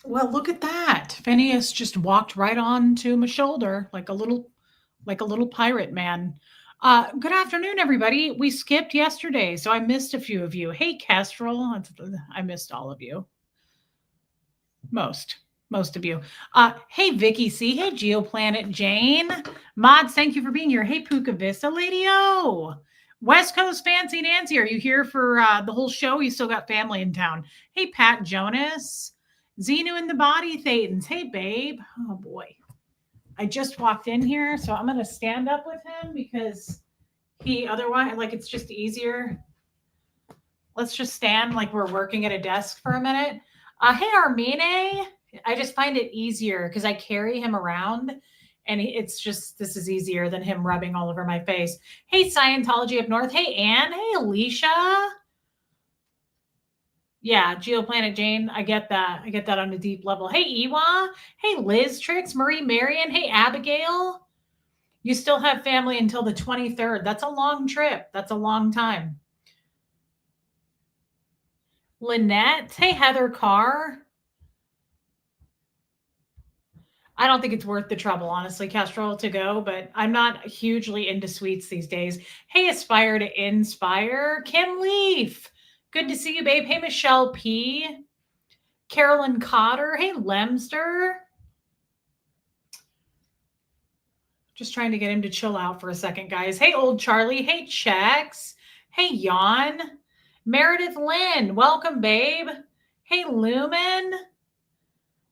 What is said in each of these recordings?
Well, look at that. Phineas just walked right on to my shoulder like a little pirate man. Good afternoon, everybody. We skipped yesterday, so I missed a few of you. Hey, Kestrel, I missed all of you. Most, most of you. Hey, Vicky C. Hey, Geoplanet Jane. Mods, thank you for being here. Hey, Puka Vista Lady O. West Coast Fancy Nancy, are you here for the whole show? You still got family in town. Hey, Pat Jonas. Xenu in the body, Thetans. Hey, babe. Oh, boy. I just walked in here, so I'm going to stand up with him because he otherwise, like, it's just easier. Let's just stand like we're working at a desk for a minute. Hey, Armine. I just find it easier because I carry him around and it's just, this is easier than him rubbing all over my face. Hey, Scientology up north. Hey, Anne. Hey, Alicia. Yeah, Geoplanet Jane. I get that. I get that on a deep level. Hey, Ewa. Hey, Liz Tricks. Marie Marion. Hey, Abigail. You still have family until the 23rd. That's a long trip. That's a long time. Lynette. Hey, Heather Carr. I don't think it's worth the trouble, honestly, Castrol, to go, but I'm not hugely into sweets these days. Hey, Aspire to Inspire. Kim Leaf. Good to see you, babe. Hey, Michelle P. Carolyn Cotter. Hey, Lemster. Just trying to get him to chill out for a second, guys. Hey, old Charlie. Hey, Chex. Hey, Jan. Meredith Lynn. Welcome, babe. Hey, Lumen.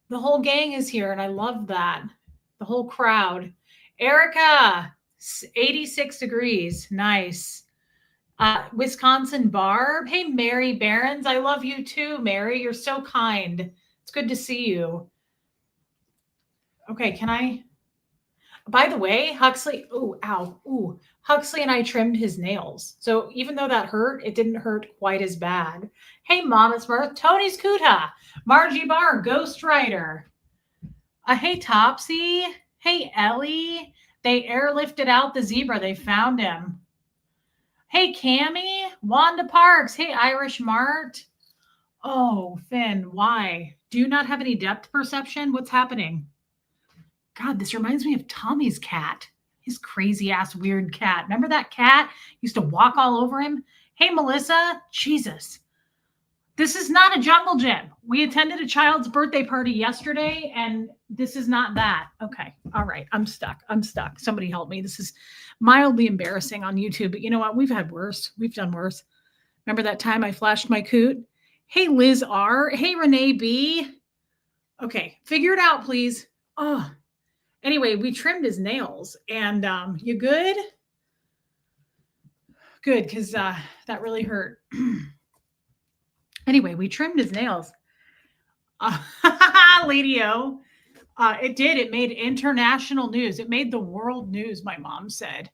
The whole gang is here, and I love that. The whole crowd. Erica, 86 degrees. Nice. Wisconsin Barb. Hey, Mary Barons. I love you too, Mary. You're so kind. It's good to see you. Okay, can I? By the way, Huxley, oh, ow, ooh, Huxley and I trimmed his nails. So even though that hurt, it didn't hurt quite as bad. Hey, Mama's Mirth, Tony's Kuta, Margie Barr, Ghost Rider. Hey, Topsy. Hey, Ellie. They airlifted out the zebra. They found him. Hey, Cammy. Wanda Parks. Hey, Irish Mart. Oh, Finn, why? Do you not have any depth perception? What's happening? God, this reminds me of Tommy's cat. His crazy ass weird cat. Remember that cat used to walk all over him? Hey, Melissa. Jesus. This is not a jungle gym. We attended a child's birthday party yesterday, and this is not that. Okay. All right. I'm stuck. I'm stuck. Somebody help me. This is mildly embarrassing on YouTube, but you know what? We've had worse. We've done worse. Remember that time I flashed my coot? Hey, Liz R. Hey, Renee B. Okay. Figure it out, please. Oh, anyway, we trimmed his nails, and you good? Good, because that really hurt. Anyway, we trimmed his nails. Uh, Lady O. It did. It made international news. It made the world news, my mom said.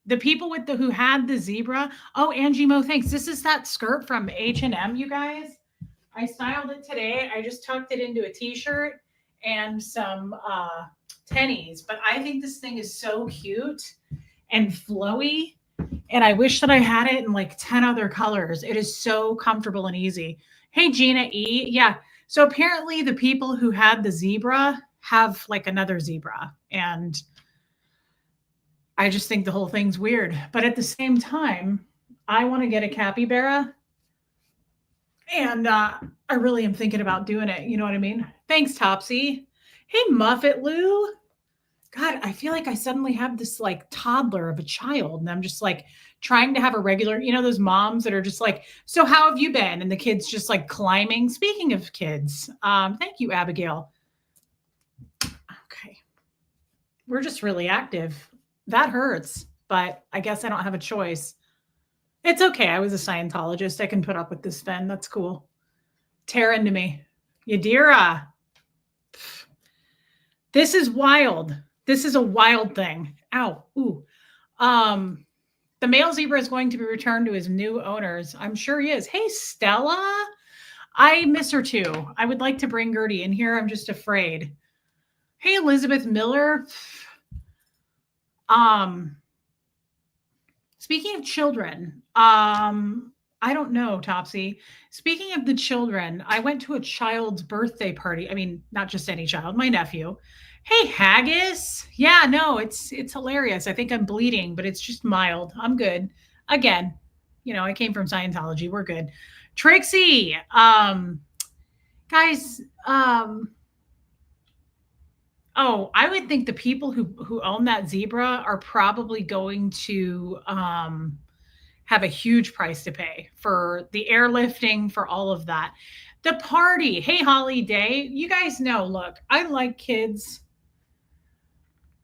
The people with the who had the zebra. Oh, Angie Mo, thanks. This is that skirt from H&M, you guys. I styled it today. I just tucked it into a t-shirt and some tennies. But I think this thing is so cute and flowy. And I wish that I had it in like 10 other colors. It is so comfortable and easy. Hey, Gina E. Yeah. So apparently the people who had the zebra have like another zebra. And I just think the whole thing's weird. But at the same time, I want to get a capybara. And I really am thinking about doing it. You know what I mean? Thanks, Topsy. Hey, Muffet Lou. God, I feel like I suddenly have this like toddler of a child, and I'm just like trying to have a regular, you know, those moms that are just like, so how have you been? And the kid's just like climbing. Speaking of kids, thank you, Abigail. Okay. We're just really active. That hurts, but I guess I don't have a choice. It's okay. I was a Scientologist. I can put up with this, Sven. That's cool. Tear into me. Yadira. This is wild. This is a wild thing. Ow. Ooh. The male zebra is going to be returned to his new owners. I'm sure he is. Hey, Stella. I miss her too. I would like to bring Gertie in here. I'm just afraid. Hey, Elizabeth Miller. Speaking of children, I don't know, Topsy. Speaking of the children, I went to a child's birthday party. I mean, not just any child, my nephew. Hey, haggis. Yeah, no, it's hilarious. I think I'm bleeding, but it's just mild. I'm good. Again, I came from Scientology. We're good. Trixie, guys, oh, I would think the people who own that zebra are probably going to have a huge price to pay for the airlifting, for all of that. The party. Hey, Holly Day, you guys know, look, I like kids.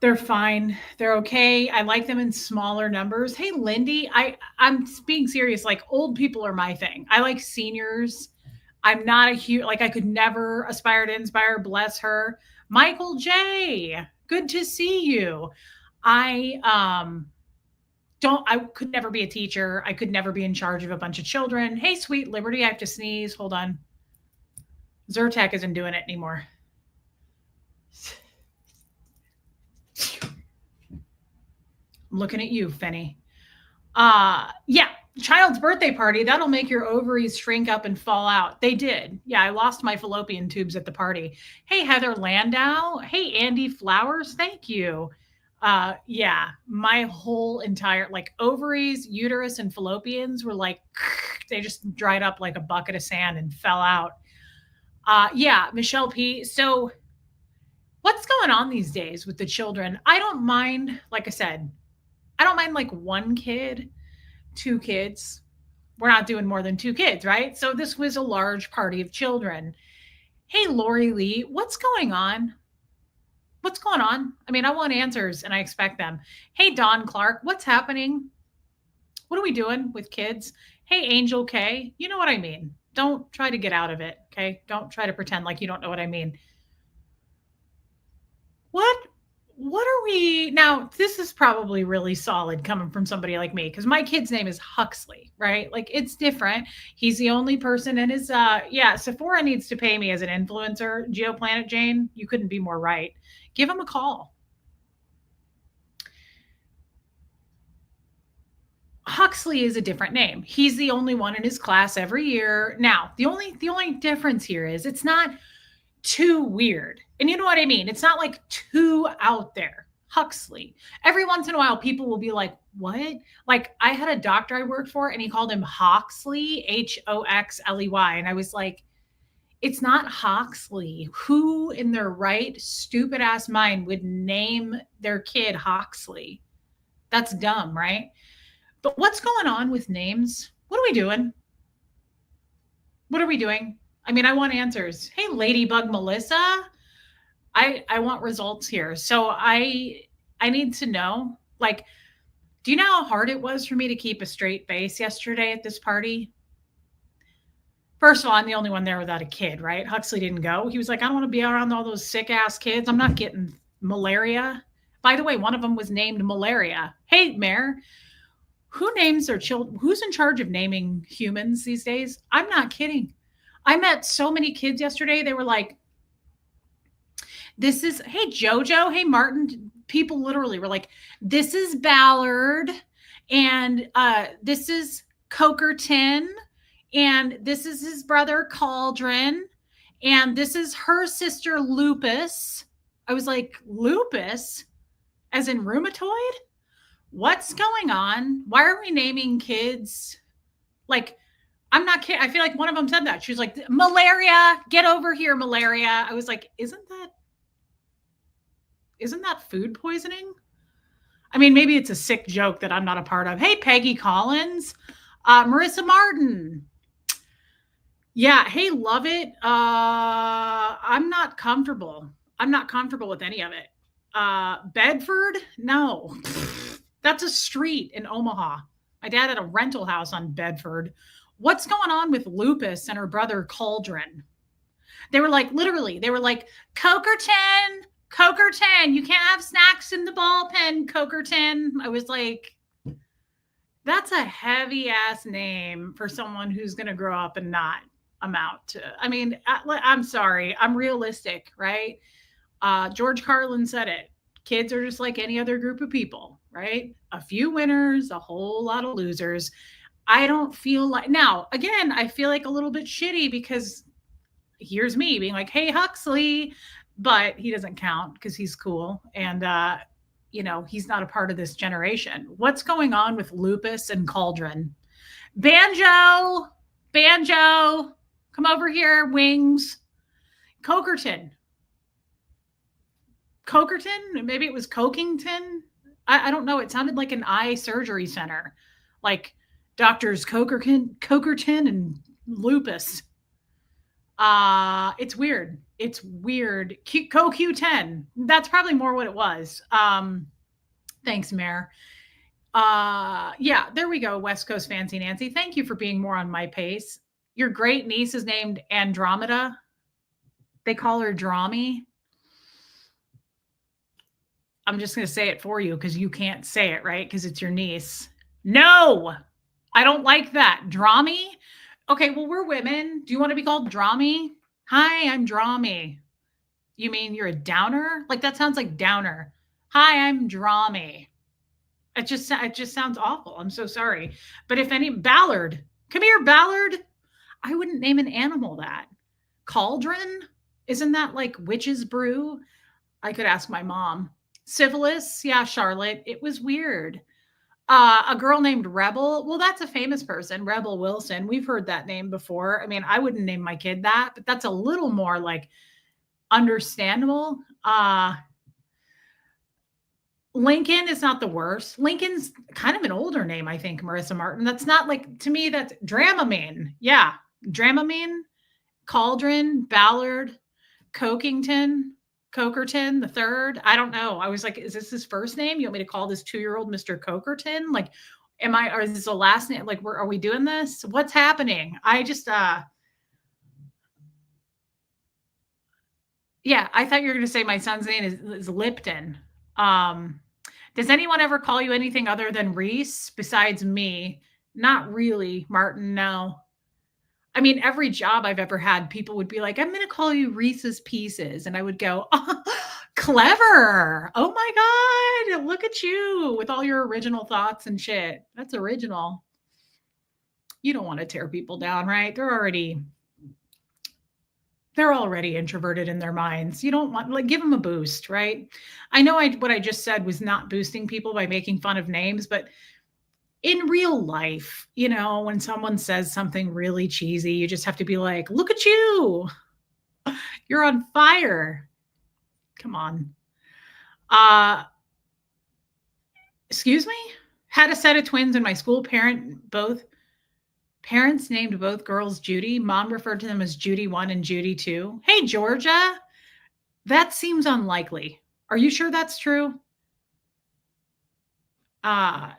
They're fine. They're okay. I like them in smaller numbers. Hey, Lindy, I'm being serious. Like, old people are my thing. I like seniors. I'm not a huge, like, I could never aspire to inspire, bless her. Michael J, good to see you. I don't I could never be a teacher. I could never be in charge of a bunch of children. Hey, sweet Liberty, I have to sneeze. Hold on. Zyrtec isn't doing it anymore. I'm looking at you, Fenny. Yeah, child's birthday party. That'll make your ovaries shrink up and fall out. They did. Yeah, I lost my fallopian tubes at the party. Hey, Heather Landau. Hey, Andy Flowers. Thank you. Yeah, my whole entire, like, ovaries, uterus, and fallopians were like, they just dried up like a bucket of sand and fell out. Yeah, Michelle P. So what's going on these days with the children? I don't mind, like I said, I don't mind like one kid, two kids. We're not doing more than two kids, right? So this was a large party of children. Hey, Lori Lee, what's going on? What's going on? I mean, I want answers and I expect them. Hey, Don Clark, what's happening? What are we doing with kids? Hey, Angel K, you know what I mean. Don't try to get out of it, okay? Don't try to pretend like you don't know what I mean. What what are we now? This is probably really solid coming from somebody like me because my kid's name is Huxley, right? Like, it's different. He's the only person in his yeah, Sephora needs to pay me as an influencer. Geoplanet Jane, you couldn't be more right. Give him a call. Huxley is a different name. He's the only one in his class every year. Now, the only difference here is it's not too weird. And you know what I mean? It's not like too out there. Huxley. Every once in a while, people will be like, what? Like, I had a doctor I worked for and he called him Hoxley, Hoxley. And I was like, it's not Hoxley. Who in their right, stupid ass mind would name their kid Hoxley? That's dumb, right? But what's going on with names? What are we doing? What are we doing? I mean, I want answers. Hey, Ladybug Melissa, I want results here. So I need to know, like, do you know how hard it was for me to keep a straight face yesterday at this party? First of all, I'm the only one there without a kid, right? Huxley didn't go. He was like, I don't want to be around all those sick ass kids. I'm not getting malaria. By the way, one of them was named Malaria. Hey, Mayor, who names their children? Who's in charge of naming humans these days? I'm not kidding. I met so many kids yesterday. They were like, this is, hey, Jojo, hey, Martin. People literally were like, this is Ballard, and this is Cokerton, and this is his brother Cauldron, and this is her sister Lupus. I was like, Lupus? As in rheumatoid? What's going on? Why are we naming kids? Like, I'm not kidding. I feel like one of them said that. She was like, malaria, get over here, malaria. I was like, isn't that food poisoning? I mean, maybe it's a sick joke that I'm not a part of. Hey, Peggy Collins, Marissa Martin. Yeah, hey, love it. I'm not comfortable. I'm not comfortable with any of it. Bedford? No. That's a street in Omaha. My dad had a rental house on Bedford. What's going on with Lupus and her brother Cauldron? They were like, literally, they were like, Cokerton, you can't have snacks in the ball pen, Cokerton. I was like, that's a heavy ass name for someone who's going to grow up and not amount to. I mean, I'm sorry, I'm realistic, right? George Carlin said it. Kids are just like any other group of people, right? A few winners, a whole lot of losers. I don't feel like now, again, I feel like a little bit shitty because here's me being like, "Hey, Huxley," but he doesn't count because he's cool and he's not a part of this generation. What's going on with Lupus and Cauldron? Banjo, Banjo, come over here, Wings. Cokerton, Cokerton, maybe it was Cokington. I don't know. It sounded like an eye surgery center, like doctors Cokerton and Lupus. It's weird. It's weird. CoQ10. That's probably more what it was. Thanks, Mayor. Yeah, there we go. West Coast Fancy Nancy. Thank you for being more on my pace. Your great niece is named Andromeda. They call her Drami. I'm just going to say it for you because you can't say it, right? Because it's your niece. No, I don't like that. Drami? Okay, well, we're women. Do you want to be called Drami? Hi, I'm Drami. You mean you're a downer? Like that sounds like downer. Hi, I'm Drami. It just sounds awful. I'm so sorry. But if any Ballard, come here, Ballard. I wouldn't name an animal that. Cauldron? Isn't that like witch's brew? I could ask my mom. Syphilis? Yeah, Charlotte. It was weird. A girl named Rebel. Well, that's a famous person, Rebel Wilson. We've heard that name before. I mean, I wouldn't name my kid that, but that's a little more like understandable. Lincoln is not the worst. Lincoln's kind of an older name, I think, Marissa Martin. That's not like, to me, that's Dramamine. Yeah, Dramamine, Cauldron, Ballard, Cokington, Cokerton the third. I don't know. I was like, is this his first name? You want me to call this 2-year-old Mr. Cokerton? Like, or is this a last name? Like, are we doing this? What's happening? I just, yeah, I thought you were going to say my son's name is Lipton. Does anyone ever call you anything other than Reese besides me? Not really, Martin. No. I mean, every job I've ever had, people would be like, I'm going to call you Reese's Pieces. And I would go, oh, clever. Oh my God. Look at you with all your original thoughts and shit. That's original. You don't want to tear people down, right? They're already introverted in their minds. You don't want, like, give them a boost, right? I know what I just said was not boosting people by making fun of names, but in real life, when someone says something really cheesy, you just have to be like, look at you. You're on fire. Come on. Excuse me? Had a set of twins in my school. Parents named both girls Judy. Mom referred to them as Judy 1 and Judy 2. Hey, Georgia. That seems unlikely. Are you sure that's true?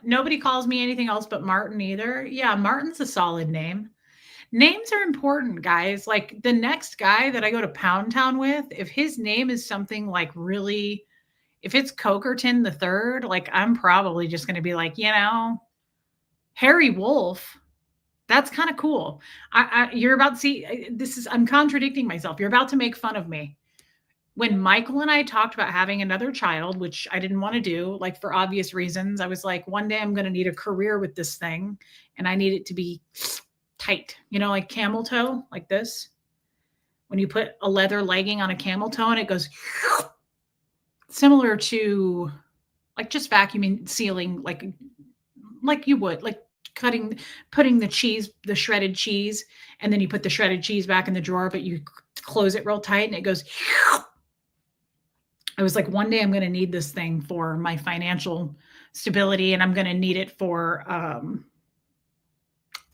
Nobody calls me anything else but Martin either. Yeah, Martin's a solid name. Names are important, guys. Like the next guy that I go to Pound Town with, if his name is something like really, if it's Cokerton the third, like I'm probably just going to be like, Harry Wolf. That's kind of cool. You're about to see, I'm contradicting myself. You're about to make fun of me. When Michael and I talked about having another child, which I didn't want to do, like for obvious reasons, I was like, one day I'm going to need a career with this thing and I need it to be tight, like camel toe, like this. When you put a leather legging on a camel toe and it goes similar to like just vacuuming, sealing, like you would, like putting the shredded cheese, and then you put the shredded cheese back in the drawer, but you close it real tight and it goes. I was like, one day I'm going to need this thing for my financial stability, and I'm going to need it for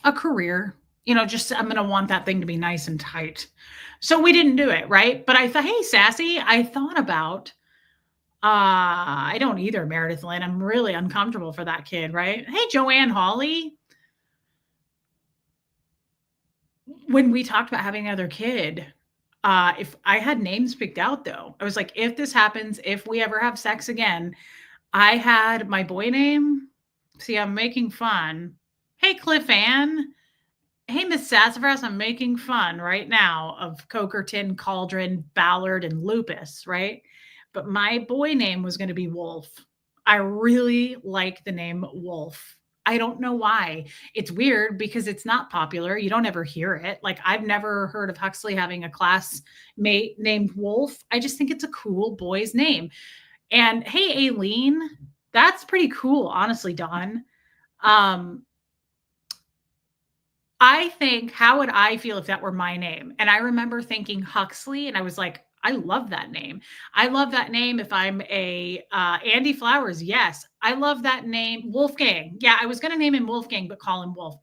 a career. Just I'm going to want that thing to be nice and tight. So we didn't do it, right? But I thought, hey, Sassy, I thought about, I don't either, Meredith Lynn. I'm really uncomfortable for that kid, right? Hey, Joanne Hawley. When we talked about having another kid, if I had names picked out, though, I was like, if this happens, if we ever have sex again, I had my boy name. See, I'm making fun. Hey, Cliff Ann. Hey, Miss Sassafras, I'm making fun right now of Cokerton, Cauldron, Ballard, and Lupus, right? But my boy name was going to be Wolf. I really like the name Wolf. I don't know why. It's weird because it's not popular. You don't ever hear it. Like, I've never heard of Huxley having a classmate named Wolf. I just think it's a cool boy's name. And hey, Aileen, that's pretty cool, honestly, Dawn. Um, I think, how would I feel if that were my name? And I remember thinking Huxley, and I was like, I love that name. I love that name if I'm a Andy Flowers. Yes, I love that name. Wolfgang. Yeah, I was going to name him Wolfgang, but call him Wolf.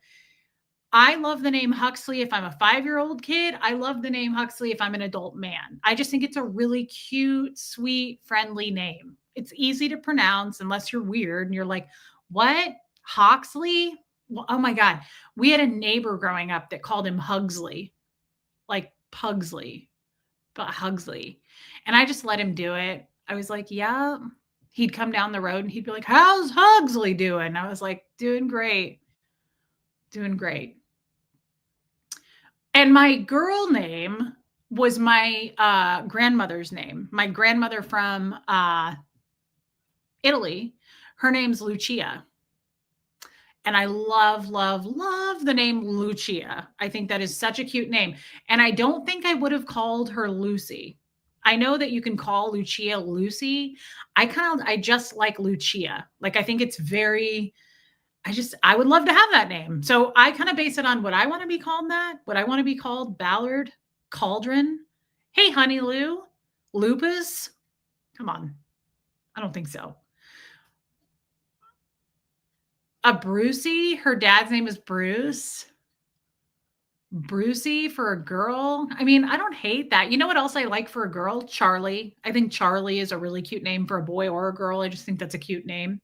I love the name Huxley if I'm a 5-year-old kid. I love the name Huxley if I'm an adult man. I just think it's a really cute, sweet, friendly name. It's easy to pronounce unless you're weird and you're like, what? Hoxley? Well, oh my God. We had a neighbor growing up that called him Hugsley, like Pugsley, but Hugsley. And I just let him do it. I was like, yeah. He'd come down the road and he'd be like, how's Hugsley doing? I was like, doing great. Doing great. And my girl name was my grandmother's name. My grandmother from Italy, her name's Lucia. And I love, love, love the name Lucia. I think that is such a cute name. And I don't think I would have called her Lucy. I know that you can call Lucia Lucy. I just like Lucia. Like, I think it's very, I would love to have that name. So I kind of base it on what I want to be called that. What I want to be called, Ballard, Cauldron. Hey, Honey Lou, Lupus. Come on. I don't think so. A Brucey. Her dad's name is Bruce. Brucey for a girl. I mean, I don't hate that. You know what else I like for a girl? Charlie. I think Charlie is a really cute name for a boy or a girl. I just think that's a cute name.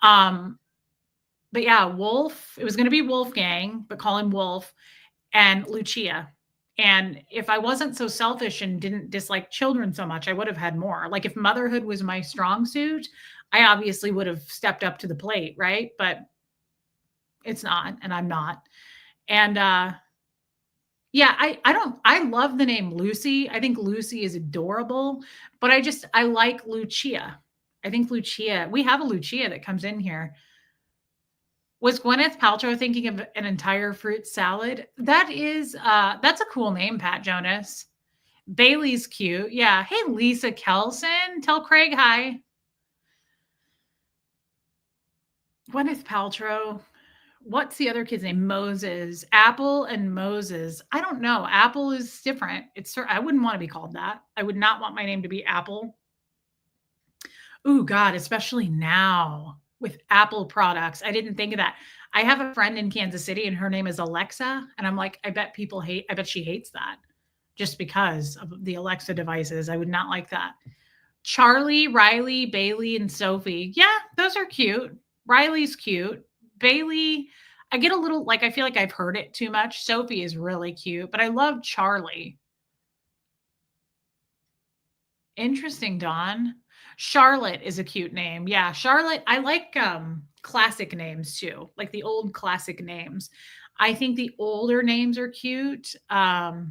But yeah, Wolf. It was going to be Wolfgang, but call him Wolf, and Lucia. And if I wasn't so selfish and didn't dislike children so much, I would have had more. Like, if motherhood was my strong suit, I obviously would have stepped up to the plate, right? But it's not, and I'm not. And yeah, I love the name Lucy. I think Lucy is adorable, but I like Lucia. I think Lucia, we have a Lucia that comes in here. Was Gwyneth Paltrow thinking of an entire fruit salad? That's a cool name, Pat Jonas. Bailey's cute. Yeah. Hey, Lisa Kelson. Tell Craig hi. Gwyneth Paltrow. What's the other kid's name? Moses. Apple and Moses. I don't know. Apple is different. I wouldn't want to be called that. I would not want my name to be Apple. Ooh, God, especially now with Apple products. I didn't think of that. I have a friend in Kansas City and her name is Alexa. And I'm like, I bet she hates that just because of the Alexa devices. I would not like that. Charlie, Riley, Bailey, and Sophie. Yeah, those are cute. Riley's cute. Bailey, I get a little, like, I feel like I've heard it too much. Sophie is really cute, but I love Charlie. Interesting, Dawn. Charlotte is a cute name. Yeah, Charlotte. I like classic names too, like the old classic names. I think the older names are cute. I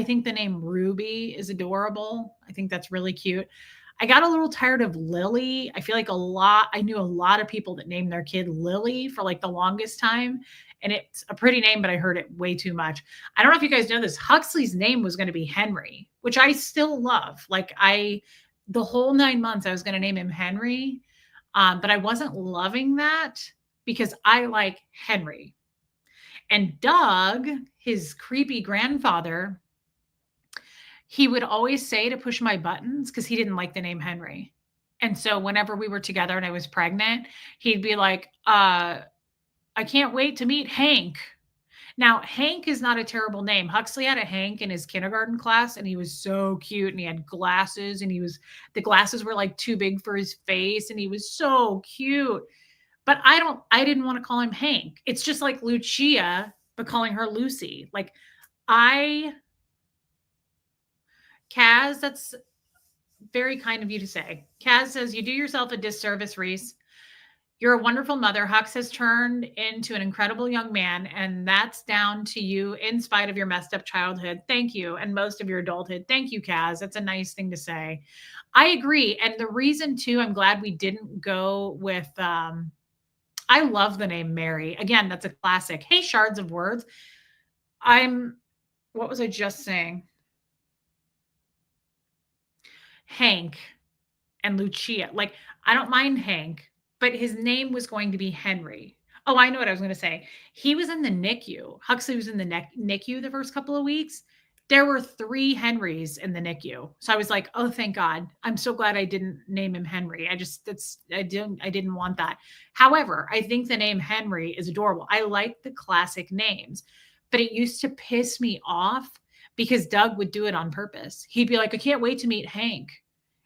think the name Ruby is adorable. I think that's really cute. I got a little tired of Lily. I feel like I knew a lot of people that named their kid Lily for like the longest time. And it's a pretty name, but I heard it way too much. I don't know if you guys know this. Huxley's name was going to be Henry, which I still love. The whole 9 months I was going to name him Henry. But I wasn't loving that because I like Henry. And Doug, his creepy grandfather, he would always say to push my buttons because he didn't like the name Henry. And so whenever we were together and I was pregnant, he'd be like, I can't wait to meet Hank. Now, Hank is not a terrible name. Huxley had a Hank in his kindergarten class, and he was so cute, and he had glasses, and the glasses were like too big for his face, and he was so cute. But I didn't want to call him Hank. It's just like Lucia, but calling her Lucy. Kaz, that's very kind of you to say. Kaz says, you do yourself a disservice, Reese. You're a wonderful mother. Hux has turned into an incredible young man, and that's down to you in spite of your messed up childhood. Thank you. And most of your adulthood. Thank you, Kaz. That's a nice thing to say. I agree. And the reason, too, I'm glad we didn't go with I love the name Mary. Again, that's a classic. Hey, shards of words. I'm what was I just saying? Hank and Lucia. Like, I don't mind Hank, but his name was going to be Henry. Oh, I know what I was going to say. He was in the NICU. Huxley was in the NICU the first couple of weeks. There were 3 Henrys in the NICU. So I was like, "Oh, thank God. I'm so glad I didn't name him Henry." I didn't want that. However, I think the name Henry is adorable. I like the classic names, but it used to piss me off because Doug would do it on purpose. He'd be like, "I can't wait to meet Hank."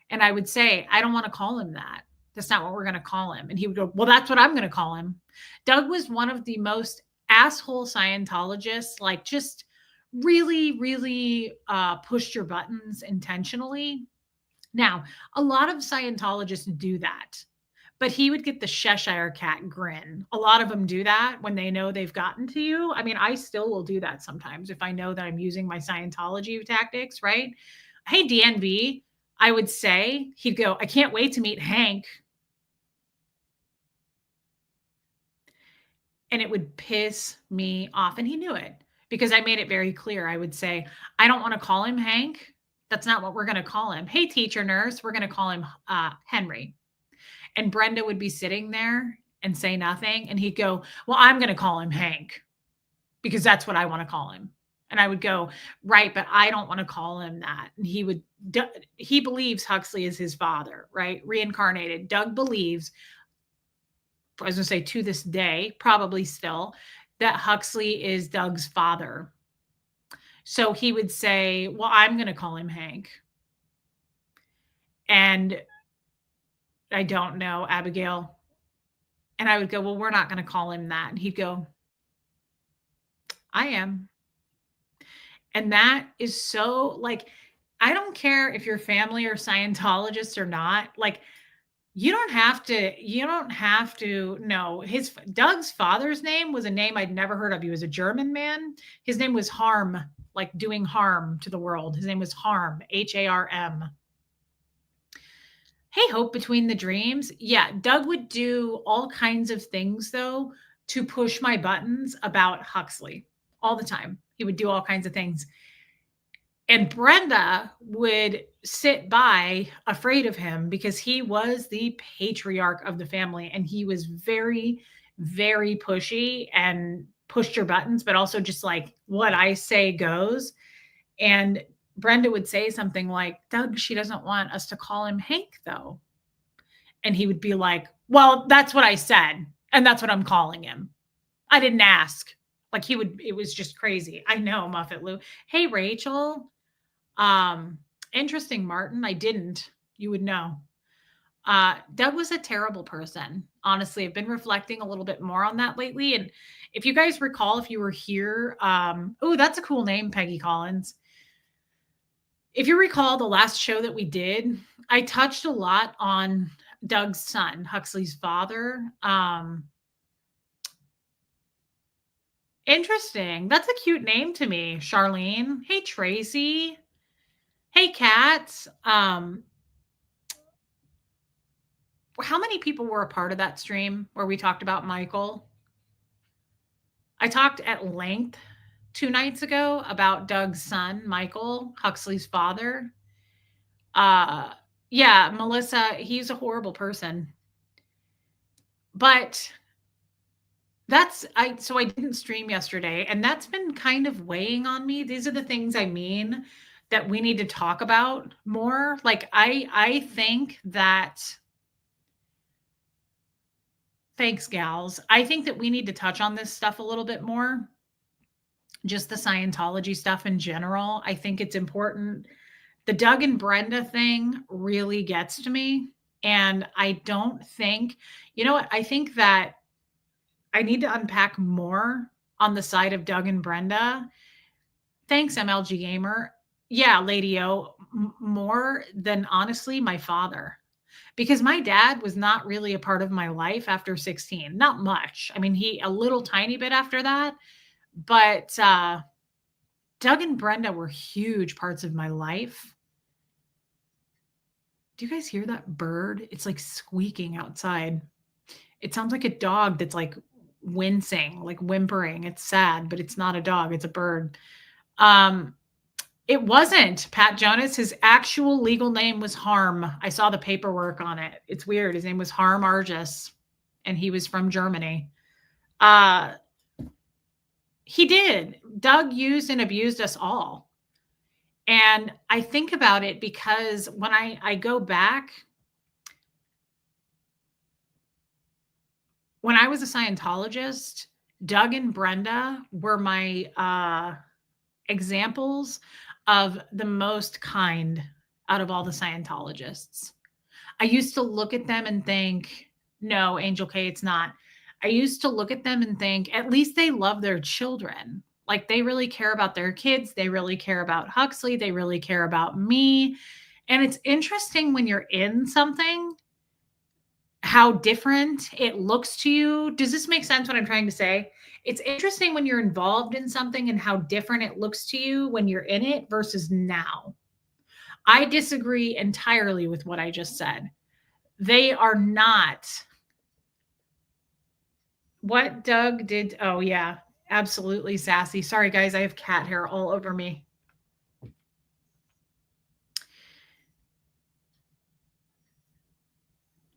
And I would say, "I don't want to call him that. That's not what we're going to call him." And he would go, "Well, that's what I'm going to call him." Doug was one of the most asshole Scientologists, like just really, really pushed your buttons intentionally. Now, a lot of Scientologists do that, but he would get the Cheshire cat grin. A lot of them do that when they know they've gotten to you. I mean, I still will do that sometimes if I know that I'm using my Scientology tactics, right? Hey, DNV, I would say, he'd go, "I can't wait to meet Hank." And it would piss me off. And he knew it because I made it very clear. I would say, "I don't want to call him Hank. That's not what we're going to call him. Hey, teacher nurse, we're going to call him Henry." And Brenda would be sitting there and say nothing. And he'd go, "Well, I'm going to call him Hank because that's what I want to call him." And I would go, "Right, but I don't want to call him that." And he believes Huxley is his father, right? Reincarnated. Doug believes, I was going to say to this day, probably still, that Huxley is Doug's father. So he would say, "Well, I'm going to call him Hank." And I don't know, Abigail. And I would go, "Well, we're not going to call him that." And he'd go, "I am." And that is so like, I don't care if your family are Scientologists or not. Like, you don't have to know. His Doug's father's name was a name I'd never heard of. He was a German man. His name was Harm, like doing harm to the world. His name was Harm, Harm. Hey, Hope Between the Dreams. Yeah, Doug would do all kinds of things though to push my buttons about Huxley all the time. He would do all kinds of things. And Brenda would sit by afraid of him because he was the patriarch of the family and he was very, very pushy and pushed your buttons, but also just like what I say goes. And Brenda would say something like, "Doug, she doesn't want us to call him Hank, though." And he would be like, "Well, that's what I said. And that's what I'm calling him. I didn't ask." Like it was just crazy. I know, Muffet Lou. Hey, Rachel. Interesting, Martin. I didn't. You would know. Doug was a terrible person. Honestly, I've been reflecting a little bit more on that lately. And if you guys recall, if you were here, oh, that's a cool name, Peggy Collins. If you recall the last show that we did, I touched a lot on Doug's son, Huxley's father. Interesting. That's a cute name to me, Charlene. Hey, Tracy. Hey, Kat. How many people were a part of that stream where we talked about Michael? I talked at length 2 nights ago about Doug's son, Michael, Huxley's father. Uh, yeah, Melissa, he's a horrible person. But so I didn't stream yesterday, and that's been kind of weighing on me. These are the things I mean that we need to talk about more. Like I think that thanks, gals. I think that we need to touch on this stuff a little bit more. Just the Scientology stuff in general. I think it's important. The Doug and Brenda thing really gets to me. And I don't think, you know what? I think that I need to unpack more on the side of Doug and Brenda. Thanks, MLG Gamer. Yeah, Lady O, more than honestly my father. Because my dad was not really a part of my life after 16. Not much. I mean, a little tiny bit after that. But Doug and Brenda were huge parts of my life. Do you guys hear that bird? It's like squeaking outside. It sounds like a dog that's like wincing, like whimpering. It's sad, but it's not a dog, it's a bird. Um, it wasn't Pat Jonas. His actual legal name was Harm. I saw the paperwork on it. It's weird. His name was Harm Argus, and he was from Germany. Uh, he did. Doug used and abused us all. And I think about it because when I go back, when I was a Scientologist, Doug and Brenda were my examples of the most kind out of all the Scientologists. I used to look at them and think, no, Angel K, it's not. I used to look at them and think, at least they love their children. Like they really care about their kids. They really care about Huxley. They really care about me. And it's interesting when you're in something how different it looks to you. Does this make sense what I'm trying to say? It's interesting when you're involved in something and how different it looks to you when you're in it versus now. I disagree entirely with what I just said. They are not what Doug did. Oh, yeah, absolutely sassy. Sorry, guys, I have cat hair all over me.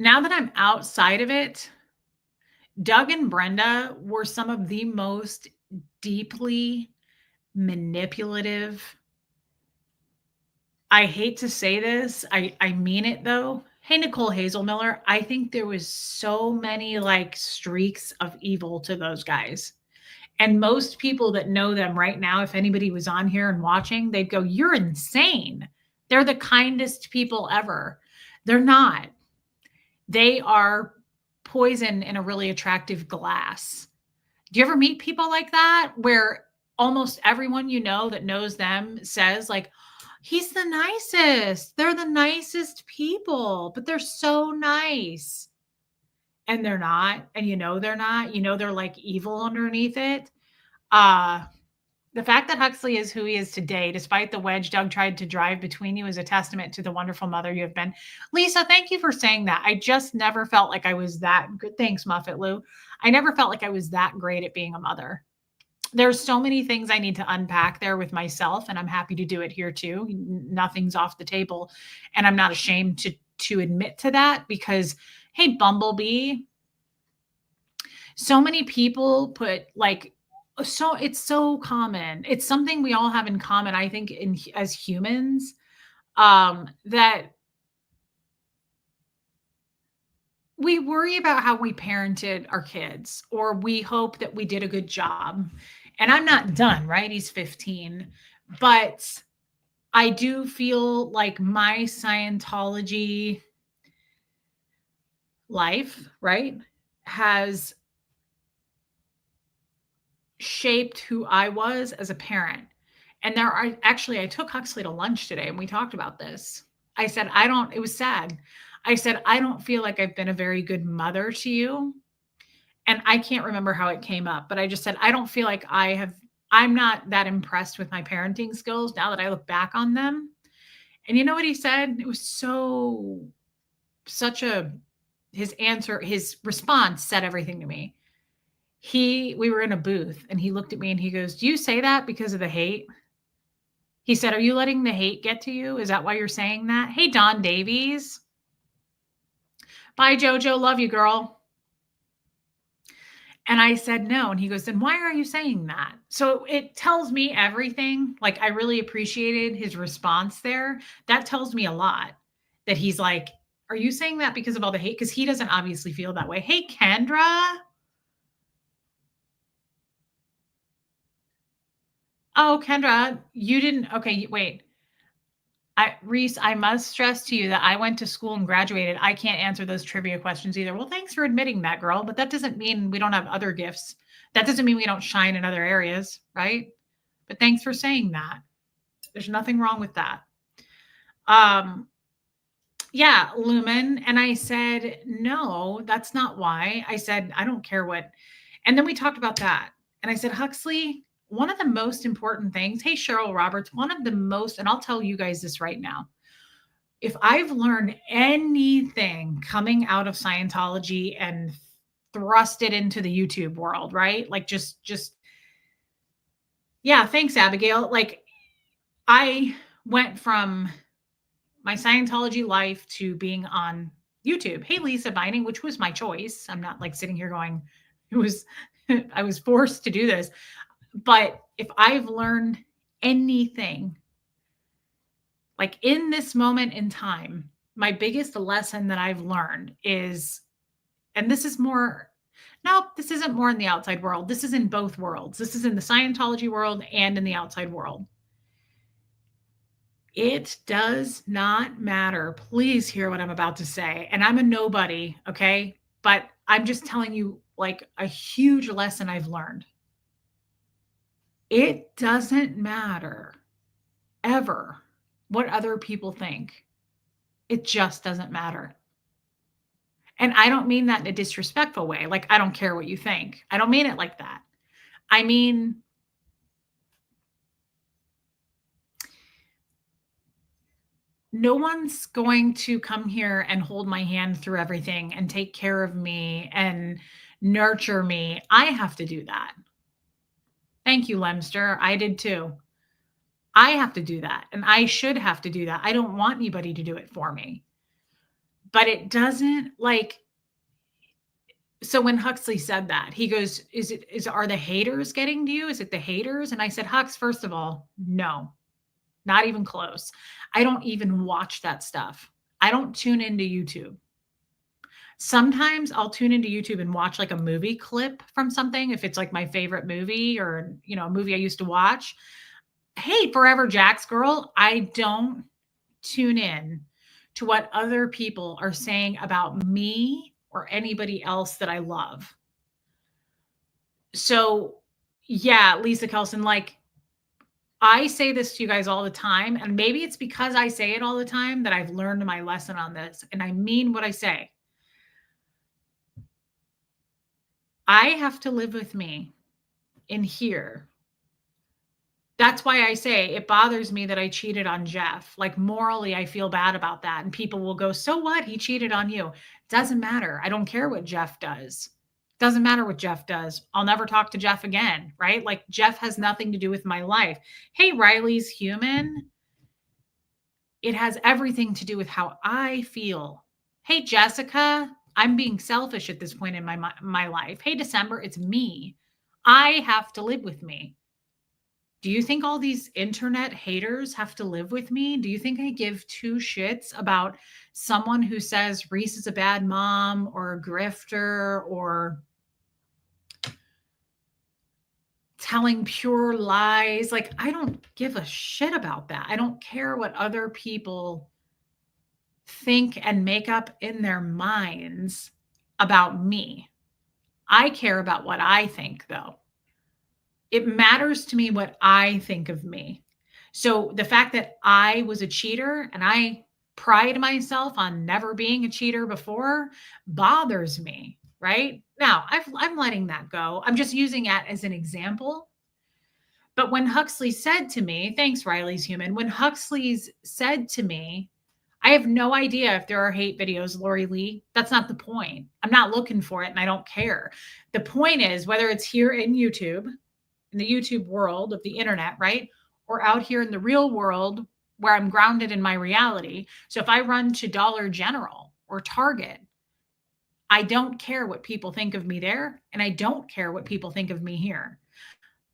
Now that I'm outside of it, Doug and Brenda were some of the most deeply manipulative. I hate to say this. I mean it though. Hey, Nicole Hazelmiller, I think there was so many like streaks of evil to those guys. And most people that know them right now, if anybody was on here and watching, they'd go, "You're insane. They're the kindest people ever." They're not. They are poison in a really attractive glass. Do you ever meet people like that where almost everyone you know that knows them says, like, he's the nicest. They're the nicest people, but they're so nice. And they're not. And you know they're not. You know they're like evil underneath it. Uh the fact that Huxley is who he is today, despite the wedge Doug tried to drive between you, is a testament to the wonderful mother you have been. Lisa, thank you for saying that. I just never felt like I was that good. Thanks, Muffet Lou. I never felt like I was that great at being a mother. There's so many things I need to unpack there with myself, and I'm happy to do it here too. Nothing's off the table, and I'm not ashamed to admit to that because, hey, Bumblebee, so many people put like so it's so common. It's something we all have in common, I think, in as humans, that we worry about how we parented our kids, or we hope that we did a good job. And I'm not done, right? He's 15, but I do feel like my Scientology life, right, has shaped who I was as a parent. And there are actually, I took Huxley to lunch today and we talked about this. I said, I don't, it was sad. I said, I don't feel like I've been a very good mother to you. And I can't remember how it came up, but I just said, I don't feel like I'm not that impressed with my parenting skills now that I look back on them. And you know what he said? It was such a, his answer, his response said everything to me. We were in a booth and he looked at me and he goes, "Do you say that because of the hate?" He said, "Are you letting the hate get to you? Is that why you're saying that?" Hey, Don Davies. Bye, Jojo. Love you, girl. And I said, "No." And he goes, "Then why are you saying that?" So it tells me everything. Like, I really appreciated his response there. That tells me a lot that he's like, "Are you saying that because of all the hate?" Because he doesn't obviously feel that way. Hey, Kendra. Oh, Kendra, you didn't. Okay, wait. Reese, I must stress to you that I went to school and graduated. I can't answer those trivia questions either. Well, thanks for admitting that, girl. But that doesn't mean we don't have other gifts. That doesn't mean we don't shine in other areas, right? But thanks for saying that. There's nothing wrong with that. Um, yeah, Lumen. And I said, no, that's not why. I said, I don't care what. And then we talked about that. And I said, Huxley, one of the most important things, hey, Cheryl Roberts, one of the most, and I'll tell you guys this right now. If I've learned anything coming out of Scientology and thrust it into the YouTube world, right? Like just yeah, thanks, Abigail. Like I went from my Scientology life to being on YouTube. Hey, Lisa Binding, which was my choice. I'm not like sitting here going, it was, I was forced to do this. But if I've learned anything, like in this moment in time, my biggest lesson that I've learned is, and this is more, no, this isn't more in the outside world. This is in both worlds. This is in the Scientology world and in the outside world. It does not matter. Please hear what I'm about to say. And I'm a nobody, okay? But I'm just telling you like a huge lesson I've learned. It doesn't matter ever what other people think. It just doesn't matter. And I don't mean that in a disrespectful way. Like, I don't care what you think. I don't mean it like that. I mean, no one's going to come here and hold my hand through everything and take care of me and nurture me. I have to do that. Thank you, Lemster. I did too. I have to do that. And I should have to do that. I don't want anybody to do it for me. But it doesn't like, so when Huxley said that, he goes, are the haters getting to you? Is it the haters? And I said, Hux, first of all, no, not even close. I don't even watch that stuff. I don't tune into YouTube. Sometimes I'll tune into YouTube and watch like a movie clip from something if it's like my favorite movie or, you know, a movie I used to watch. Hey, Forever Jack's girl, I don't tune in to what other people are saying about me or anybody else that I love. So, yeah, Lisa Kelson, like I say this to you guys all the time, and maybe it's because I say it all the time that I've learned my lesson on this, and I mean what I say. I have to live with me in here. That's why I say it bothers me that I cheated on Jeff. Like morally, I feel bad about that. And people will go, so what? He cheated on you. Doesn't matter. I don't care what Jeff does. Doesn't matter what Jeff does. I'll never talk to Jeff again, right? Like Jeff has nothing to do with my life. Hey, Riley's human. It has everything to do with how I feel. Hey, Jessica, I'm being selfish at this point in my life. Hey, December, it's me. I have to live with me. Do you think all these internet haters have to live with me? Do you think I give two shits about someone who says Reese is a bad mom or a grifter or telling pure lies? Like, I don't give a shit about that. I don't care what other people think and make up in their minds about me. I care about what I think, though. It matters to me what I think of me. So the fact that I was a cheater and I pride myself on never being a cheater before bothers me, right? Now, I'm letting that go. I'm just using that as an example. But when Huxley said to me, thanks, Riley's human, when Huxley's said to me, I have no idea if there are hate videos, Lori Lee. That's not the point. I'm not looking for it and I don't care. The point is whether it's here in YouTube, in the YouTube world of the internet, right? Or out here in the real world where I'm grounded in my reality. So if I run to Dollar General or Target, I don't care what people think of me there. And I don't care what people think of me here.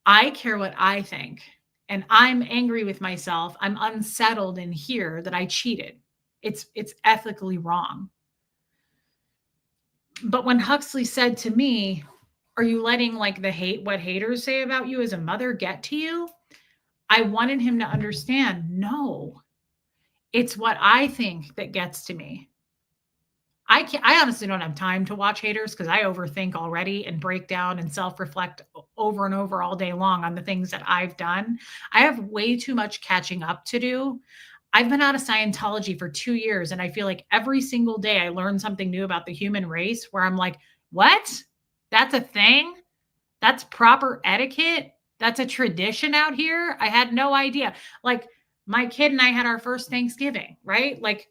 I care what I think. And I'm angry with myself. I'm unsettled in here that I cheated. It's ethically wrong. But when Huxley said to me, are you letting like what haters say about you as a mother get to you? I wanted him to understand, no, it's what I think that gets to me. I honestly don't have time to watch haters because I overthink already and break down and self-reflect over and over all day long on the things that I've done. I have way too much catching up to do. I've been out of Scientology for 2 years, and I feel like every single day I learn something new about the human race where I'm like, what? That's a thing? That's proper etiquette? That's a tradition out here? I had no idea. Like my kid and I had our first Thanksgiving, right? Like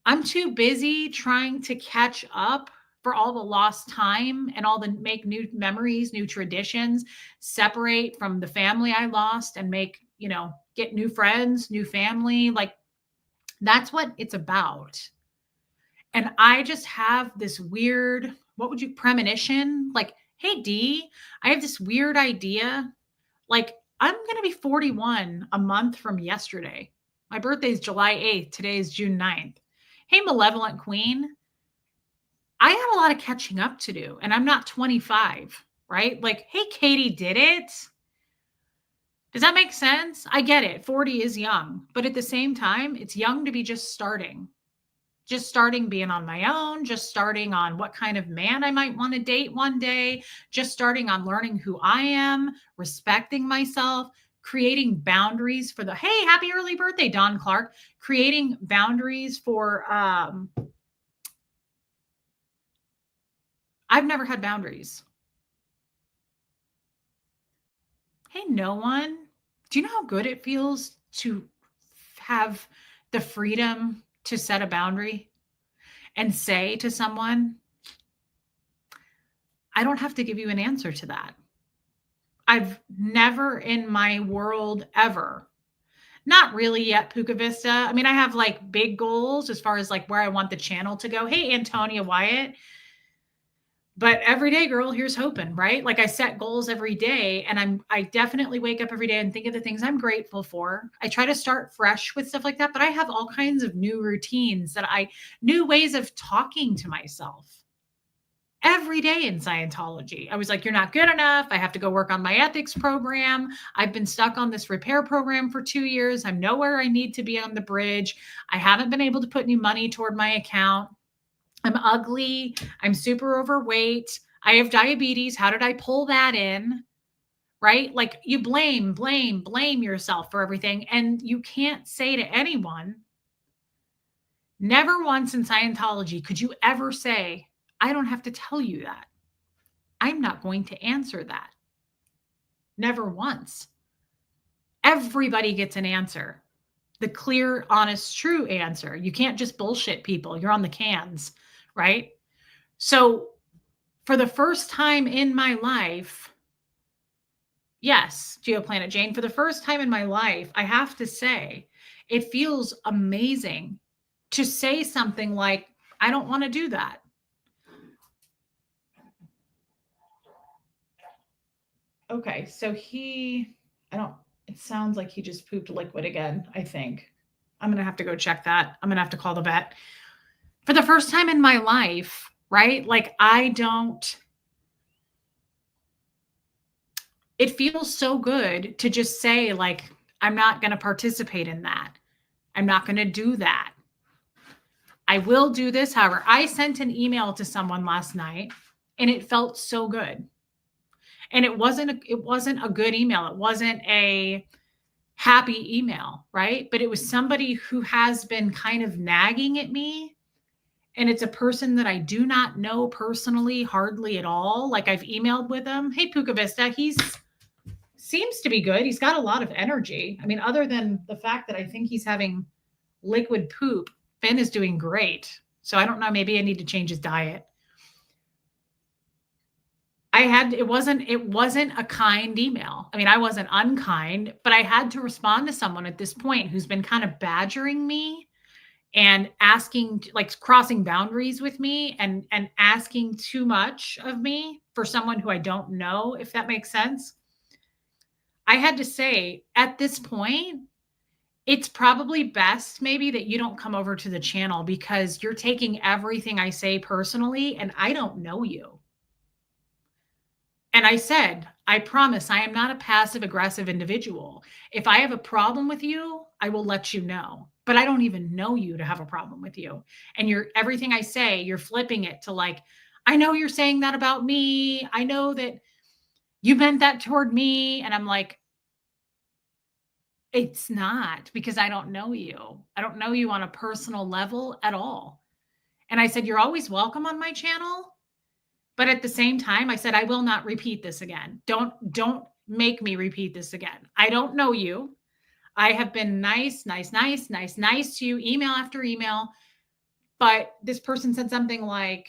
I'm too busy trying to catch up for all the lost time and all the make new memories, new traditions, separate from the family I lost and make, get new friends, new family. Like that's what it's about. And I just have this weird, what would you premonition? Like, hey, D, I have this weird idea. Like, I'm going to be 41 a month from yesterday. My birthday is July 8th. Today is June 9th. Hey, malevolent queen, I have a lot of catching up to do, and I'm not 25, right? Like, hey, Katie did it. Does that make sense? I get it. 40 is young, but at the same time, it's young to be just starting being on my own, just starting on what kind of man I might want to date one day, just starting on learning who I am, respecting myself, creating boundaries for the, hey, happy early birthday, Don Clark, creating boundaries for, I've never had boundaries. Hey, no one, do you know how good it feels to have the freedom to set a boundary and say to someone, I don't have to give you an answer to that. I've never in my world ever, not really yet, Puka Vista. I mean, I have like big goals as far as like where I want the channel to go. Hey, Antonia Wyatt. But every day, girl, here's hoping, right? Like I set goals every day and I definitely wake up every day and think of the things I'm grateful for. I try to start fresh with stuff like that, but I have all kinds of new routines new ways of talking to myself. Every day in Scientology, I was like, you're not good enough. I have to go work on my ethics program. I've been stuck on this repair program for 2 years. I'm nowhere I need to be on the bridge. I haven't been able to put any money toward my account. I'm ugly. I'm super overweight. I have diabetes. How did I pull that in? Right? Like you blame yourself for everything. And you can't say to anyone, never once in Scientology could you ever say, I don't have to tell you that. I'm not going to answer that. Never once. Everybody gets an answer. The clear, honest, true answer. You can't just bullshit people. You're on the cans, right? So for the first time in my life, yes, Geoplanet Jane, for the first time in my life, I have to say, it feels amazing to say something like, I don't want to do that. Okay, so it sounds like he just pooped liquid again, I think. I'm going to have to go check that. I'm going to have to call the vet. For the first time in my life, right? Like it feels so good to just say, like, I'm not going to participate in that. I'm not going to do that. I will do this. However, I sent an email to someone last night and it felt so good. And it wasn't a good email. It wasn't a happy email, right? But it was somebody who has been kind of nagging at me. And it's a person that I do not know personally, hardly at all. Like I've emailed with him. Hey, Puka Vista, seems to be good. He's got a lot of energy. I mean, other than the fact that I think he's having liquid poop, Finn is doing great. So I don't know. Maybe I need to change his diet. It wasn't a kind email. I mean, I wasn't unkind, but I had to respond to someone at this point who's been kind of badgering me and asking, like crossing boundaries with me and asking too much of me for someone who I don't know, if that makes sense. I had to say at this point, it's probably best maybe that you don't come over to the channel because you're taking everything I say personally and I don't know you. And I said, I promise I am not a passive aggressive individual. If I have a problem with you, I will let you know. But I don't even know you to have a problem with you. And everything I say, you're flipping it to like, I know you're saying that about me. I know that you meant that toward me. And I'm like, it's not because I don't know you. I don't know you on a personal level at all. And I said, you're always welcome on my channel. But at the same time, I said, I will not repeat this again. Don't make me repeat this again. I don't know you. I have been nice to you, email after email. But this person said something like,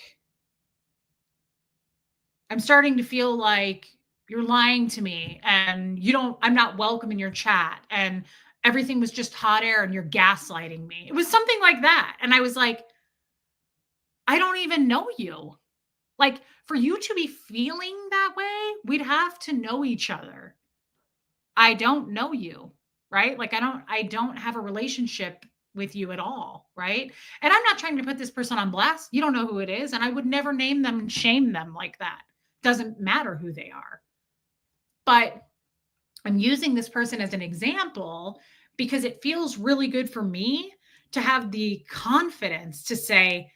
I'm starting to feel like you're lying to me and I'm not welcome in your chat and everything was just hot air and you're gaslighting me. It was something like that. And I was like, I don't even know you. Like, for you to be feeling that way, we'd have to know each other. I don't know you, right? Like I don't have a relationship with you at all, right? And I'm not trying to put this person on blast. You don't know who it is, and I would never name them and shame them like that. Doesn't matter who they are. But I'm using this person as an example because it feels really good for me to have the confidence to say,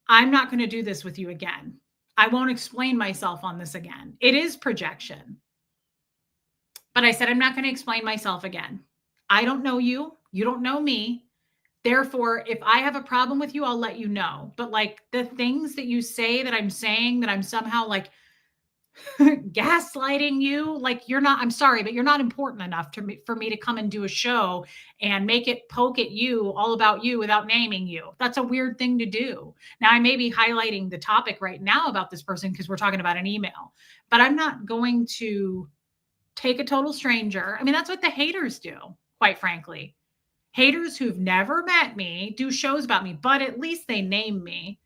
I'm not going to do this with you again. I won't explain myself on this again. It is projection. But I said, I'm not going to explain myself again. I don't know you. You don't know me. Therefore, if I have a problem with you, I'll let you know. But like the things that you say that I'm saying that I'm somehow like gaslighting you, like you're not, I'm sorry, but you're not important enough to me for me to come and do a show and make it poke at you all about you without naming you. That's a weird thing to do. Now I may be highlighting the topic right now about this person because we're talking about an email, but I'm not going to take a total stranger. I mean, that's what the haters do, quite frankly. Haters who've never met me do shows about me, but at least they name me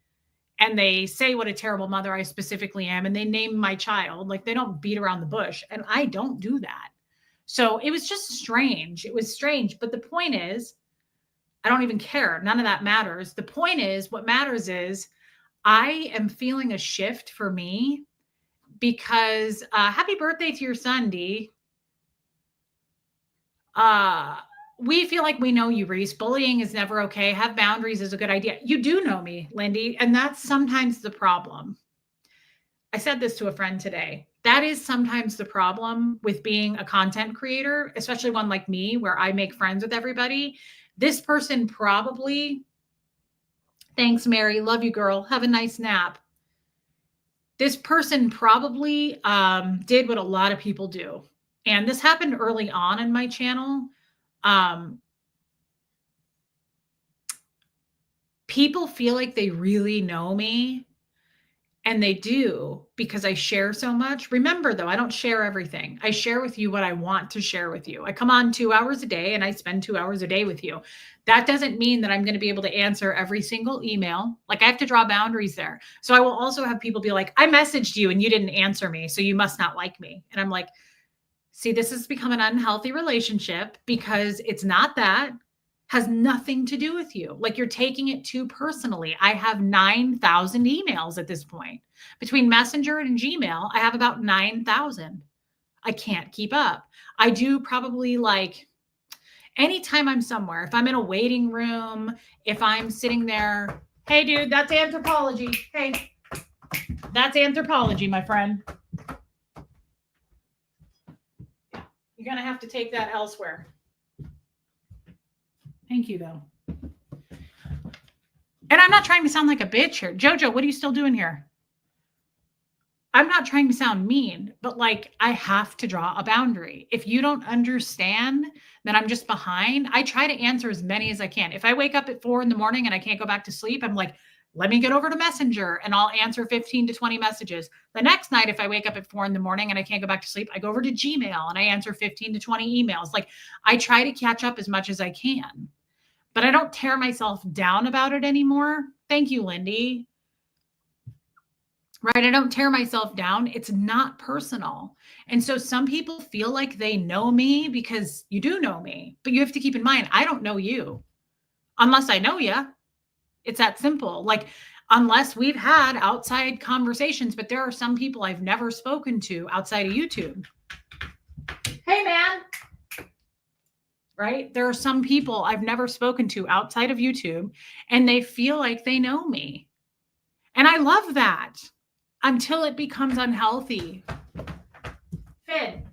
and they say what a terrible mother I specifically am and they name my child. Like they don't beat around the bush. And I don't do that. So it was just strange. It was strange. But the point is, I don't even care. None of that matters. The point is, what matters is I am feeling a shift for me because happy birthday to your son, D. Uh, we feel like we know you, Reese. Bullying is never okay. Have boundaries is a good idea. You do know me, Lindy, and that's sometimes the problem. I said this to a friend today. That is sometimes the problem with being a content creator, especially one like me, where I make friends with everybody. This person probably, thanks, Mary. Love you, girl. Have a nice nap. This person probably did what a lot of people do. And this happened early on in my channel. Um, People feel like they really know me, and they do because I share so much. Remember, though, I don't share everything. I share with you what I want to share with you. I come on 2 hours a day and I spend 2 hours a day with you. That doesn't mean that I'm going to be able to answer every single email. Like I have to draw boundaries there. So I will also have people be like, I messaged you and you didn't answer me, so you must not like me. And I'm like, see, this has become an unhealthy relationship because it's not that. Has nothing to do with you. Like you're taking it too personally. I have 9,000 emails at this point. Between Messenger and Gmail, I have about 9,000. I can't keep up. I do probably like anytime I'm somewhere, if I'm in a waiting room, if I'm sitting there, hey, dude, that's anthropology. Hey, that's anthropology, my friend. You're going to have to take that elsewhere. Thank you, though. And I'm not trying to sound like a bitch here. Jojo, what are you still doing here? I'm not trying to sound mean, but like I have to draw a boundary. If you don't understand that I'm just behind, I try to answer as many as I can. If I wake up at 4 in the morning and I can't go back to sleep, I'm like, let me get over to Messenger and I'll answer 15 to 20 messages. The next night, if I wake up at 4 in the morning and I can't go back to sleep, I go over to Gmail and I answer 15 to 20 emails. Like I try to catch up as much as I can, but I don't tear myself down about it anymore. Thank you, Lindy. Right? I don't tear myself down. It's not personal. And so some people feel like they know me because you do know me, but you have to keep in mind, I don't know you unless I know you. It's that simple. Like, unless we've had outside conversations, but there are some people I've never spoken to outside of YouTube. Hey, man. Right? There are some people I've never spoken to outside of YouTube, and they feel like they know me. And I love that until it becomes unhealthy. Finn,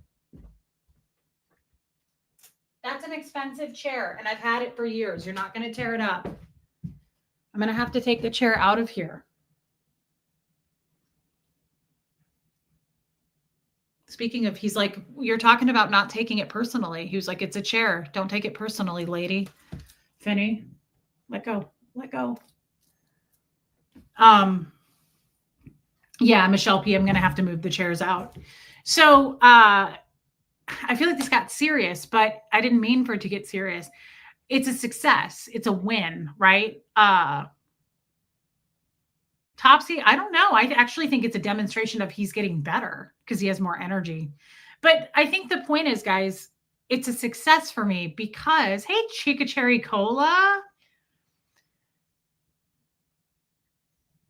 that's an expensive chair, and I've had it for years. You're not going to tear it up. I'm going to have to take the chair out of here. Speaking of, he's like, you're talking about not taking it personally. He was like, it's a chair. Don't take it personally, lady. Finny, let go. Let go. Yeah, Michelle P, I'm going to have to move the chairs out. So, I feel like this got serious, but I didn't mean for it to get serious. It's a success. It's a win, right? Topsy, I don't know. I actually think it's a demonstration of he's getting better because he has more energy. But I think the point is, guys, it's a success for me because, hey, Chica Cherry Cola,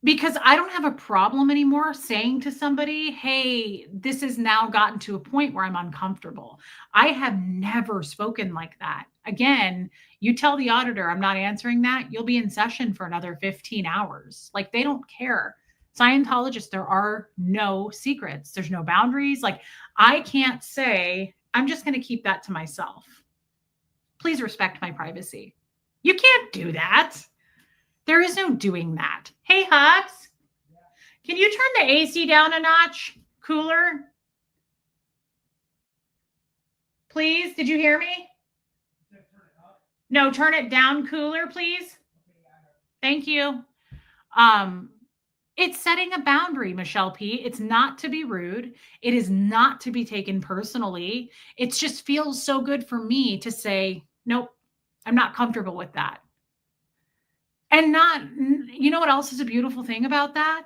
because I don't have a problem anymore saying to somebody, hey, this has now gotten to a point where I'm uncomfortable. I have never spoken like that. Again, you tell the auditor I'm not answering that, you'll be in session for another 15 hours. Like they don't care. Scientologists, there are no secrets, there's no boundaries. Like I can't say, I'm just going to keep that to myself. Please respect my privacy. You can't do that. There is no doing that. Hey, Hux, can you turn the AC down a notch? Cooler? Please? Did you hear me? No, turn it down cooler, please. Thank you. It's setting a boundary, Michelle P. It's not to be rude. It is not to be taken personally. It just feels so good for me to say, nope, I'm not comfortable with that. And not, you know what else is a beautiful thing about that?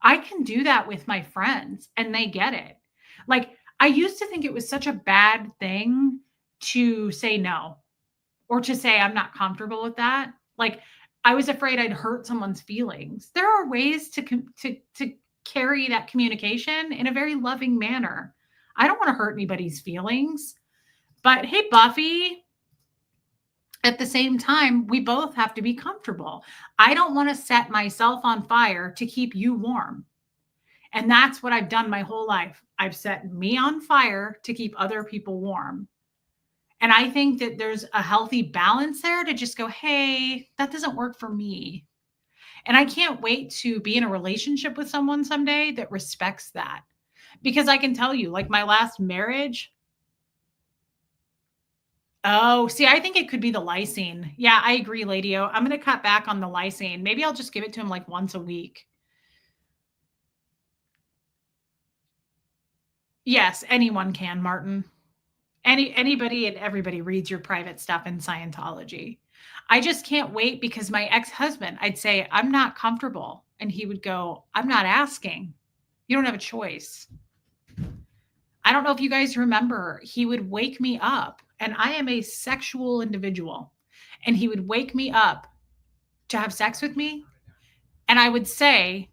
I can do that with my friends and they get it. Like, I used to think it was such a bad thing to say no or to say I'm not comfortable with that. Like, I was afraid I'd hurt someone's feelings. There are ways to carry that communication in a very loving manner. I don't want to hurt anybody's feelings. But hey, Buffy, at the same time, we both have to be comfortable. I don't want to set myself on fire to keep you warm. And that's what I've done my whole life. I've set me on fire to keep other people warm. And I think that there's a healthy balance there to just go, hey, that doesn't work for me. And I can't wait to be in a relationship with someone someday that respects that. Because I can tell you, like my last marriage. Oh, see, I think it could be the lysine. Yeah, I agree, Lady O. I'm going to cut back on the lysine. Maybe I'll just give it to him like once a week. Yes, anyone can, Martin. Anybody and everybody reads your private stuff in Scientology. I just can't wait because my ex-husband, I'd say, I'm not comfortable. And he would go, I'm not asking. You don't have a choice. I don't know if you guys remember, he would wake me up, and I am a sexual individual. And he would wake me up to have sex with me. And I would say,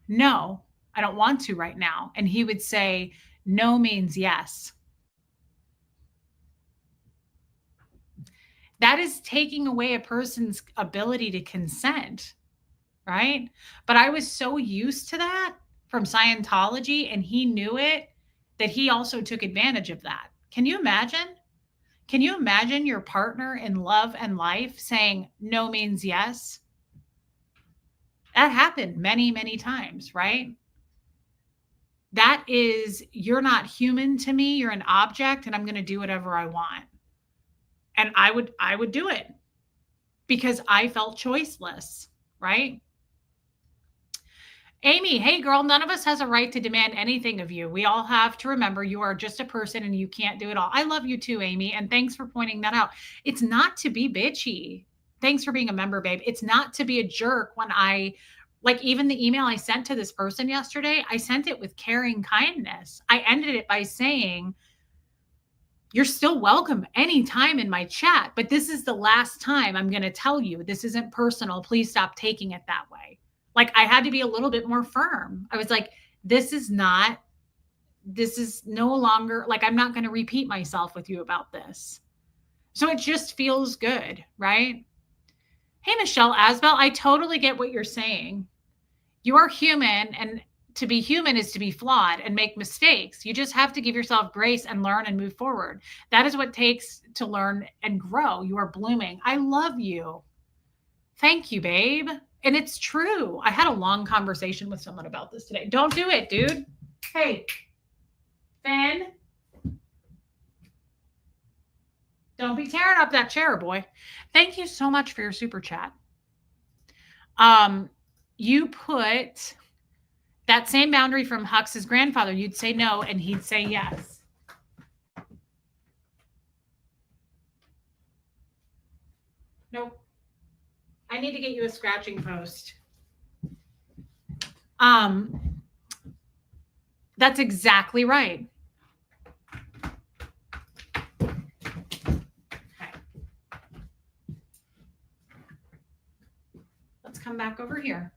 no, I don't want to right now. And he would say, no means yes. That is taking away a person's ability to consent, right? But I was so used to that from Scientology, and he knew it, that he also took advantage of that. Can you imagine? Can you imagine your partner in love and life saying no means yes? That happened many, many times, right? That is, you're not human to me, you're an object, and I'm going to do whatever I want. And I would do it because I felt choiceless, right? Amy, hey girl, none of us has a right to demand anything of you. We all have to remember you are just a person and you can't do it all. I love you too, Amy, and thanks for pointing that out. It's not to be bitchy. Thanks for being a member, babe. It's not to be a jerk when like even the email I sent to this person yesterday, I sent it with caring kindness. I ended it by saying, you're still welcome anytime in my chat, but this is the last time I'm going to tell you this isn't personal. Please stop taking it that way. Like I had to be a little bit more firm. I was like, this is no longer, like, I'm not going to repeat myself with you about this. So it just feels good, right? Hey, Michelle Asbel, I totally get what you're saying. You are human, and to be human is to be flawed and make mistakes. You just have to give yourself grace and learn and move forward. That is what it takes to learn and grow. You are blooming. I love you. Thank you, babe. And it's true. I had a long conversation with someone about this today. Don't do it, dude. Hey, Finn. Don't be tearing up that chair, boy. Thank you so much for your super chat. You put That same boundary from Hux's grandfather, you'd say no and he'd say yes. Nope. I need to get you a scratching post. Um, that's exactly right. Okay. Let's come back over here.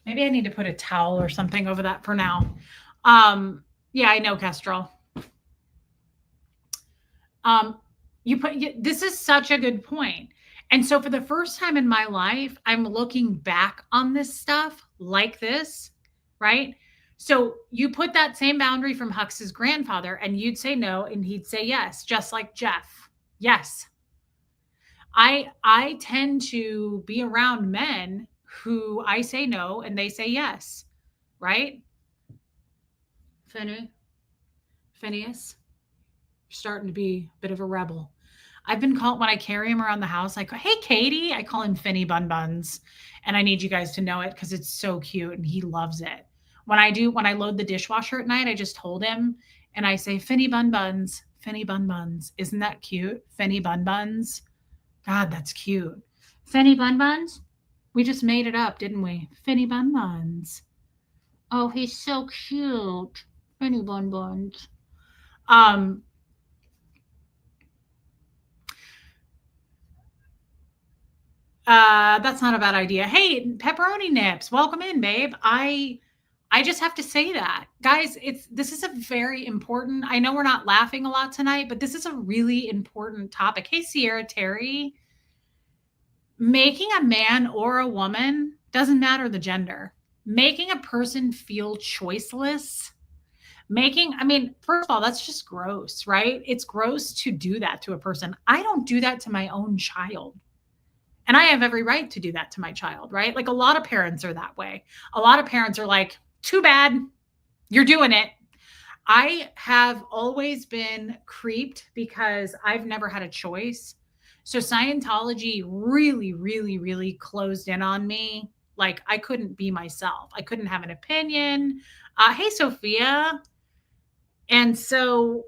Maybe I need to put a towel or something over that for now. Yeah, I know, Kestrel. This is such a good point. And so for the first time in my life, I'm looking back on this stuff like this, right? So you put that same boundary from Hux's grandfather and you'd say no and he'd say yes, just like Jeff. Yes. I tend to be around men who I say no and they say yes, right? Phineas, you're starting to be a bit of a rebel. I've been called when I carry him around the house, I go, hey, Katie. I call him Finny Bun Buns. And I need you guys to know it because it's so cute and he loves it. When I load the dishwasher at night, I just hold him and I say, Finny Bun Buns, Finny Bun Buns. Isn't that cute? Finny Bun Buns. God, that's cute. Finny Bun Buns? We just made it up, didn't we? Finny Bun Buns. Oh, he's so cute. Finny Bun Buns. That's not a bad idea. Hey, pepperoni nips, welcome in, babe. I just have to say that. Guys, this is a very important. I know we're not laughing a lot tonight, but this is a really important topic. Hey, Sierra Terry. Making a man or a woman doesn't matter the gender. Making a person feel choiceless, first of all, that's just gross, right? It's gross to do that to a person. I don't do that to my own child. And I have every right to do that to my child, right? Like a lot of parents are that way. A lot of parents are like, too bad, you're doing it. I have always been creeped because I've never had a choice. So Scientology really, really, really closed in on me. Like I couldn't be myself. I couldn't have an opinion. Hey, Sophia. And so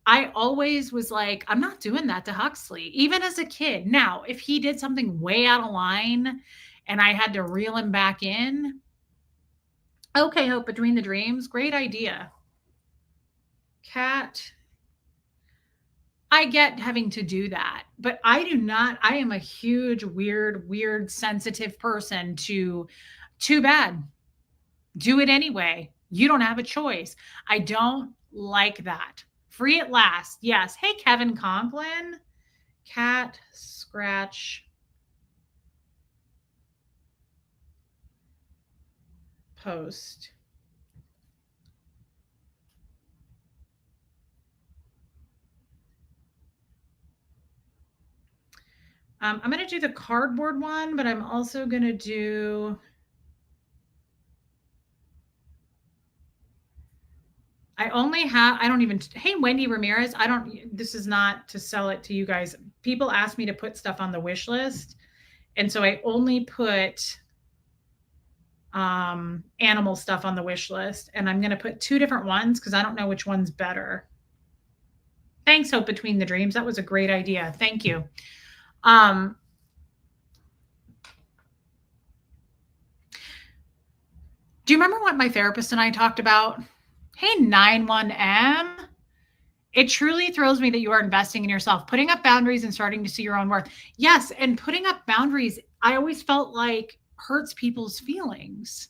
I always was like, I'm not doing that to Huxley, even as a kid. Now, if he did something way out of line and I had to reel him back in, okay, Hope Between the Dreams, great idea. Cat, I get having to do that, but I do not. I am a huge, weird, sensitive person to too bad. Do it anyway. You don't have a choice. I don't like that. Free at last. Yes. Hey, Kevin Conklin. Cat scratch post. I'm going to do the cardboard one, but I'm also going to do. I don't even, hey, Wendy Ramirez, this is not to sell it to you guys. People ask me to put stuff on the wish list. And so I only put animal stuff on the wish list. And I'm going to put 2 different ones because I don't know which one's better. Thanks, Hope Between the Dreams. That was a great idea. Thank you. Do you remember what my therapist and I talked about? Hey, 91M. It truly thrills me that you are investing in yourself, putting up boundaries and starting to see your own worth. Yes, and putting up boundaries, I always felt like hurts people's feelings,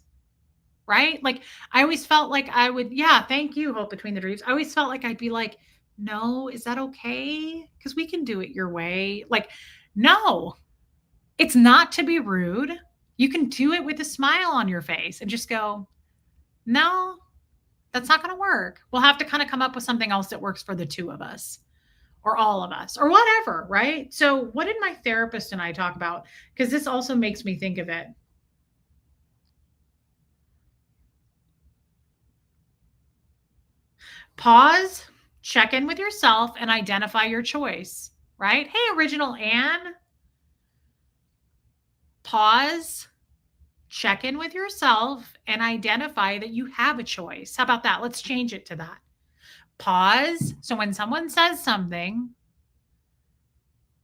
right? Like I always felt like I would, yeah, thank you, Hope Between the Dreams. I always felt like I'd be like, no, is that okay? Because we can do it your way. Like, no, it's not to be rude. You can do it with a smile on your face and just go, no, that's not going to work. We'll have to kind of come up with something else that works for the 2 of us or all of us or whatever, right? So, what did my therapist and I talk about? Because this also makes me think of it. Pause, check in with yourself, and identify your choice, right? Hey, Original Anne. Pause, check in with yourself and identify that you have a choice. How about that? Let's change it to that. Pause. So when someone says something,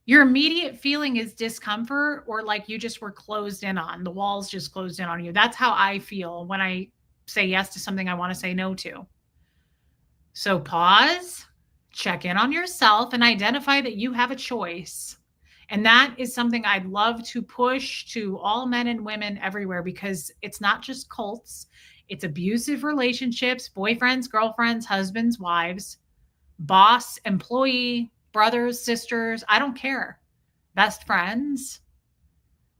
your immediate feeling is discomfort or like you just were closed in on, the walls just closed in on you. That's how I feel when I say yes to something I want to say no to. So pause, check in on yourself, and identify that you have a choice. And that is something I'd love to push to all men and women everywhere because it's not just cults, it's abusive relationships, boyfriends, girlfriends, husbands, wives, boss, employee, brothers, sisters, I don't care. Best friends.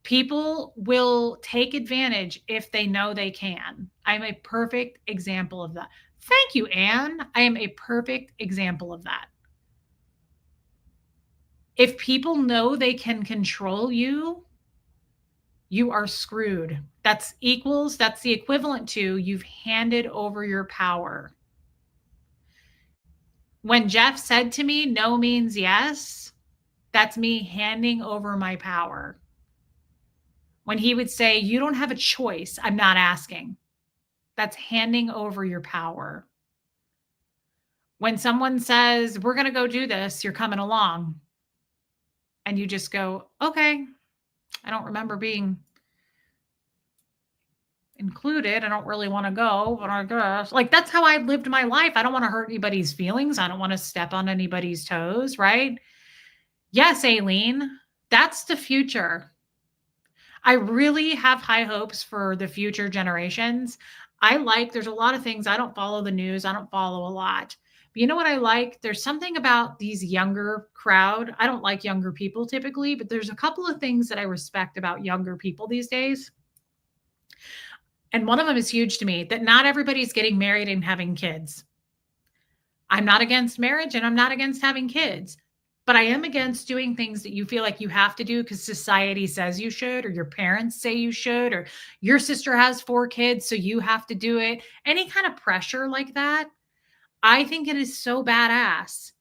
People will take advantage if they know they can. I'm a perfect example of that. Thank you, Anne. I am a perfect example of that. If people know they can control you, you are screwed. That's the equivalent to you've handed over your power. When Jeff said to me, no means yes, that's me handing over my power. When he would say, you don't have a choice, I'm not asking. That's handing over your power. When someone says, we're going to go do this, you're coming along. And you just go, okay, I don't remember being included. I don't really want to go, but I guess. Like, that's how I lived my life. I don't want to hurt anybody's feelings. I don't want to step on anybody's toes, right? Yes, Aileen, that's the future. I really have high hopes for the future generations. There's a lot of things. I don't follow the news, I don't follow a lot. But you know what I like? There's something about these younger crowd. I don't like younger people typically, but there's a couple of things that I respect about younger people these days. And one of them is huge to me that not everybody's getting married and having kids. I'm not against marriage and I'm not against having kids, but I am against doing things that you feel like you have to do because society says you should, or your parents say you should, or your sister has 4 kids, so you have to do it. Any kind of pressure like that. I think it is so badass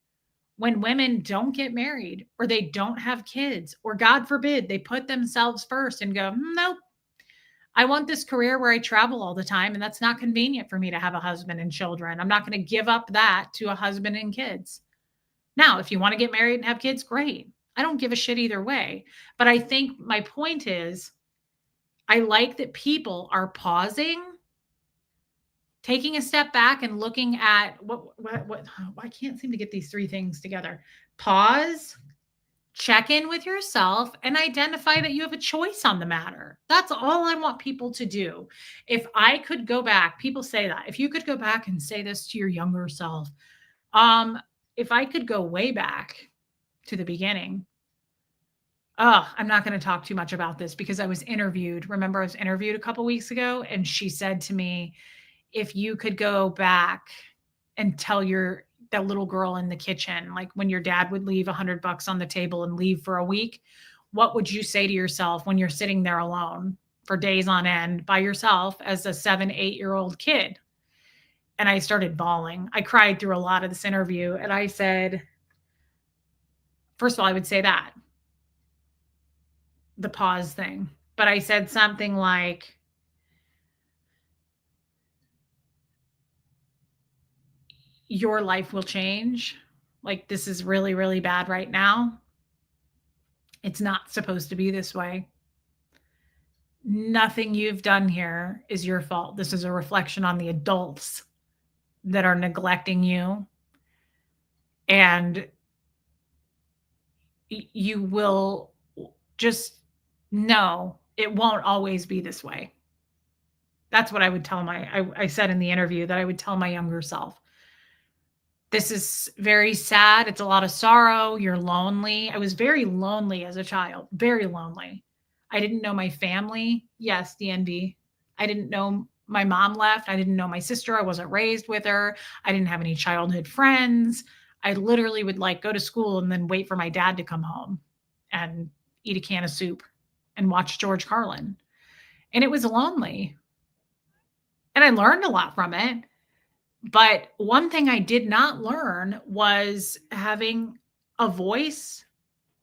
when women don't get married or they don't have kids, or God forbid, they put themselves first and go, nope, I want this career where I travel all the time, and that's not convenient for me to have a husband and children. I'm not going to give up that to a husband and kids. Now, if you want to get married and have kids, great. I don't give a shit either way. But I think my point is, I like that people are pausing, taking a step back and looking at what I can't seem to get these 3 things together. Pause, check in with yourself, and identify that you have a choice on the matter. That's all I want people to do. If I could go back, people say that. If you could go back and say this to your younger self, if I could go way back to the beginning, I'm not going to talk too much about this because I was interviewed. Remember, I was interviewed a couple weeks ago, and she said to me, if you could go back and tell that little girl in the kitchen, like when your dad would leave $100 on the table and leave for a week, what would you say to yourself when you're sitting there alone for days on end by yourself as a 7, 8-year-old kid? And I started bawling. I cried through a lot of this interview. And I said, first of all, I would say that the pause thing. But I said something like, your life will change. Like, this is really, really bad right now. It's not supposed to be this way. Nothing you've done here is your fault. This is a reflection on the adults that are neglecting you. And you will just know it won't always be this way. That's what I would tell I said in the interview that I would tell my younger self. This is very sad. It's a lot of sorrow. You're lonely. I was very lonely as a child, very lonely. I didn't know my family. Yes, DND. I didn't know my mom left. I didn't know my sister. I wasn't raised with her. I didn't have any childhood friends. I literally would like go to school and then wait for my dad to come home and eat a can of soup and watch George Carlin. And it was lonely. And I learned a lot from it. But one thing I did not learn was having a voice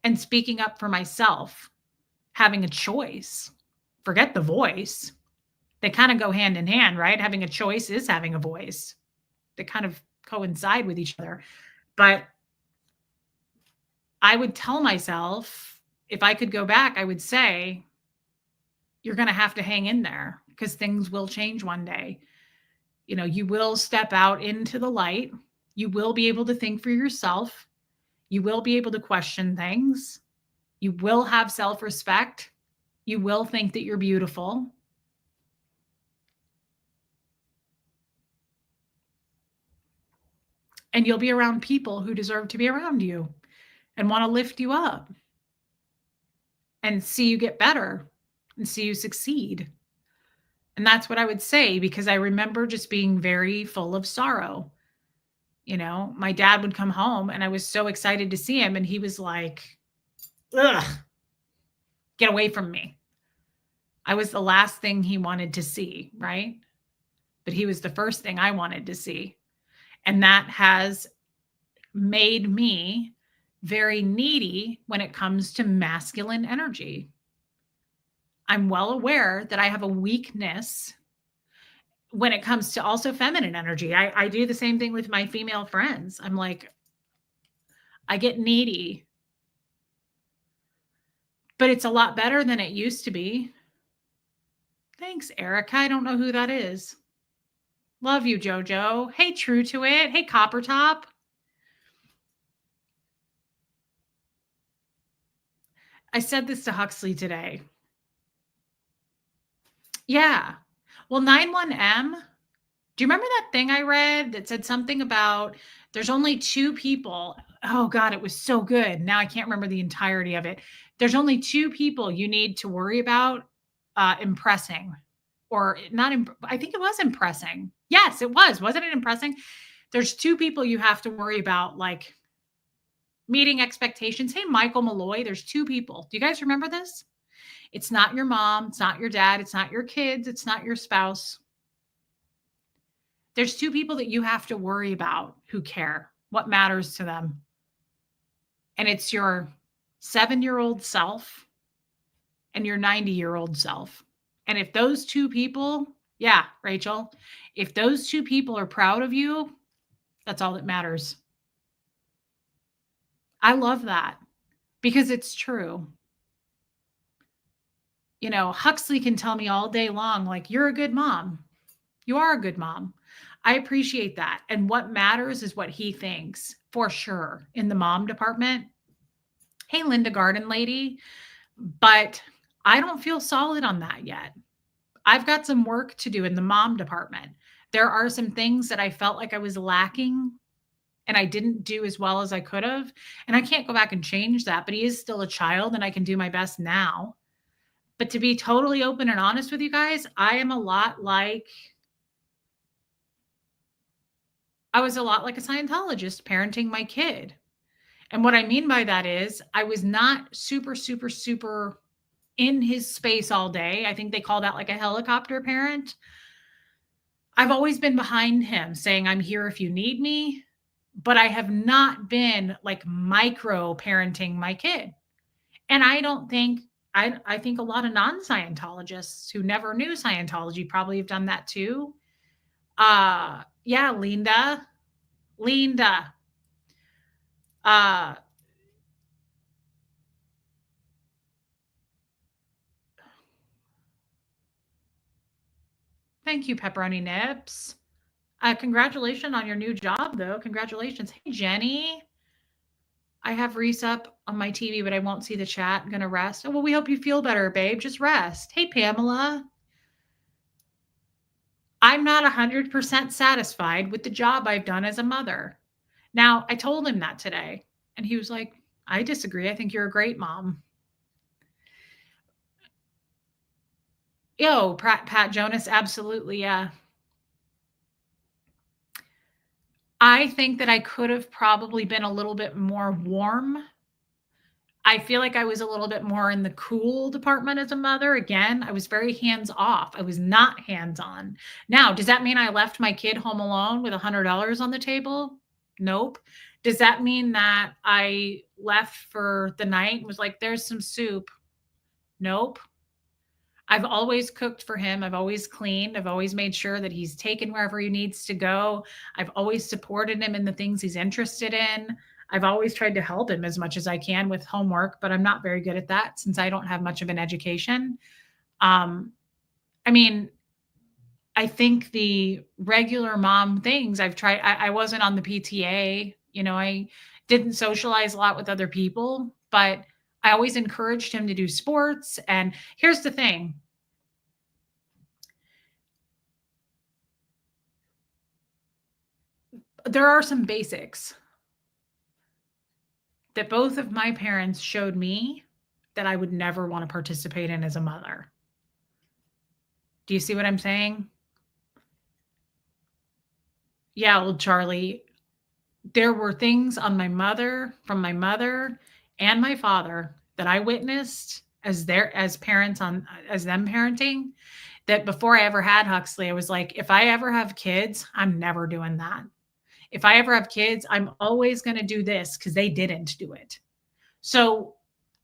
and speaking up for myself, having a choice. Forget the voice. They kind of go hand in hand, right? Having a choice is having a voice. They kind of coincide with each other. But I would tell myself, if I could go back, I would say, you're going to have to hang in there because things will change one day. You will step out into the light. You will be able to think for yourself. You will be able to question things. You will have self respect. You will think that you're beautiful. And you'll be around people who deserve to be around you and want to lift you up and see you get better and see you succeed. And that's what I would say, because I remember just being very full of sorrow. My dad would come home and I was so excited to see him. And he was like, ugh, get away from me. I was the last thing he wanted to see, right? But he was the first thing I wanted to see. And that has made me very needy when it comes to masculine energy. I'm well aware that I have a weakness when it comes to also feminine energy. I do the same thing with my female friends. I'm like, I get needy, but it's a lot better than it used to be. Thanks, Erica. I don't know who that is. Love you, Jojo. Hey, True to It. Hey, Copper Top. I said this to Huxley today. Yeah. Well, 91M, do you remember that thing I read that said something about there's only two people? Oh, God, it was so good. Now I can't remember the entirety of it. There's only two people you need to worry about impressing, or not. I think it was impressing. Yes, it was. Wasn't it impressing? There's two people you have to worry about, like meeting expectations. Hey, Michael Malloy, there's two people. Do you guys remember this? It's not your mom. It's not your dad. It's not your kids. It's not your spouse. There's two people that you have to worry about who care, what matters to them. And it's your 7-year-old self and your 90-year-old self. And if those two people, yeah, Rachel, if those two people are proud of you, that's all that matters. I love that because it's true. Huxley can tell me all day long, like, you're a good mom. You are a good mom. I appreciate that. And what matters is what he thinks, for sure, in the mom department. Hey, Linda Garden Lady. But I don't feel solid on that yet. I've got some work to do in the mom department. There are some things that I felt like I was lacking and I didn't do as well as I could have. And I can't go back and change that, but he is still a child and I can do my best now. But to be totally open and honest with you guys, I was a lot like a Scientologist parenting my kid. And what I mean by that is I was not super, super, super in his space all day. I think they call that like a helicopter parent. I've always been behind him saying, I'm here if you need me, but I have not been like micro parenting my kid. And I think a lot of non-Scientologists who never knew Scientology probably have done that too. Yeah, Linda. Uh, Thank you, Pepperoni Nips. Congratulations on your new job, though. Congratulations. Hey, Jenny. I have Reese up on my TV, but I won't see the chat. I'm going to rest. Oh, well, we hope you feel better, babe. Just rest. Hey, Pamela. I'm not 100% satisfied with the job I've done as a mother. Now, I told him that today, and he was like, I disagree. I think you're a great mom. Yo, Pat Jonas, absolutely, yeah. I think that I could have probably been a little bit more warm. I feel like I was a little bit more in the cool department as a mother. Again, I was very hands off. I was not hands on. Now, does that mean I left my kid home alone with $100 on the table? Nope. Does that mean that I left for the night and was like, there's some soup? Nope. I've always cooked for him. I've always cleaned. I've always made sure that he's taken wherever he needs to go. I've always supported him in the things he's interested in. I've always tried to help him as much as I can with homework, but I'm not very good at that since I don't have much of an education. Um, I mean, I think the regular mom things I've tried, I wasn't on the PTA, I didn't socialize a lot with other people, but I always encouraged him to do sports. And here's the thing, there are some basics that both of my parents showed me that I would never want to participate in as a mother. Do you see what I'm saying? Yeah, old Charlie. There were things on from my mother and my father that I witnessed as parents as them parenting, that before I ever had Huxley, I was like, if I ever have kids, I'm never doing that. If I ever have kids, I'm always going to do this because they didn't do it. So,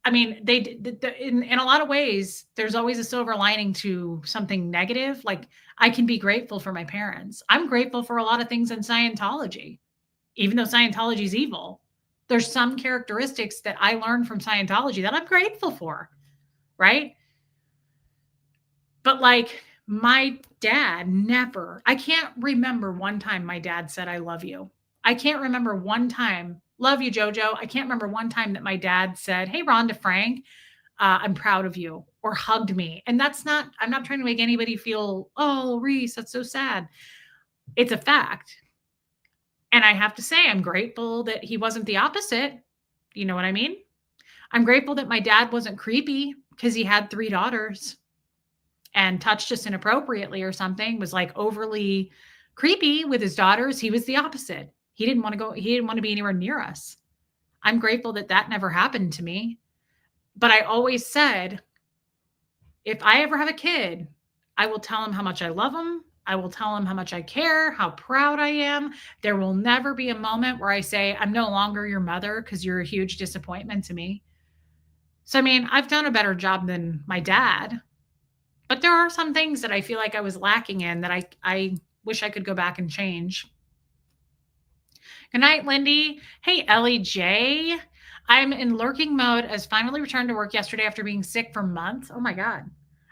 I mean, in a lot of ways, there's always a silver lining to something negative. Like, I can be grateful for my parents. I'm grateful for a lot of things in Scientology, even though Scientology is evil. There's some characteristics that I learned from Scientology that I'm grateful for, right? But like my dad never, I can't remember one time my dad said, I love you. I can't remember one time, love you, JoJo. I can't remember one time that my dad said, hey, Rhonda Frank, I'm proud of you, or hugged me. And I'm not trying to make anybody feel, oh, Reese, that's so sad. It's a fact. And I have to say, I'm grateful that he wasn't the opposite. You know what I mean? I'm grateful that my dad wasn't creepy because he had 3 daughters and touched us inappropriately or something, was like overly creepy with his daughters. He was the opposite. He didn't want to be anywhere near us. I'm grateful that that never happened to me. But I always said, if I ever have a kid, I will tell him how much I love him. I will tell him how much I care, how proud I am. There will never be a moment where I say, I'm no longer your mother because you're a huge disappointment to me. So, I mean, I've done a better job than my dad, but there are some things that I feel like I was lacking in that I wish I could go back and change. Good night, Lindy. Hey, Ellie J. I'm in lurking mode as finally returned to work yesterday after being sick for months. Oh my God.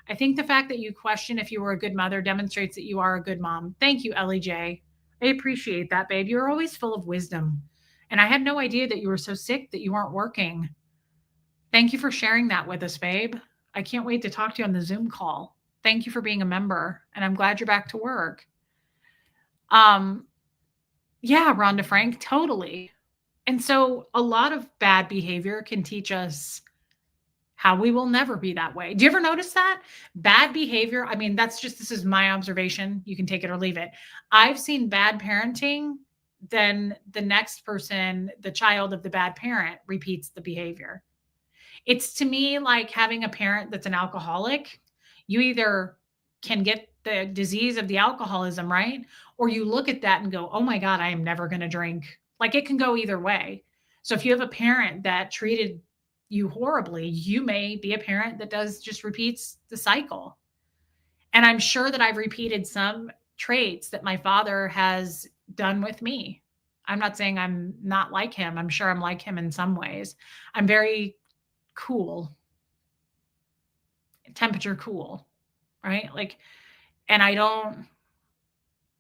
I think the fact that you question if you were a good mother demonstrates that you are a good mom. Thank you, Ellie J. I appreciate that, babe. You're always full of wisdom. And I had no idea that you were so sick that you weren't working. Thank you for sharing that with us, babe. I can't wait to talk to you on the Zoom call. Thank you for being a member, and I'm glad you're back to work. Um, yeah, Rhonda Frank, totally. And so a lot of bad behavior can teach us how we will never be that way. Do you ever notice that? Bad behavior, I mean, this is my observation. You can take it or leave it. I've seen bad parenting, then the next person, the child of the bad parent, repeats the behavior. It's to me like having a parent that's an alcoholic. You either can get the disease of the alcoholism, right? Or you look at that and go, oh my God, I am never going to drink. Like it can go either way. So if you have a parent that treated you horribly, you may be a parent that just repeats the cycle. And I'm sure that I've repeated some traits that my father has done with me. I'm not saying I'm not like him. I'm sure I'm like him in some ways. I'm very cool, temperature cool, right? Like, and I don't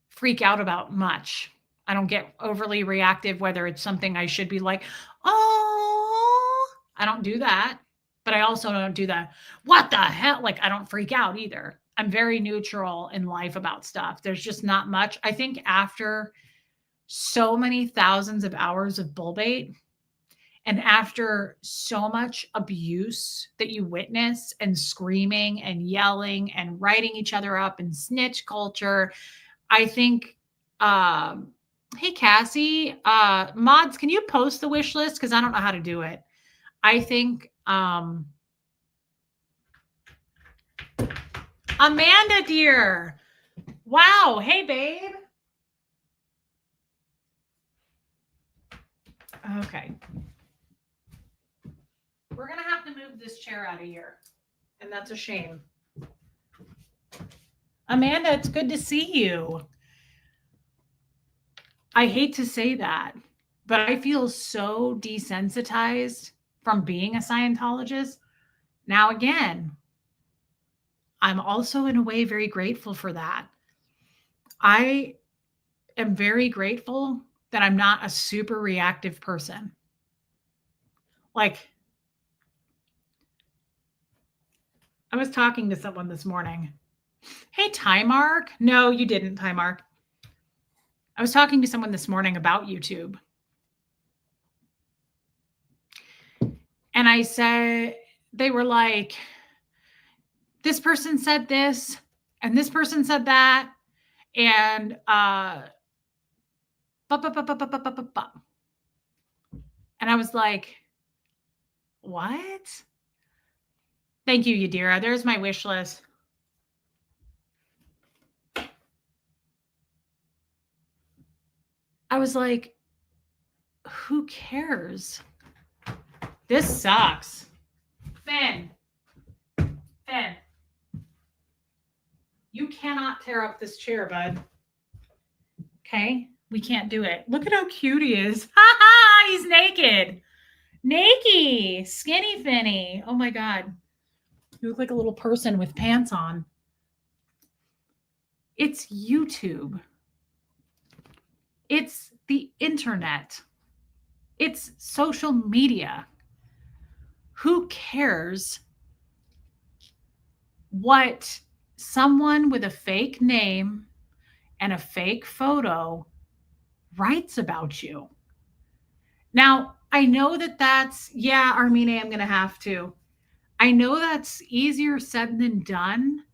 freak out about much. I don't get overly reactive, whether it's something I should be like, oh, I don't do that. But I also don't do the, what the hell? Like, I don't freak out either. I'm very neutral in life about stuff. There's just not much. I think after so many thousands of hours of bull bait, and after so much abuse that you witness and screaming and yelling and writing each other up and snitch culture, I think, hey, Cassie, mods, can you post the wish list? Because I don't know how to do it. I think, Amanda, dear. Wow. Hey, babe. Okay. We're going to have to move this chair out of here. And that's a shame. Amanda, it's good to see you. I hate to say that, but I feel so desensitized from being a Scientologist. Now, again, I'm also in a way very grateful for that. I am very grateful that I'm not a super reactive person. Like, I was talking to someone this morning. Hey, Ty Mark. No, you didn't, Ty Mark. I was talking to someone this morning about YouTube. And I said, they were like, this person said this, and this person said that. And and I was like, what? Thank you, Yadira. There's my wish list. I was like, who cares? This sucks. Finn, you cannot tear up this chair, bud. Okay? We can't do it. Look at how cute he is. Ha ha! He's naked. Naked. Skinny Finny. Oh my God. You look like a little person with pants on. It's YouTube. It's the internet. It's social media. Who cares what someone with a fake name and a fake photo writes about you? Now, I know that Armenia, I'm going to have to. I know that's easier said than done.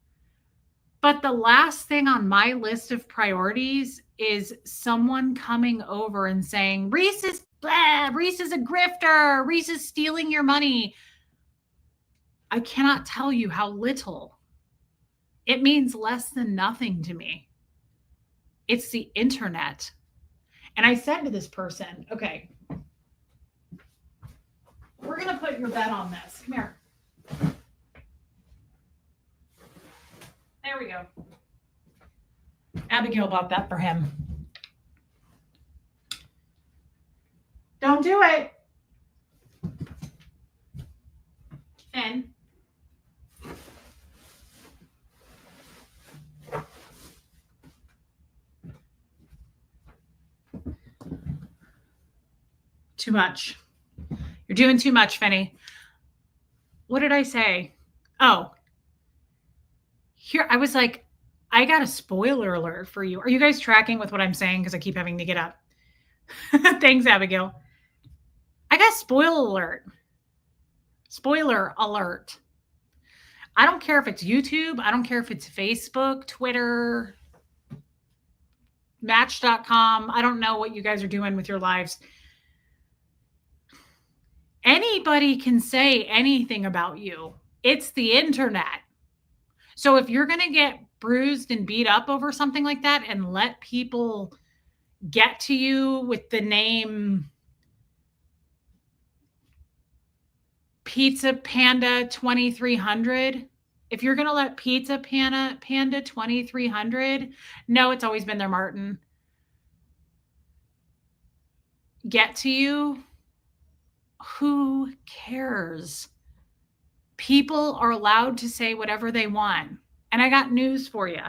But the last thing on my list of priorities is someone coming over and saying, Reese is blah, Reese is a grifter, Reese is stealing your money. I cannot tell you how little. It means less than nothing to me. It's the internet. And I said to this person, okay, we're going to put your bet on this. Come here. There we go. Abigail bought that for him. Don't do it. Finn. Too much. You're doing too much, Finny. What did I say? Oh, here, I was like, I got a spoiler alert for you. Are you guys tracking with what I'm saying? Because I keep having to get up. Thanks, Abigail. I got spoiler alert. Spoiler alert. I don't care if it's YouTube. I don't care if it's Facebook, Twitter, Match.com. I don't know what you guys are doing with your lives. Anybody can say anything about you. It's the internet. So if you're going to get bruised and beat up over something like that and let people get to you with the name Pizza Panda 2300, if you're going to let Pizza Panda 2300, no, it's always been there, Martin, get to you, who cares? People are allowed to say whatever they want. And I got news for you.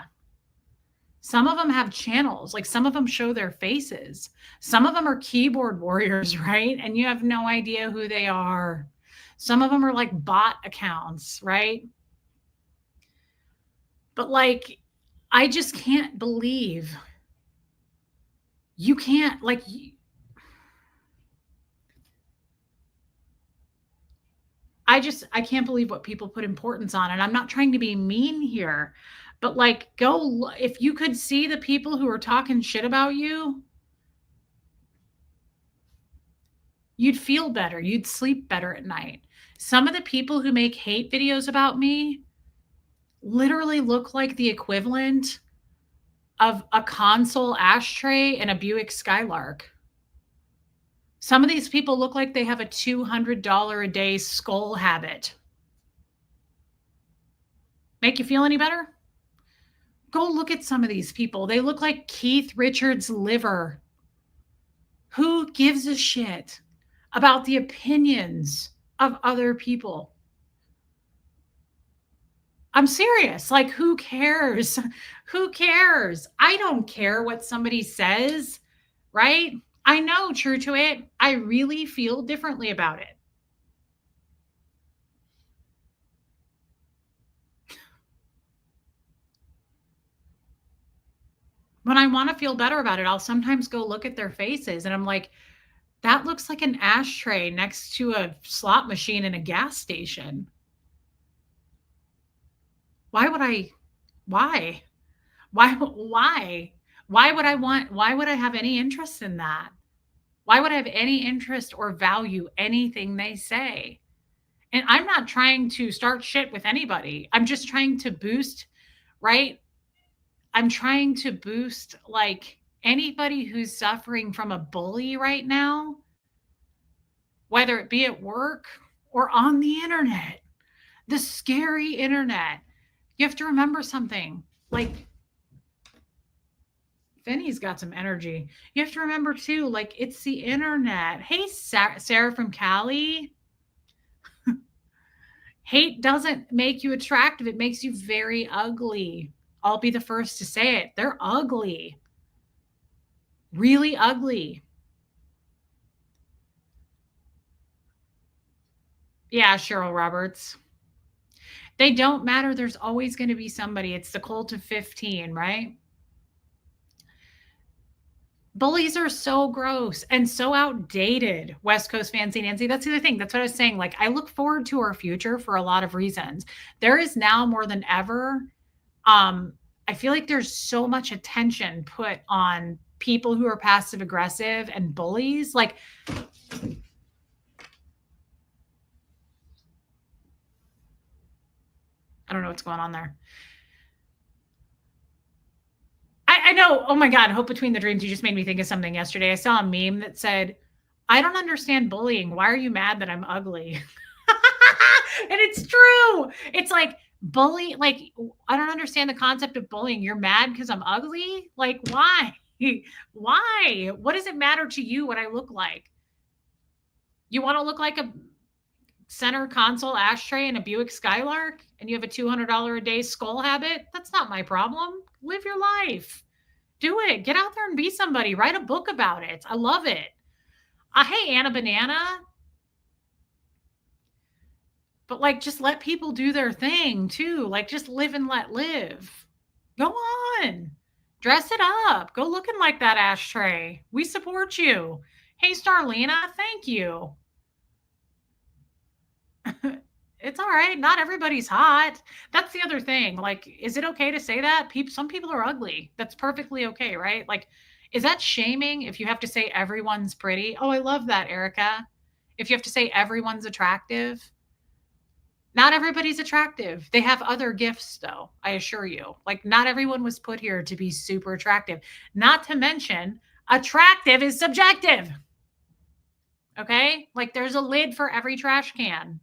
Some of them have channels, like some of them show their faces. Some of them are keyboard warriors, right? And you have no idea who they are. Some of them are like bot accounts, right? But like, I just can't believe you can't, like, I can't believe what people put importance on. And I'm not trying to be mean here, but like, if you could see the people who are talking shit about you, you'd feel better. You'd sleep better at night. Some of the people who make hate videos about me literally look like the equivalent of a console ashtray and a Buick Skylark. Some of these people look like they have a $200 a day skull habit. Make you feel any better? Go look at some of these people. They look like Keith Richards' liver. Who gives a shit about the opinions of other people? I'm serious. Like, who cares? Who cares? I don't care what somebody says, right? I know, true to it, I really feel differently about it. When I want to feel better about it, I'll sometimes go look at their faces and I'm like, that looks like an ashtray next to a slot machine in a gas station. Why would I? Why? Why? Why would I have any interest in that? Why would I have any interest or value anything they say? And I'm not trying to start shit with anybody. I'm just trying to boost, right? I'm trying to boost like anybody who's suffering from a bully right now, whether it be at work or on the internet, the scary internet. You have to remember something. Like Finney's got some energy. You have to remember too, like it's the internet. Hey, Sarah from Cali. Hate doesn't make you attractive. It makes you very ugly. I'll be the first to say it. They're ugly. Really ugly. Yeah, Cheryl Roberts. They don't matter. There's always going to be somebody. It's the cult of 15, right? Bullies are so gross and so outdated. West Coast Fancy Nancy. That's the other thing. That's what I was saying. Like, I look forward to our future for a lot of reasons. There is now more than ever. Um, I feel like there's so much attention put on people who are passive aggressive and bullies. Like, I don't know what's going on there. I know. Oh my God. Hope Between the Dreams. You just made me think of something yesterday. I saw a meme that said, I don't understand bullying. Why are you mad that I'm ugly? And it's true. It's like bully, like, I don't understand the concept of bullying. You're mad because I'm ugly? Like, why? Why? What does it matter to you what I look like? You want to look like a center console ashtray in a Buick Skylark and you have a $200 a day skull habit? That's not my problem. Live your life. Do it. Get out there and be somebody. Write a book about it. I love it. Hey, Anna Banana. But like, just let people do their thing too. Like, just live and let live. Go on. Dress it up. Go looking like that ashtray. We support you. Hey, Starlina, thank you. It's all right. Not everybody's hot. That's the other thing. Like, is it okay to say that? Some people are ugly. That's perfectly okay, right? Like, is that shaming if you have to say everyone's pretty? Oh, I love that, Erica. If you have to say everyone's attractive, not everybody's attractive. They have other gifts, though, I assure you. Like, not everyone was put here to be super attractive. Not to mention, attractive is subjective. Okay? Like, there's a lid for every trash can.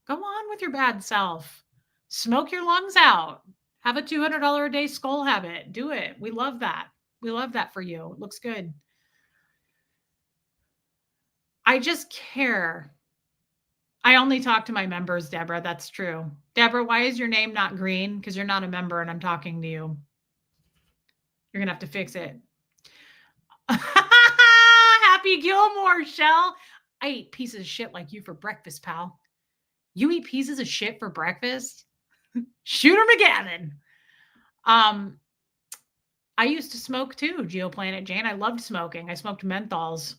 Go on with your bad self. Smoke your lungs out. Have a $200 a day skull habit. Do it. We love that. We love that for you. It looks good. I just care. I only talk to my members, Deborah. That's true. Deborah, why is your name not green? Because you're not a member and I'm talking to you. You're going to have to fix it. Happy Gilmore, Shell. I eat pieces of shit like you for breakfast, pal. You eat pieces of shit for breakfast? Shooter McGavin. I used to smoke too, Geoplanet Jane. I loved smoking. I smoked menthols.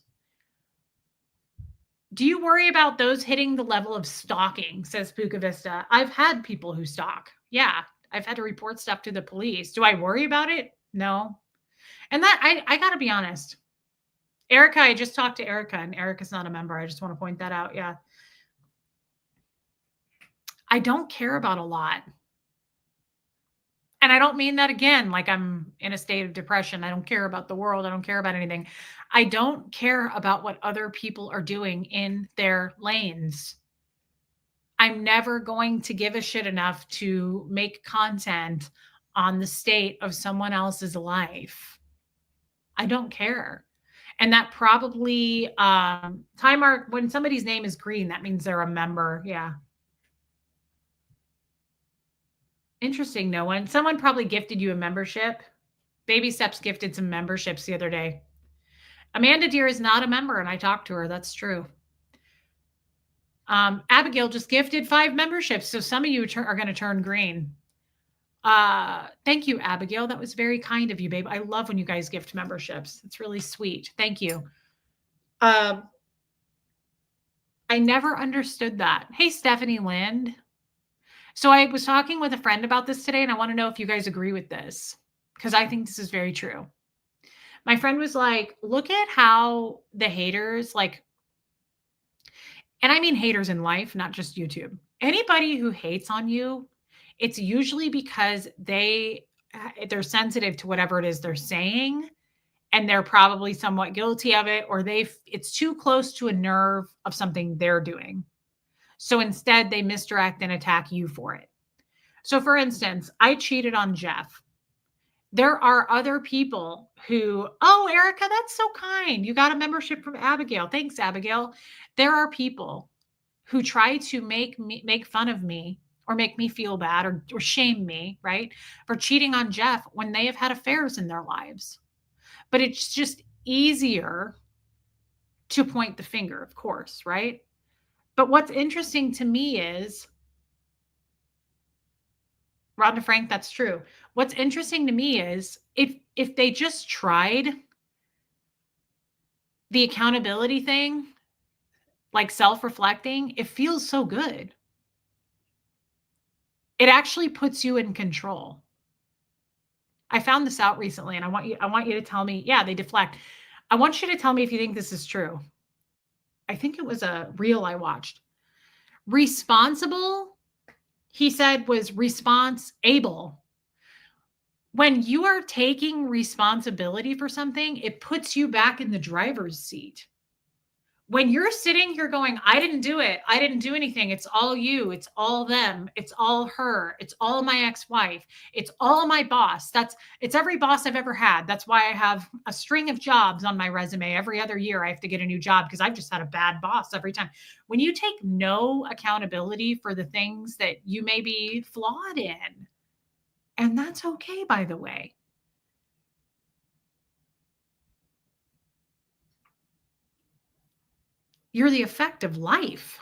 Do you worry about those hitting the level of stalking? Says Puka Vista. I've had people who stalk. Yeah, I've had to report stuff to the police. Do I worry about it? No. And that I got to be honest. Erica, I just talked to Erica, and Erica's not a member. I just want to point that out. Yeah. I don't care about a lot. And I don't mean that again, like I'm in a state of depression. I don't care about the world. I don't care about anything. I don't care about what other people are doing in their lanes. I'm never going to give a shit enough to make content on the state of someone else's life. I don't care. And that probably time mark when somebody's name is green, that means they're a member. Yeah. Interesting. No one. Someone probably gifted you a membership. Baby Steps gifted some memberships the other day. Amanda Deer is not a member, and I talked to her. That's true. Abigail just gifted 5 memberships, so some of you are going to turn green. Thank you, Abigail. That was very kind of you, babe. I love when you guys gift memberships. It's really sweet. Thank you. I never understood that. Hey, Stephanie Lind. So I was talking with a friend about this today, and I want to know if you guys agree with this, because I think this is very true. My friend was like, look at how the haters, like, and I mean haters in life, not just YouTube. Anybody who hates on you, it's usually because they're sensitive to whatever it is they're saying, and they're probably somewhat guilty of it, or it's too close to a nerve of something they're doing. So instead they misdirect and attack you for it. So for instance, I cheated on Jeff. There are other people who, oh, Erica, that's so kind. You got a membership from Abigail. Thanks, Abigail. There are people who try to make fun of me or make me feel bad or shame me, right, for cheating on Jeff when they have had affairs in their lives. But it's just easier to point the finger, of course, right? But what's interesting to me is, Rhonda Frank, that's true. What's interesting to me is if they just tried the accountability thing, like self-reflecting, it feels so good. It actually puts you in control. I found this out recently, and I want you to tell me, yeah, they deflect. I want you to tell me if you think this is true. I think it was a reel I watched. Responsible, he said, was response able. When you are taking responsibility for something, it puts you back in the driver's seat. When you're sitting here going, I didn't do it. I didn't do anything. It's all you. It's all them. It's all her. It's all my ex-wife. It's all my boss. It's every boss I've ever had. That's why I have a string of jobs on my resume. Every other year I have to get a new job because I've just had a bad boss every time. When you take no accountability for the things that you may be flawed in, and that's okay, by the way. You're the effect of life.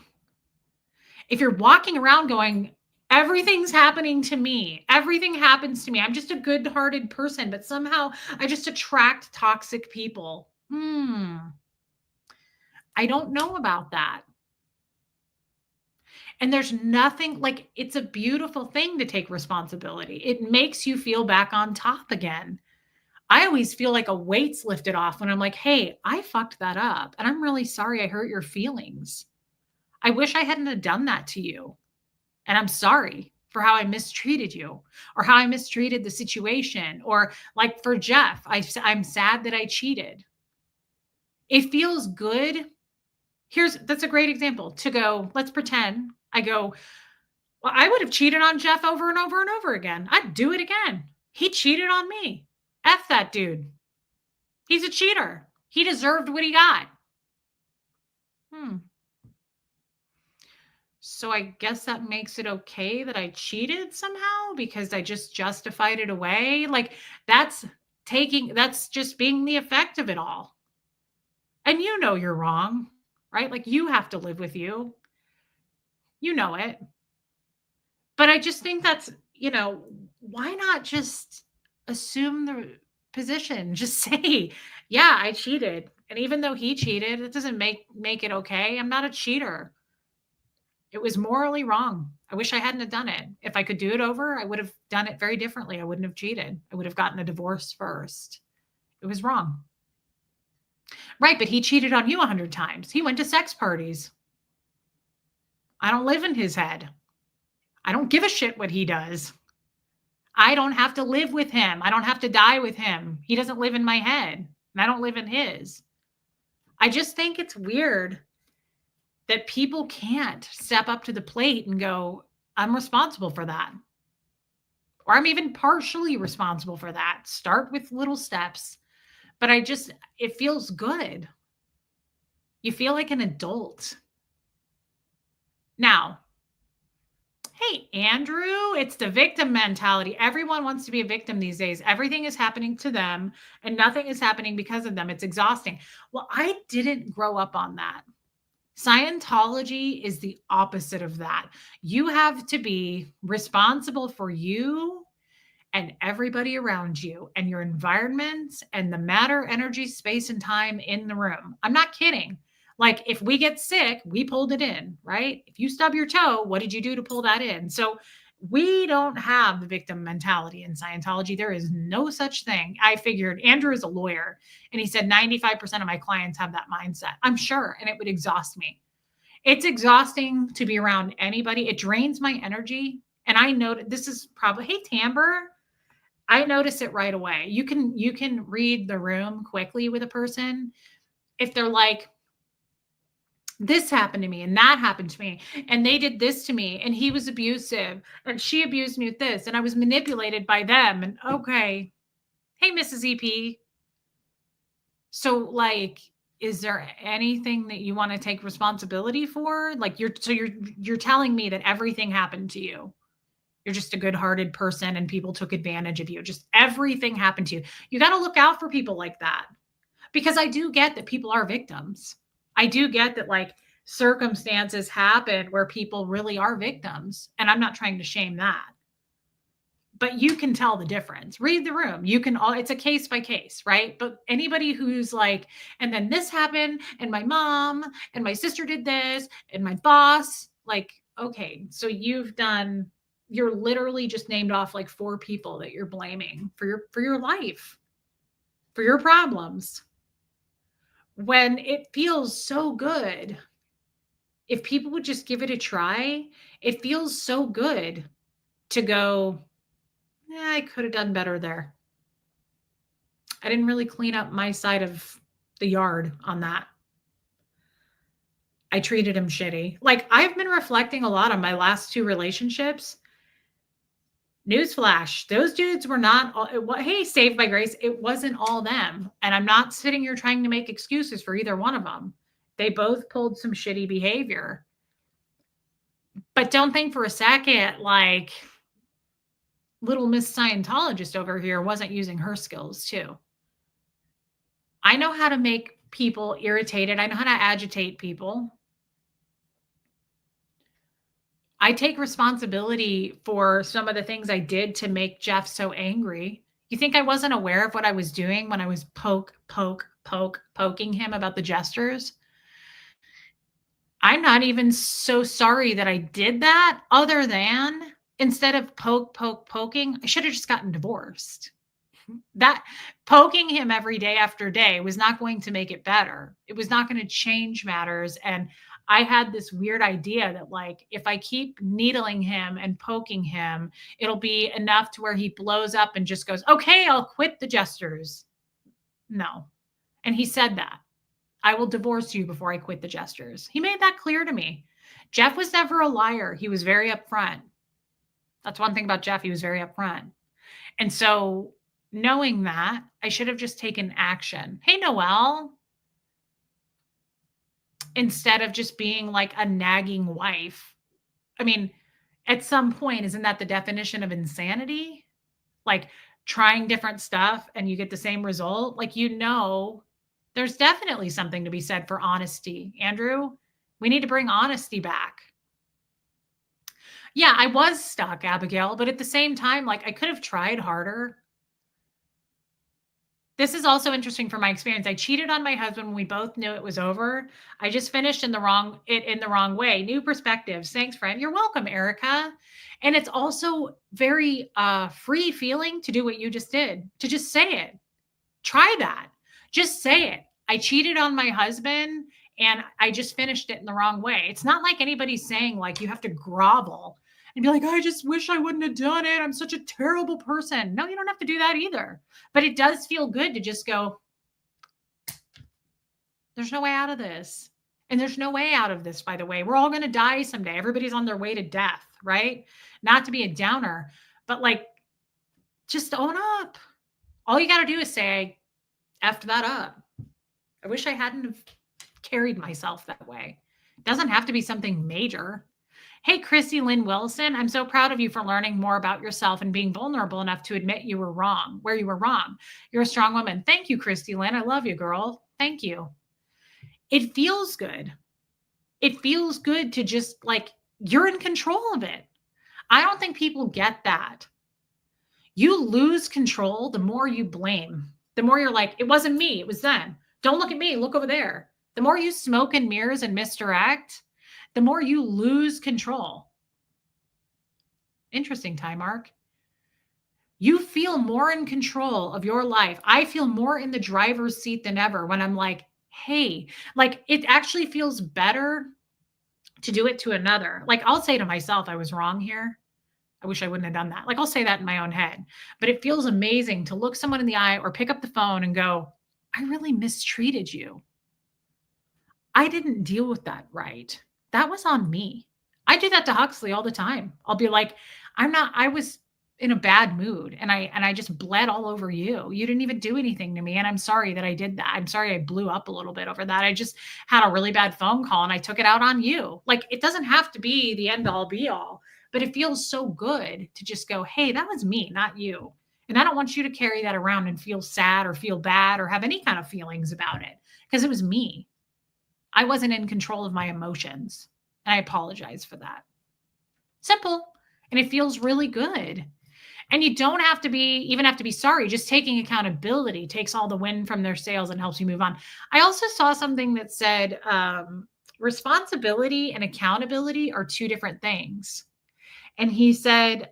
If you're walking around going, everything's happening to me, everything happens to me, I'm just a good-hearted person, but somehow I just attract toxic people. I don't know about that. And there's nothing like, it's a beautiful thing to take responsibility. It makes you feel back on top again. I always feel like a weight's lifted off when I'm like, hey, I fucked that up. And I'm really sorry I hurt your feelings. I wish I hadn't have done that to you. And I'm sorry for how I mistreated you or how I mistreated the situation. Or like for Jeff, I'm sad that I cheated. It feels good. That's a great example to go, let's pretend I go, well, I would have cheated on Jeff over and over and over again. I'd do it again. He cheated on me. F that dude. He's a cheater. He deserved what he got. So I guess that makes it okay that I cheated somehow because I just justified it away. Like that's just being the effect of it all. And you know you're wrong, right? Like you have to live with you. You know it. But I just think that's, why not just assume the position? Just say, yeah, I cheated. And even though he cheated, it doesn't make it okay. I'm not a cheater. It was morally wrong. I wish I hadn't have done it. If I could do it over, I would have done it very differently. I wouldn't have cheated. I would have gotten a divorce first. It was wrong. Right, but he cheated on you 100 times. He went to sex parties. I don't live in his head. I don't give a shit what he does. I don't have to live with him. I don't have to die with him. He doesn't live in my head, and I don't live in his. I just think it's weird that people can't step up to the plate and go, I'm responsible for that. or I'm even partially responsible for that. Start with little steps. But it feels good. You feel like an adult. Now, hey, Andrew, it's the victim mentality. Everyone wants to be a victim these days. Everything is happening to them and nothing is happening because of them. It's exhausting. Well, I didn't grow up on that. Scientology is the opposite of that. You have to be responsible for you and everybody around you and your environment and the matter, energy, space, and time in the room. I'm not kidding. Like if we get sick, we pulled it in, right? If you stub your toe, what did you do to pull that in? So we don't have the victim mentality in Scientology. There is no such thing. I figured Andrew is a lawyer and he said 95% of my clients have that mindset. I'm sure, and it would exhaust me. It's exhausting to be around anybody. It drains my energy. And I know this is probably, hey, Tamber, I notice it right away. You can read the room quickly with a person if they're like, this happened to me and that happened to me and they did this to me and he was abusive and she abused me with this and I was manipulated by them. And okay, hey, Mrs. EP. So like, is there anything that you want to take responsibility for? Like you're telling me that everything happened to you. You're just a good-hearted person and people took advantage of you. Just everything happened to you. You got to look out for people like that. Because I do get that people are victims. I do get that like circumstances happen where people really are victims. And I'm not trying to shame that. But you can tell the difference. Read the room. You can all, it's a case by case, right? But anybody who's like, and then this happened, and my mom and my sister did this, and my boss, like, okay, so you're literally just named off like 4 people that you're blaming for your life, for your problems. When it feels so good, if people would just give it a try, it feels so good to go, I could have done better there. I didn't really clean up my side of the yard on that. I treated him shitty. Like I've been reflecting a lot on my last 2 relationships. Newsflash, those dudes were not all, hey, saved by grace. It wasn't all them. And I'm not sitting here trying to make excuses for either one of them. They both pulled some shitty behavior. But don't think for a second like little Miss Scientologist over here wasn't using her skills too. I know how to make people irritated. I know how to agitate people. I take responsibility for some of the things I did to make Jeff so angry. You think I wasn't aware of what I was doing when I was poking him about the gestures? I'm not even so sorry that I did that, other than instead of poking, I should have just gotten divorced. That poking him every day after day was not going to make it better. It was not going to change matters. And I had this weird idea that like, if I keep needling him and poking him, it'll be enough to where he blows up and just goes, okay, I'll quit the gestures. No. And he said that. I will divorce you before I quit the gestures. He made that clear to me. Jeff was never a liar. He was very upfront. That's one thing about Jeff. He was very upfront. And so knowing that, I should have just taken action. Hey, Noelle. Instead of just being like a nagging wife. I mean, at some point, isn't that the definition of insanity? Like trying different stuff and you get the same result? Like, there's definitely something to be said for honesty. Andrew, we need to bring honesty back. Yeah, I was stuck, Abigail, but at the same time, like I could have tried harder. This is also interesting from my experience. I cheated on my husband when we both knew it was over. I just finished in the wrong way. New perspectives. Thanks, friend. You're welcome, Erica. And it's also very free feeling to do what you just did, to just say it. Try that. Just say it. I cheated on my husband and I just finished it in the wrong way. It's not like anybody's saying like you have to grovel and be like, I just wish I wouldn't have done it. I'm such a terrible person. No, you don't have to do that either. But it does feel good to just go, there's no way out of this. And there's no way out of this, by the way. We're all going to die someday. Everybody's on their way to death, right? Not to be a downer, but like Just own up. All you got to do is say, I effed that up. I wish I hadn't have carried myself that way. It doesn't have to be something major. Hey, Chrissy Lynn Wilson, I'm so proud of you for learning more about yourself and being vulnerable enough to admit you were wrong, where you were wrong. You're a strong woman. Thank you, Christy Lynn. I love you, girl. Thank you. It feels good. It feels good to just like you're in control of it. I don't think people get that. You lose control the more you blame, the more you're like, it wasn't me, it was them. Don't look at me, look over there. The more you smoke and mirrors and misdirect, the more you lose control. Interesting, Ty Mark. You feel more in control of your life. I feel more in the driver's seat than ever when I'm like, hey, like it actually feels better to do it to another. Like I'll say to myself, I was wrong here. I wish I wouldn't have done that. Like I'll say that in my own head, but it feels amazing to look someone in the eye or pick up the phone and go, I really mistreated you. I didn't deal with that right. That was on me. I do that to Huxley all the time. I'll be like, I was in a bad mood and I just bled all over you. You didn't even do anything to me. And I'm sorry that I did that. I'm sorry I blew up a little bit over that. I just had a really bad phone call and I took it out on you. Like it doesn't have to be the end all be all, but it feels so good to just go, hey, that was me, not you. And I don't want you to carry that around and feel sad or feel bad or have any kind of feelings about it because it was me. I wasn't in control of my emotions. And I apologize for that. Simple. And it feels really good. And you don't have to be sorry. Just taking accountability takes all the wind from their sails and helps you move on. I also saw something that said responsibility and accountability are two different things. And he said,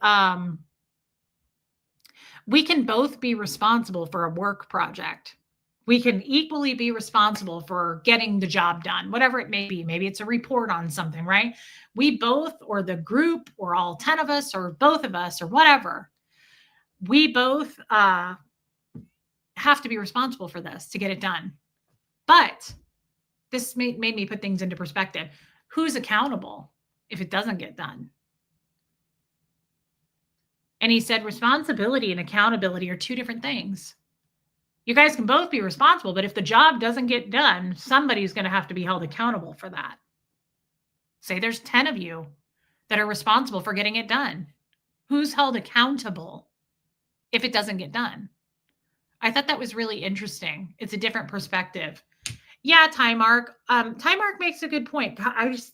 we can both be responsible for a work project. We can equally be responsible for getting the job done, whatever it may be. Maybe it's a report on something, right? We both, or the group, or all 10 of us, or both of us, or whatever, we both have to be responsible for this to get it done. But this made me put things into perspective. Who's accountable if it doesn't get done? And he said responsibility and accountability are two different things. You guys can both be responsible, but if the job doesn't get done, somebody's going to have to be held accountable for that. Say there's 10 of you that are responsible for getting it done. Who's held accountable if it doesn't get done? I thought that was really interesting. It's a different perspective. Yeah, Ty Mark. Ty Mark makes a good point.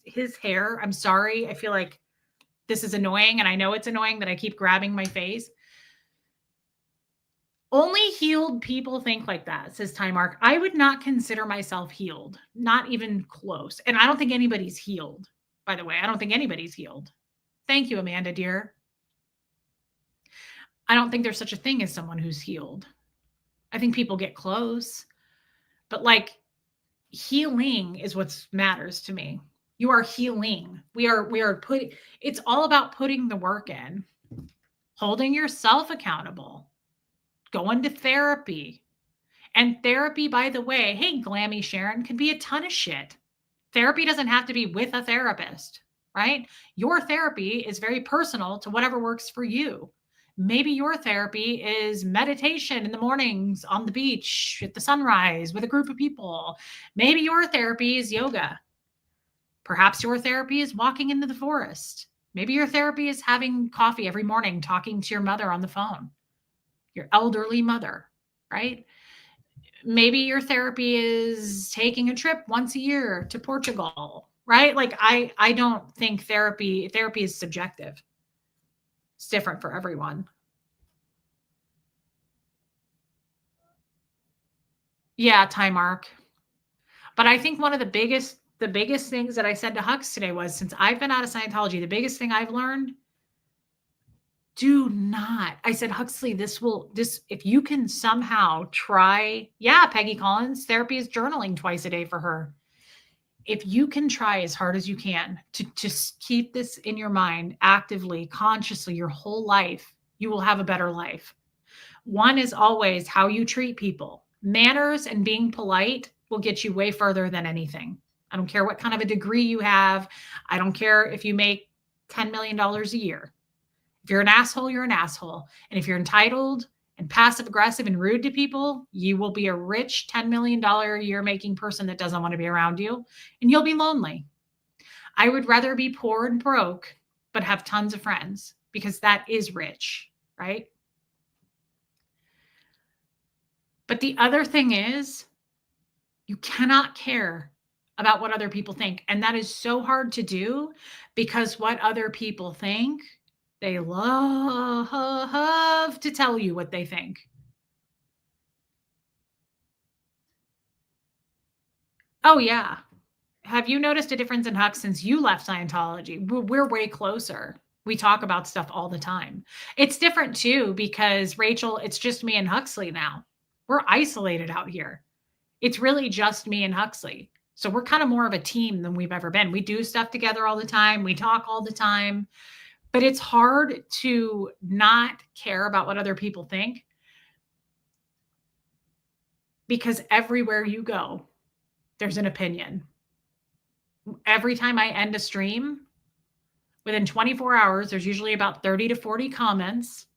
His hair, I'm sorry. I feel like this is annoying, and I know it's annoying that I keep grabbing my face. Only healed people think like that, says Ty Mark. I would not consider myself healed, not even close. And I don't think anybody's healed, by the way. I don't think anybody's healed. Thank you, Amanda, dear. I don't think there's such a thing as someone who's healed. I think people get close, but like healing is what matters to me. You are healing. We are putting, it's all about putting the work in, holding yourself accountable, going to therapy. And therapy, by the way, hey, Glammy Sharon, can be a ton of shit. Therapy doesn't have to be with a therapist, right? Your therapy is very personal to whatever works for you. Maybe your therapy is meditation in the mornings on the beach at the sunrise with a group of people. Maybe your therapy is yoga. Perhaps your therapy is walking into the forest. Maybe your therapy is having coffee every morning, talking to your mother on the phone, your elderly mother, right? Maybe your therapy is taking a trip once a year to Portugal, right? Like I don't think therapy is subjective. It's different for everyone. Yeah, Ty Mark. But I think one of the biggest things that I said to Hux today was, since I've been out of Scientology, the biggest thing I've learned, do not. I said, Huxley, if you can somehow try, yeah, Peggy Collins, therapy is journaling twice a day for her. If you can try as hard as you can to just keep this in your mind actively, consciously, your whole life, you will have a better life. One is always how you treat people. Manners and being polite will get you way further than anything. I don't care what kind of a degree you have. I don't care if you make $10 million a year. If you're an asshole, you're an asshole. And if you're entitled and passive aggressive and rude to people, you will be a rich $10 million a year making person that doesn't want to be around you, and you'll be lonely. I would rather be poor and broke, but have tons of friends because that is rich, right? But the other thing is, you cannot care about what other people think. And that is so hard to do because what other people think, they love to tell you what they think. Oh, yeah. Have you noticed a difference in Huck since you left Scientology? We're way closer. We talk about stuff all the time. It's different too because Rachel, it's just me and Huxley now. We're isolated out here. It's really just me and Huxley. So we're kind of more of a team than we've ever been. We do stuff together all the time. We talk all the time. But it's hard to not care about what other people think because everywhere you go, there's an opinion. Every time I end a stream, within 24 hours, there's usually about 30 to 40 comments.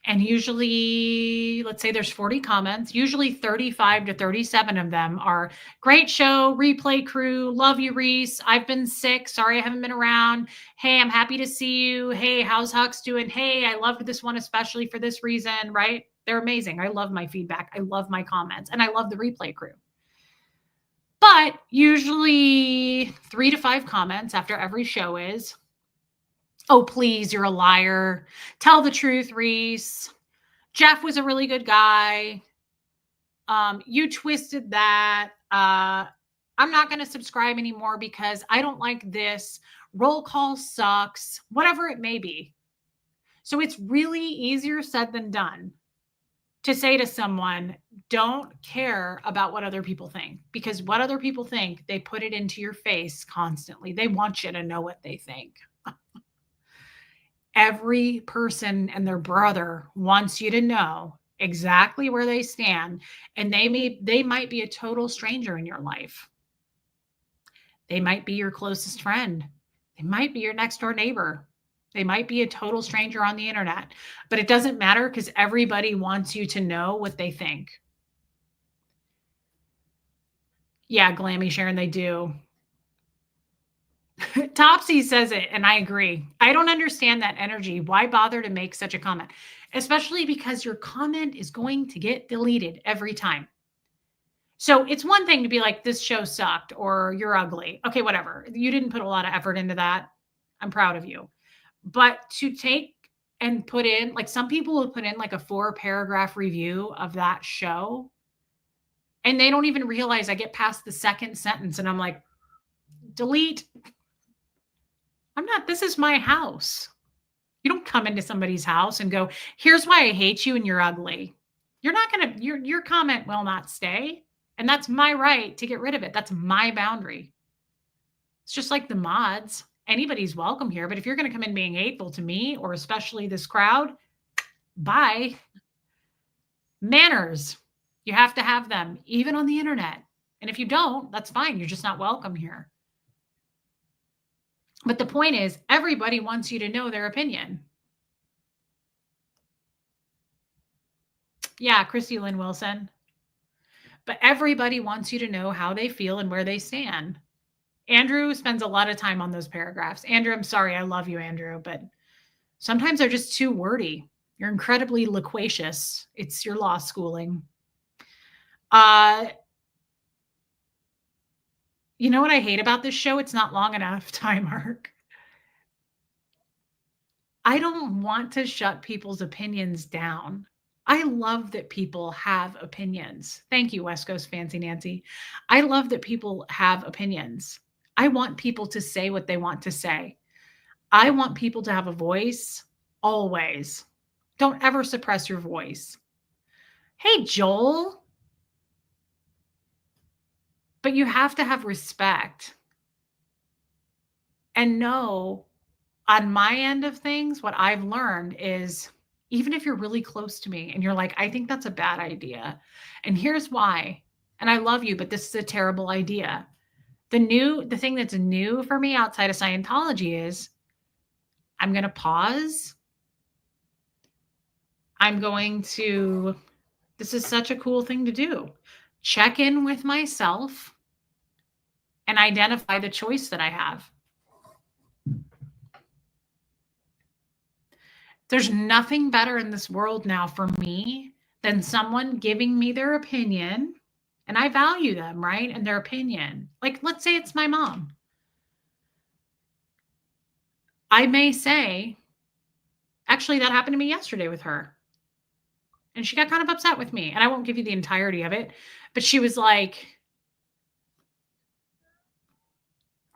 And usually, let's say there's 40 comments, usually 35 to 37 of them are great show, replay crew, love you, Reese. I've been sick. Sorry I haven't been around. Hey, I'm happy to see you. Hey, how's Hux doing? Hey, I loved this one, especially for this reason, right? They're amazing. I love my feedback. I love my comments, and I love the replay crew. But usually 3 to 5 comments after every show is, oh, please, you're a liar. Tell the truth, Reese. Jeff was a really good guy. You twisted that. I'm not going to subscribe anymore because I don't like this. Roll call sucks, whatever it may be. So it's really easier said than done to say to someone, don't care about what other people think, because what other people think, they put it into your face constantly. They want you to know what they think. Every person and their brother wants you to know exactly where they stand, and they might be a total stranger in your life. They might be your closest friend. They might be your next door neighbor. They might be a total stranger on the internet, but it doesn't matter because everybody wants you to know what they think. Yeah, Glammy Sharon, they do. Topsy says it, and I agree. I don't understand that energy. Why bother to make such a comment? Especially because your comment is going to get deleted every time. So it's one thing to be like, this show sucked or you're ugly. Okay, whatever. You didn't put a lot of effort into that. I'm proud of you. But to take and put in, like some people will put in like a 4-paragraph review of that show, and they don't even realize I get past the second sentence and I'm like, delete. This is my house. You don't come into somebody's house and go, here's why I hate you and you're ugly. You're not going to, your comment will not stay. And that's my right to get rid of it. That's my boundary. It's just like the mods. Anybody's welcome here. But if you're going to come in being hateful to me or especially this crowd, bye. Manners. You have to have them, even on the internet. And if you don't, that's fine. You're just not welcome here. But the point is, everybody wants you to know their opinion. Yeah, Christy Lynn Wilson. But everybody wants you to know how they feel and where they stand. Andrew spends a lot of time on those paragraphs. Andrew, I'm sorry. I love you, Andrew, but sometimes they're just too wordy. You're incredibly loquacious. It's your law schooling. You know what I hate about this show? It's not long enough. Time arc. I don't want to shut people's opinions down. I love that people have opinions. Thank you, West Coast Fancy Nancy. I love that people have opinions. I want people to say what they want to say. I want people to have a voice always. Don't ever suppress your voice. Hey, Joel. But you have to have respect and know, on my end of things, what I've learned is, even if you're really close to me and you're like, I think that's a bad idea, and here's why, and I love you, but this is a terrible idea. The thing that's new for me outside of Scientology is I'm going to pause. I'm going to, this is such a cool thing to do. Check in with myself and identify the choice that I have. There's nothing better in this world now for me than someone giving me their opinion, and I value them, right? And their opinion. Like, let's say it's my mom. I may say, actually, that happened to me yesterday with her. And she got kind of upset with me. And I won't give you the entirety of it, but she was like,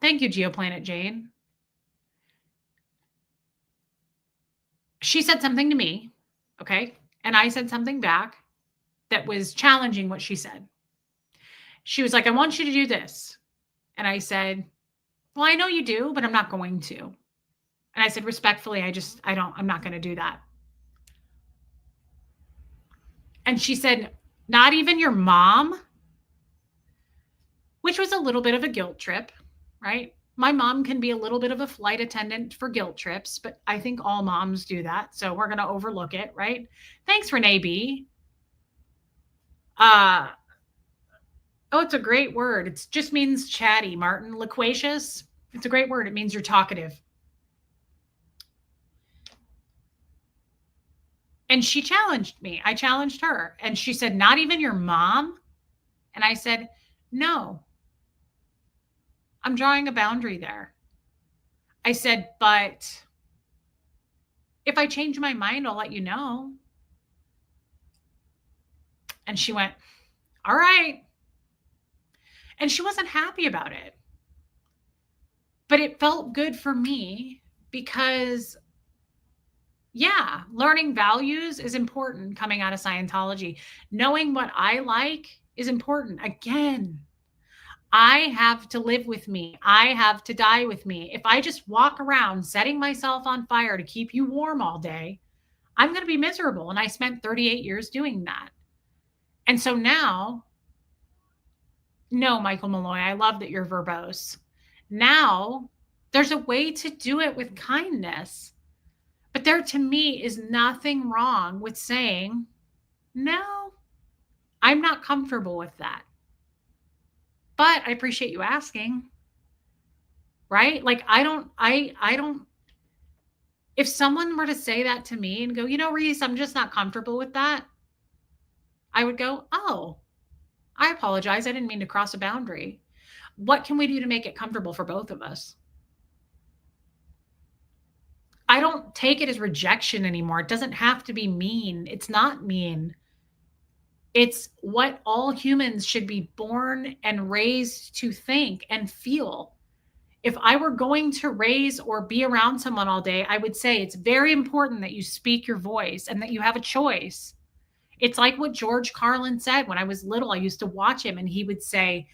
thank you, Geoplanet Jane. She said something to me, okay? And I said something back that was challenging what she said. She was like, I want you to do this. And I said, well, I know you do, but I'm not going to. And I said, respectfully, I'm not going to do that. And she said, not even your mom? Which was a little bit of a guilt trip, right? My mom can be a little bit of a flight attendant for guilt trips, but I think all moms do that. So we're going to overlook it, right? Thanks, Renee B. Oh, it's a great word. It just means chatty, Martin. Loquacious. It's a great word. It means you're talkative. And she challenged me. I challenged her. And she said, not even your mom? And I said, no. I'm drawing a boundary there. I said, but if I change my mind, I'll let you know. And she went, all right. And she wasn't happy about it. But it felt good for me because, yeah, learning values is important coming out of Scientology. Knowing what I like is important. Again, I have to live with me. I have to die with me. If I just walk around setting myself on fire to keep you warm all day, I'm going to be miserable. And I spent 38 years doing that. And so now, no, Michael Malloy, I love that you're verbose. Now, there's a way to do it with kindness. But there, to me, is nothing wrong with saying, no, I'm not comfortable with that. But I appreciate you asking. Right? Like, I don't, if someone were to say that to me and go, Reese, I'm just not comfortable with that, I would go, oh, I apologize. I didn't mean to cross a boundary. What can we do to make it comfortable for both of us? I don't take it as rejection anymore. It doesn't have to be mean. It's not mean. It's what all humans should be born and raised to think and feel. If I were going to raise or be around someone all day, I would say it's very important that you speak your voice and that you have a choice. It's like what George Carlin said when I was little. I used to watch him and he would say,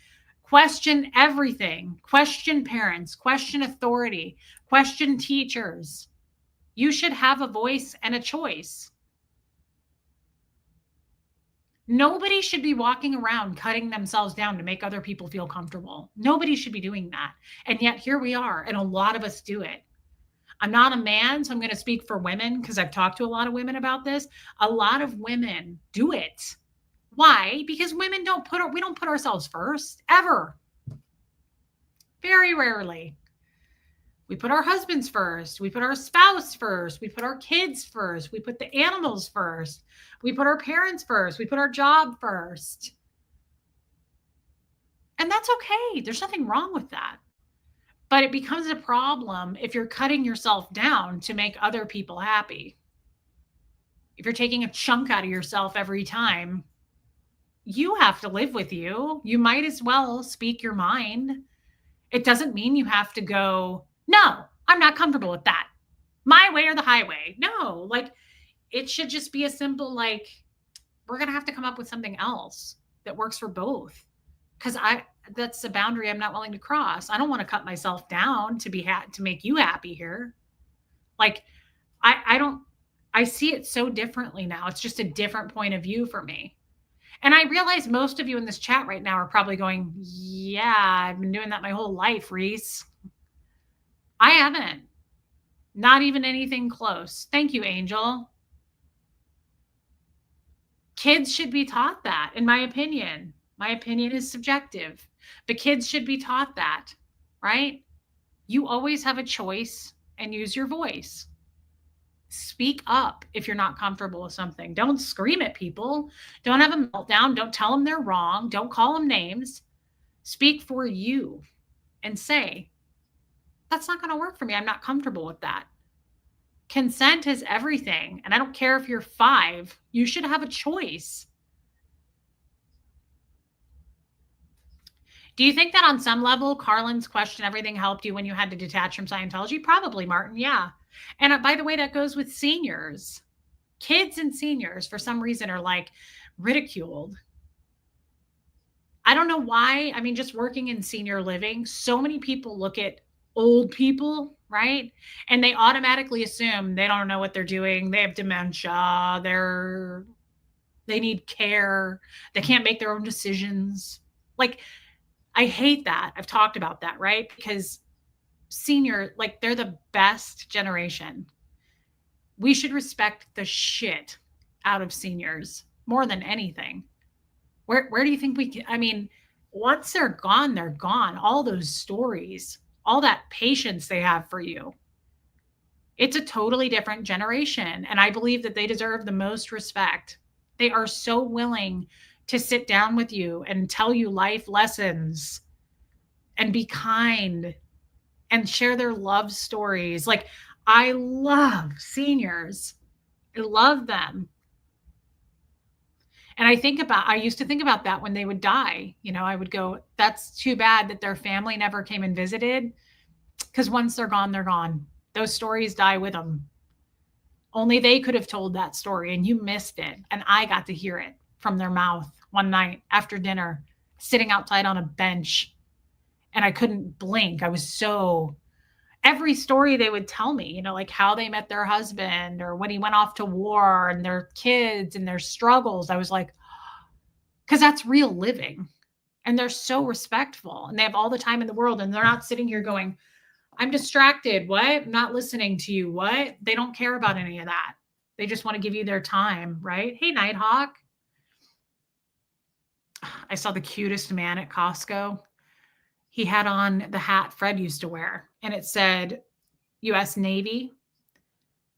question everything, question parents, question authority, question teachers. You should have a voice and a choice. Nobody should be walking around cutting themselves down to make other people feel comfortable. Nobody should be doing that. And yet here we are, and a lot of us do it. I'm not a man, so I'm going to speak for women because I've talked to a lot of women about this. A lot of women do it. Why? Because women we don't put ourselves first, ever. Very rarely. We put our husbands first. We put our spouse first. We put our kids first. We put the animals first. We put our parents first. We put our job first. And that's okay. There's nothing wrong with that. But it becomes a problem if you're cutting yourself down to make other people happy. If you're taking a chunk out of yourself every time, you have to live with you. You might as well speak your mind. It doesn't mean you have to go, no, I'm not comfortable with that. My way or the highway. No, like it should just be a simple, like, we're going to have to come up with something else that works for both. Because that's a boundary I'm not willing to cross. I don't want to cut myself down to to make you happy here. Like, I see it so differently now. It's just a different point of view for me. And I realize most of you in this chat right now are probably going, yeah, I've been doing that my whole life, Reese. I haven't. Not even anything close. Thank you, Angel. Kids should be taught that, in my opinion. My opinion is subjective, but kids should be taught that, right? You always have a choice and use your voice. Speak up if you're not comfortable with something. Don't scream at people. Don't have a meltdown. Don't tell them they're wrong. Don't call them names. Speak for you and say, that's not going to work for me. I'm not comfortable with that. Consent is everything. And I don't care if you're 5, you should have a choice. Do you think that on some level, Carlin's question, everything helped you when you had to detach from Scientology? Probably, Martin. Yeah. And by the way, that goes with seniors. Kids and seniors, for some reason, are like ridiculed. I don't know why. I mean, just working in senior living, so many people look at old people, right? And they automatically assume they don't know what they're doing. They have dementia. They need care. They can't make their own decisions. Like, I hate that. I've talked about that, right? Because senior, like, they're the best generation. We should respect the shit out of seniors more than anything. Where do you think we can? I mean, once they're gone, they're gone. All those stories, all that patience they have for you. It's a totally different generation. And I believe that they deserve the most respect. They are so willing to sit down with you and tell you life lessons and be kind and share their love stories. Like, I love seniors. I love them. And I used to think about that when they would die. I would go, that's too bad that their family never came and visited. Because once they're gone, they're gone. Those stories die with them. Only they could have told that story, and you missed it. And I got to hear it from their mouth one night after dinner, sitting outside on a bench. And I couldn't blink. I was so every story they would tell me, like how they met their husband or when he went off to war and their kids and their struggles. I was like, because that's real living. And they're so respectful and they have all the time in the world. And they're not sitting here going, I'm distracted. What? I'm not listening to you. What? They don't care about any of that. They just want to give you their time, right? Hey, Nighthawk. I saw the cutest man at Costco. He had on the hat Fred used to wear, and it said US Navy.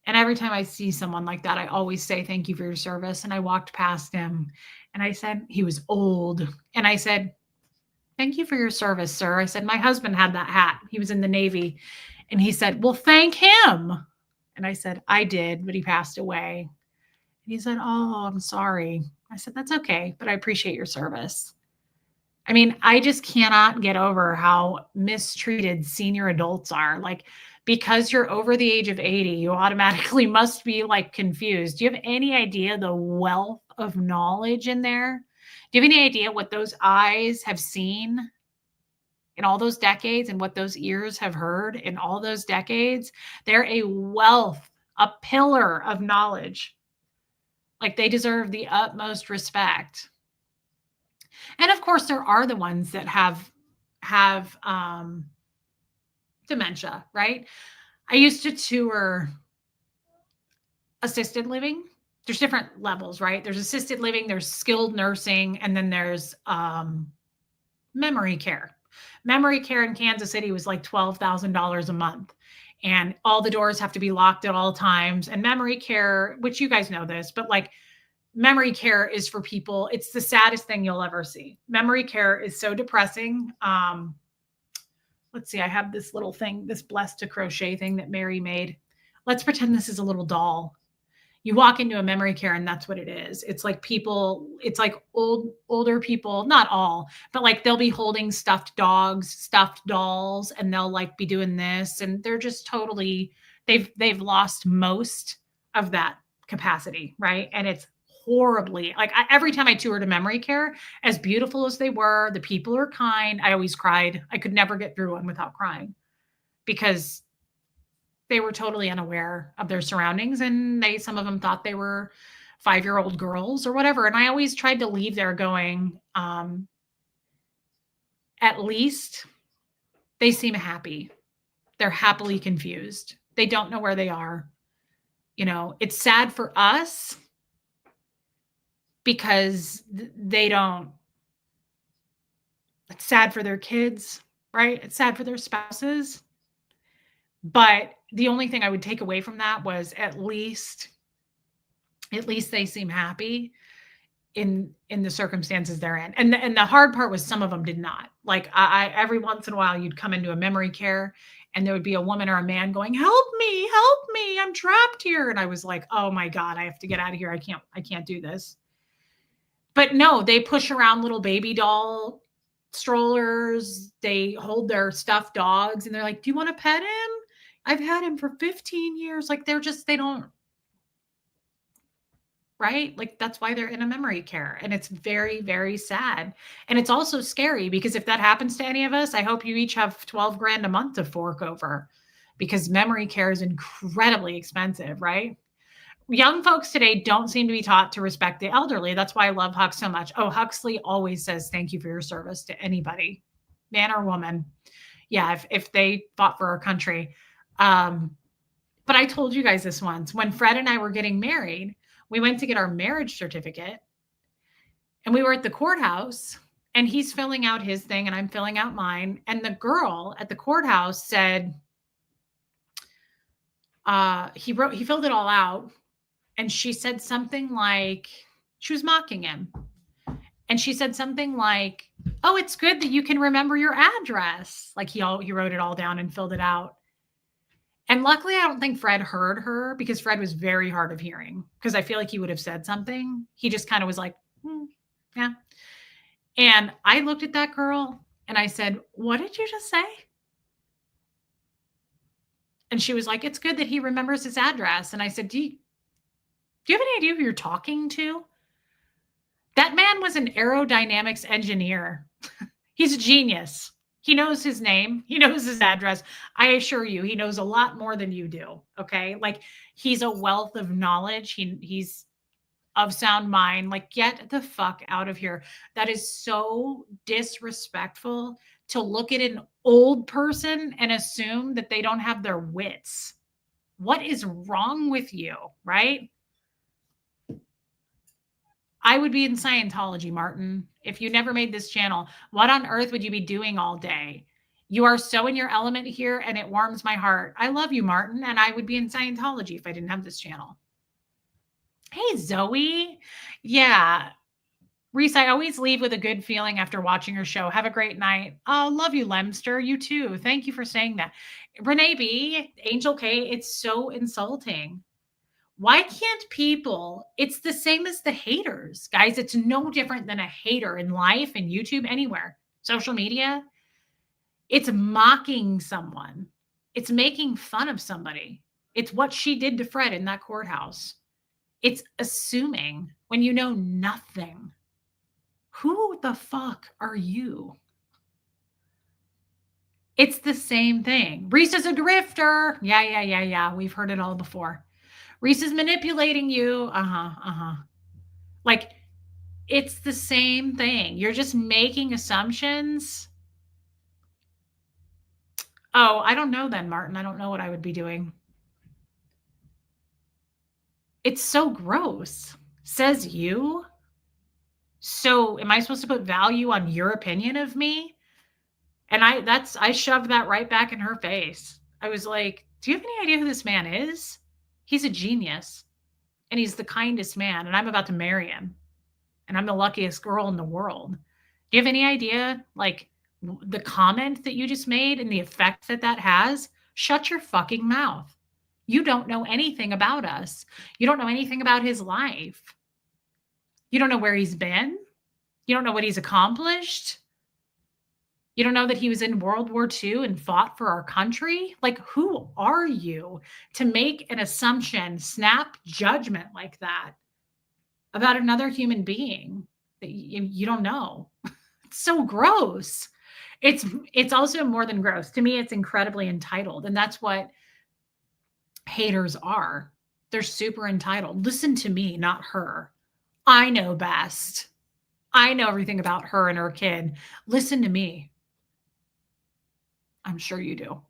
And every time I see someone like that, I always say, thank you for your service. And I walked past him and I said, he was old. And I said, thank you for your service, sir. I said, my husband had that hat. He was in the Navy. And he said, well, thank him. And I said, I did, but he passed away. And he said, oh, I'm sorry. I said, that's okay, but I appreciate your service. I mean, I just cannot get over how mistreated senior adults are. Like, because you're over the age of 80, you automatically must be like confused. Do you have any idea the wealth of knowledge in there? Do you have any idea what those eyes have seen in all those decades and what those ears have heard in all those decades? They're a wealth, a pillar of knowledge. Like, they deserve the utmost respect. And of course, there are the ones that have dementia, right? I used to tour assisted living. There's different levels, right? There's assisted living, there's skilled nursing, and then there's memory care. Memory care in Kansas City was like $12,000 a month. And all the doors have to be locked at all times. And memory care, which you guys know this, but like memory care is for people. It's the saddest thing you'll ever see. Memory care is so depressing. Let's see. I have this little thing, this blessed to crochet thing that Mary made. Let's pretend this is a little doll. You walk into a memory care and that's what it is. It's like people, it's like older people, not all, but like they'll be holding stuffed dogs, stuffed dolls, and they'll like be doing this. And they're just totally, they've lost most of that capacity, right? And it's horribly like every time I toured a memory care, as beautiful as they were, the people are kind. I always cried. I could never get through one without crying because they were totally unaware of their surroundings. And some of them thought they were 5-year-old girls or whatever. And I always tried to leave there going, at least they seem happy. They're happily confused. They don't know where they are. You know, it's sad for us because they don't, it's sad for their kids, right? It's sad for their spouses. But the only thing I would take away from that was at least they seem happy in the circumstances they're in. And the hard part was some of them did not. Like I every once in a while you'd come into a memory care and there would be a woman or a man going, help me, I'm trapped here." And I was like, "Oh my God, I have to get out of here. I can't do this." But no, they push around little baby doll strollers. They hold their stuffed dogs and they're like, "Do you want to pet him? I've had him for 15 years." Like they don't, right? Like that's why they're in a memory care. And it's very, very sad. And it's also scary because if that happens to any of us, I hope you each have 12 grand a month to fork over because memory care is incredibly expensive, right? Young folks today don't seem to be taught to respect the elderly. That's why I love Huck so much. Oh, Huxley always says thank you for your service to anybody, man or woman. Yeah, if they fought for our country. But I told you guys this once. When Fred and I were getting married, we went to get our marriage certificate and we were at the courthouse and he's filling out his thing and I'm filling out mine. And the girl at the courthouse said, he filled it all out. And she said something like, she was mocking him. And she said something like, "Oh, it's good that you can remember your address." Like he wrote it all down and filled it out. And luckily, I don't think Fred heard her because Fred was very hard of hearing because I feel like he would have said something. He just kind of was like, yeah. And I looked at that girl and I said, "What did you just say?" And she was like, "It's good that he remembers his address." And I said, do you have any idea who you're talking to? That man was an aerodynamics engineer. He's a genius. He knows his name. He knows his address. I assure you, he knows a lot more than you do. Okay. Like he's a wealth of knowledge. He's of sound mind. Like, get the fuck out of here. That is so disrespectful to look at an old person and assume that they don't have their wits. What is wrong with you? Right? I would be in Scientology, Martin. If you never made this channel, what on earth would you be doing all day? You are so in your element here and it warms my heart. I love you, Martin, and I would be in Scientology if I didn't have this channel. Hey, Zoe. Yeah. Reese, I always leave with a good feeling after watching your show. Have a great night. Oh, love you, Lemster. You too. Thank you for saying that. Renee B, Angel K, it's so insulting. Why can't people? It's the same as the haters, guys. It's no different than a hater in life, in YouTube, anywhere, social media. It's mocking someone, it's making fun of somebody. It's what she did to Fred in that courthouse. It's assuming when you know nothing. Who the fuck are you? It's the same thing. Reese is a grifter. Yeah. We've heard it all before. Reese is manipulating you. Like, it's the same thing. You're just making assumptions. Oh, I don't know then, Martin. I don't know what I would be doing. It's so gross. Says you. So am I supposed to put value on your opinion of me? And I shoved that right back in her face. I was like, "Do you have any idea who this man is? He's a genius and he's the kindest man and I'm about to marry him. And I'm the luckiest girl in the world. Do you have any idea, like, the comment that you just made and the effect that that has? Shut your fucking mouth. You don't know anything about us. You don't know anything about his life. You don't know where he's been. You don't know what he's accomplished. You don't know that he was in World War II and fought for our country. Like, who are you to make an assumption, snap judgment like that about another human being that you don't know? It's so gross. It's also more than gross. To me, it's incredibly entitled. And that's what haters are. They're super entitled. Listen to me, not her. I know best. I know everything about her and her kid. Listen to me. I'm sure you do.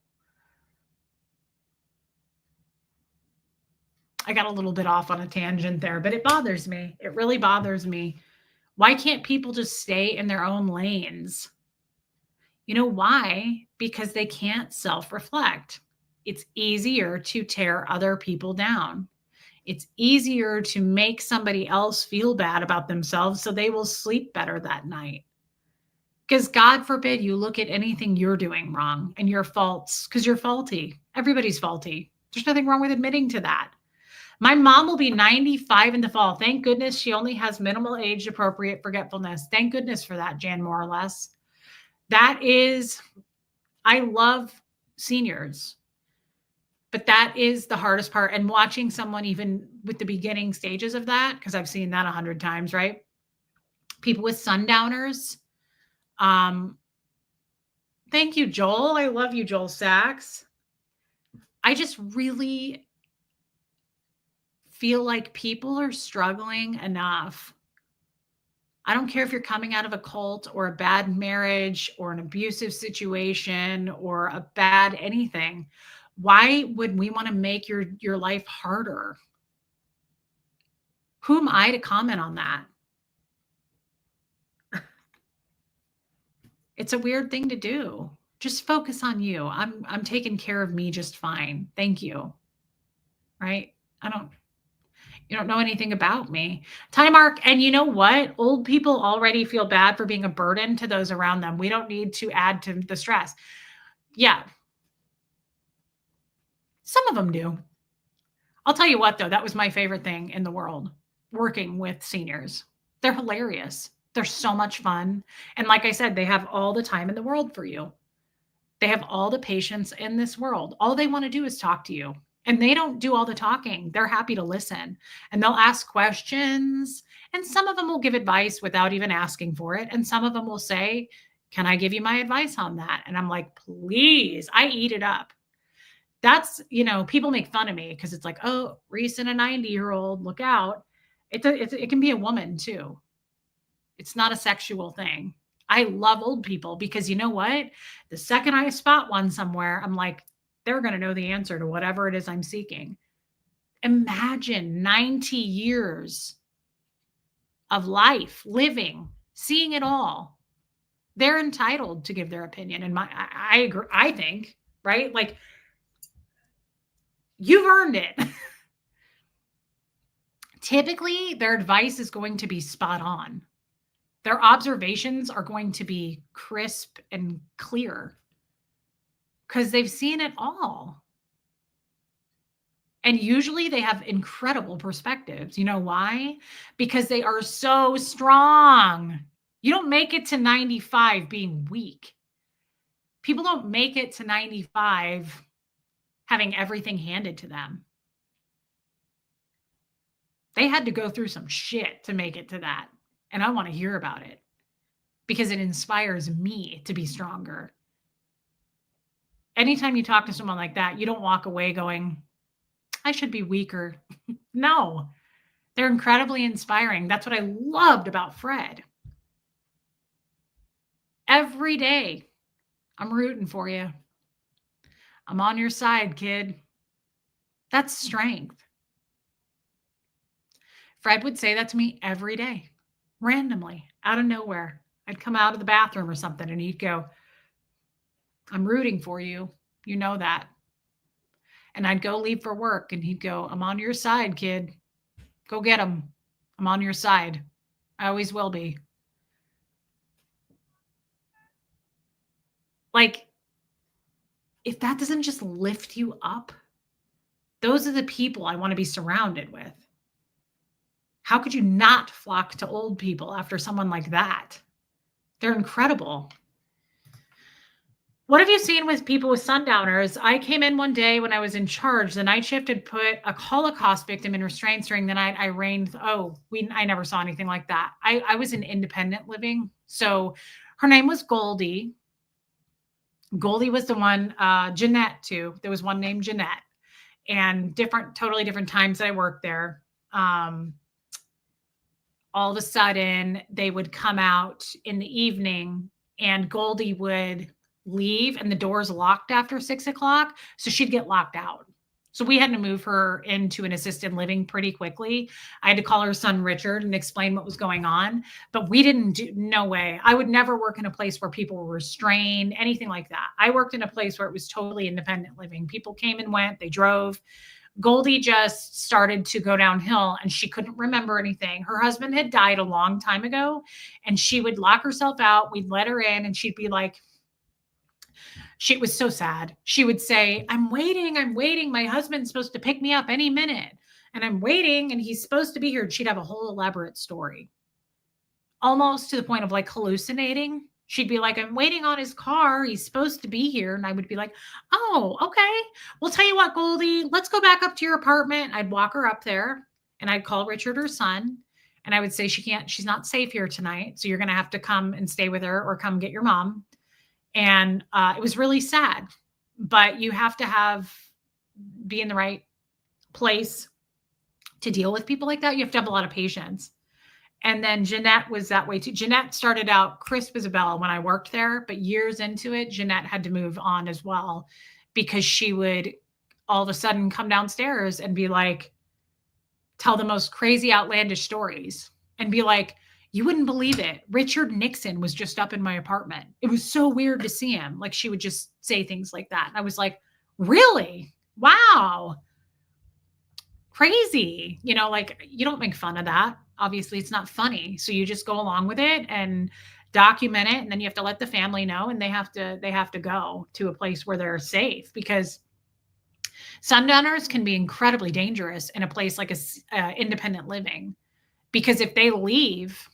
I got a little bit off on a tangent there, but it bothers me. It really bothers me. Why can't people just stay in their own lanes? You know why? Because they can't self reflect. It's easier to tear other people down. It's easier to make somebody else feel bad about themselves so they will sleep better that night. Because God forbid you look at anything you're doing wrong and your faults, because you're faulty. Everybody's faulty. There's nothing wrong with admitting to that. My mom will be 95 in the fall. Thank goodness she only has minimal age appropriate forgetfulness. Thank goodness for that, Jan, more or less. That is, I love seniors, but that is the hardest part. And watching someone, even with the beginning stages of that, because I've seen that 100 times, right? People with sundowners. Um, Thank you, Joel. I love you, Joel Sachs. I just really feel like people are struggling enough. I don't care if you're coming out of a cult or a bad marriage or an abusive situation or a bad anything. Why would we want to make your life harder? Who am I to comment on that? It's a weird thing to do. Just focus on you. I'm taking care of me just fine. Thank you. Right? I don't You don't know anything about me. Time mark. And you know what? Old people already feel bad for being a burden to those around them. We don't need to add to the stress. Yeah, some of them do. I'll tell you what, though, that was my favorite thing in the world, working with seniors. They're hilarious. They're so much fun. And like I said, they have all the time in the world for you. They have all the patience in this world. All they want to do is talk to you. And they don't do all the talking. They're happy to listen and they'll ask questions. And some of them will give advice without even asking for it. And some of them will say, "Can I give you my advice on that?" And I'm like, "Please." I eat it up. That's, people make fun of me because it's like, "Oh, Reese and a 90-year-old, look out." It can be a woman too. It's not a sexual thing. I love old people because you know what? The second I spot one somewhere, I'm like, they're going to know the answer to whatever it is I'm seeking. Imagine 90 years of life, living, seeing it all. They're entitled to give their opinion. And I agree, I think, right? Like, you've earned it. Typically, their advice is going to be spot on. Their observations are going to be crisp and clear because they've seen it all. And usually they have incredible perspectives. You know why? Because they are so strong. You don't make it to 95 being weak. People don't make it to 95 having everything handed to them. They had to go through some shit to make it to that. And I want to hear about it because it inspires me to be stronger. Anytime you talk to someone like that, you don't walk away going, "I should be weaker." No, they're incredibly inspiring. That's what I loved about Fred. Every day, I'm rooting for you. I'm on your side, kid. That's strength. Fred would say that to me every day, randomly, out of nowhere. I'd come out of the bathroom or something and he'd go, "I'm rooting for you. You know that." And I'd go leave for work and he'd go, "I'm on your side, kid. Go get him. I'm on your side. I always will be." Like, if that doesn't just lift you up, those are the people I want to be surrounded with. How could you not flock to old people after someone like that? They're incredible. What have you seen with people with sundowners? I came in one day when I was in charge. The night shift had put a Holocaust victim in restraints during the night. I never saw anything like that. I was in independent living. So her name was Goldie. Goldie was the one, Jeanette too. There was one named Jeanette, and totally different times that I worked there. All of a sudden they would come out in the evening and Goldie would leave and the doors locked after 6 o'clock. So she'd get locked out. So we had to move her into an assisted living pretty quickly. I had to call her son Richard and explain what was going on, but we didn't do, no way. I would never work in a place where people were restrained, anything like that. I worked in a place where it was totally independent living. People came and went, they drove. Goldie just started to go downhill and she couldn't remember anything. Her husband had died a long time ago and she would lock herself out. We'd let her in and she'd be like, she was so sad. She would say, I'm waiting. I'm waiting. My husband's supposed to pick me up any minute. And I'm waiting and he's supposed to be here. And she'd have a whole elaborate story, almost to the point of like hallucinating. She'd be like, I'm waiting on his car. He's supposed to be here. And I would be like, oh, okay. Well, tell you what, Goldie, let's go back up to your apartment. I'd walk her up there and I'd call Richard, her son. And I would say, she's not safe here tonight. So you're going to have to come and stay with her or come get your mom. And it was really sad, but you have to be in the right place to deal with people like that. You have to have a lot of patience. And then Jeanette was that way too. Jeanette started out crisp as a bell when I worked there, but years into it, Jeanette had to move on as well because she would all of a sudden come downstairs and be like, tell the most crazy, outlandish stories and be like, you wouldn't believe it. Richard Nixon was just up in my apartment. It was so weird to see him. Like she would just say things like that. And I was like, really? Wow. Crazy. You know, like you don't make fun of that. Obviously it's not funny. So you just go along with it and document it. And then you have to let the family know and they have to go to a place where they're safe because sundowners can be incredibly dangerous in a place like independent living. Because if they leave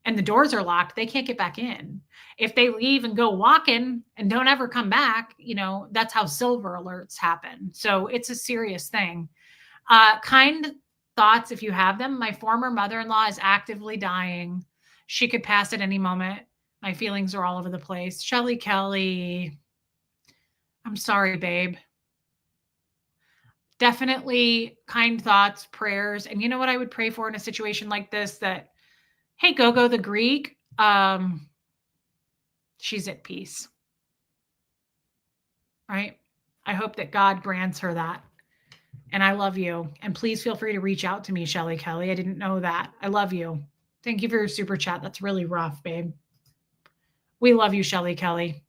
and the doors are locked, they can't get back in. If they leave and go walking and don't ever come back, that's how silver alerts happen. So it's a serious thing. Kind thoughts, if you have them. My former mother-in-law is actively dying. She could pass at any moment. My feelings are all over the place. Shelly Kelly, I'm sorry, babe. Definitely kind thoughts, prayers. And you know what I would pray for in a situation like this? That, hey, Gogo the Greek, she's at peace, right? I hope that God grants her that. And I love you. And please feel free to reach out to me, Shelly Kelly. I didn't know that. I love you. Thank you for your super chat. That's really rough, babe. We love you, Shelly Kelly.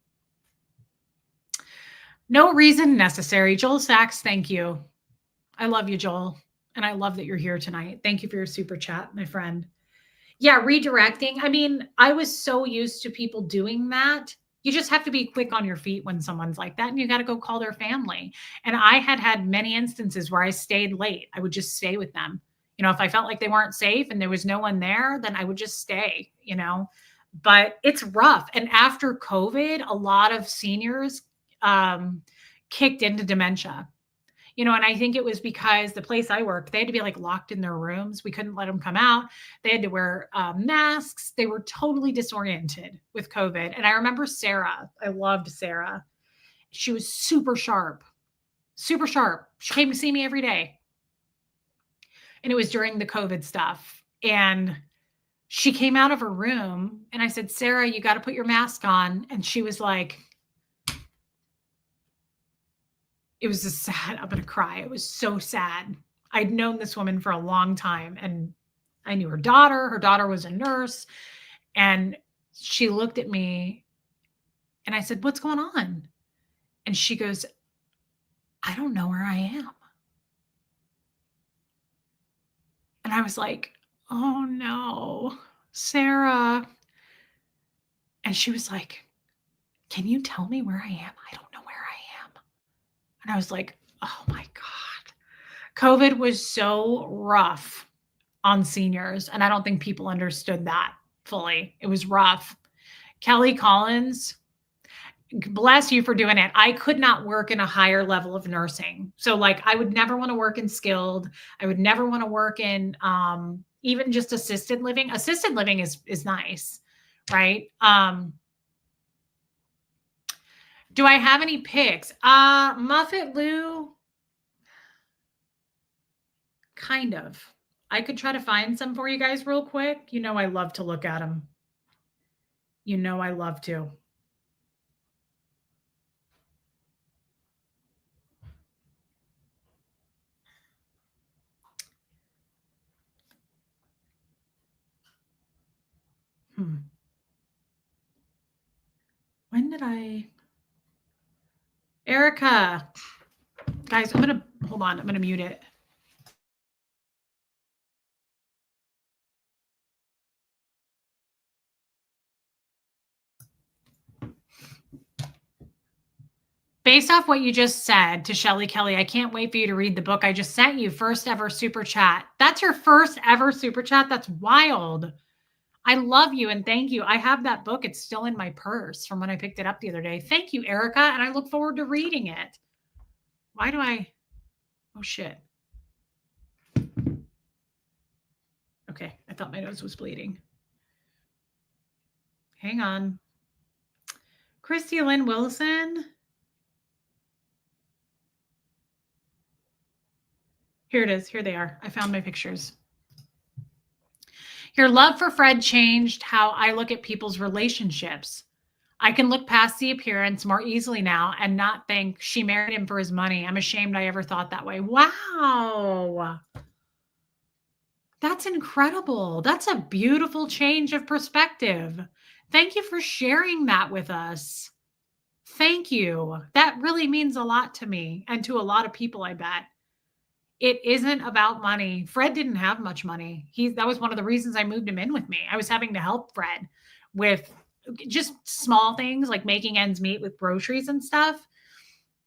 No reason necessary. Joel Sachs, thank you. I love you, Joel. And I love that you're here tonight. Thank you for your super chat, my friend. Yeah, redirecting. I mean, I was so used to people doing that. You just have to be quick on your feet when someone's like that, and you got to go call their family. And I had many instances where I stayed late. I would just stay with them. If I felt like they weren't safe and there was no one there, then I would just stay, But it's rough. And after COVID, a lot of seniors kicked into dementia. And I think it was because the place I worked, they had to be like locked in their rooms. We couldn't let them come out. They had to wear masks. They were totally disoriented with COVID. And I remember Sarah. I loved Sarah. She was super sharp, super sharp. She came to see me every day. And it was during the COVID stuff. And she came out of her room and I said, Sarah, you got to put your mask on. And she was like, it was just sad. I'm going to cry. It was so sad. I'd known this woman for a long time and I knew her daughter. Her daughter was a nurse. And she looked at me and I said, what's going on? And she goes, I don't know where I am. And I was like, oh no, Sarah. And she was like, can you tell me where I am? I don't know where I am. And I was like, oh my God. COVID was so rough on seniors. And I don't think people understood that fully. It was rough. Kelly Collins, bless you for doing it. I could not work in a higher level of nursing. So like, I would never want to work in skilled. I would never want to work in even just assisted living. Assisted living is nice, right? Do I have any picks? Muffet Lou, kind of. I could try to find some for you guys real quick. I love to look at them. I love to. did I? Erica. Guys, hold on. I'm going to mute it. Based off what you just said to Shelly Kelly, I can't wait for you to read the book I just sent you. First ever super chat. That's your first ever super chat? That's wild. I love you and thank you. I have that book. It's still in my purse from when I picked it up the other day. Thank you, Erica. And I look forward to reading it. Why do I? Oh, shit. Okay. I thought my nose was bleeding. Hang on. Christy Lynn Wilson. Here it is. Here they are. I found my pictures. Your love for Fred changed how I look at people's relationships. I can look past the appearance more easily now and not think she married him for his money. I'm ashamed I ever thought that way. Wow. That's incredible. That's a beautiful change of perspective. Thank you for sharing that with us. Thank you. That really means a lot to me and to a lot of people, I bet. It isn't about money. Fred didn't have much money. That was one of the reasons I moved him in with me. I was having to help Fred with just small things like making ends meet with groceries and stuff.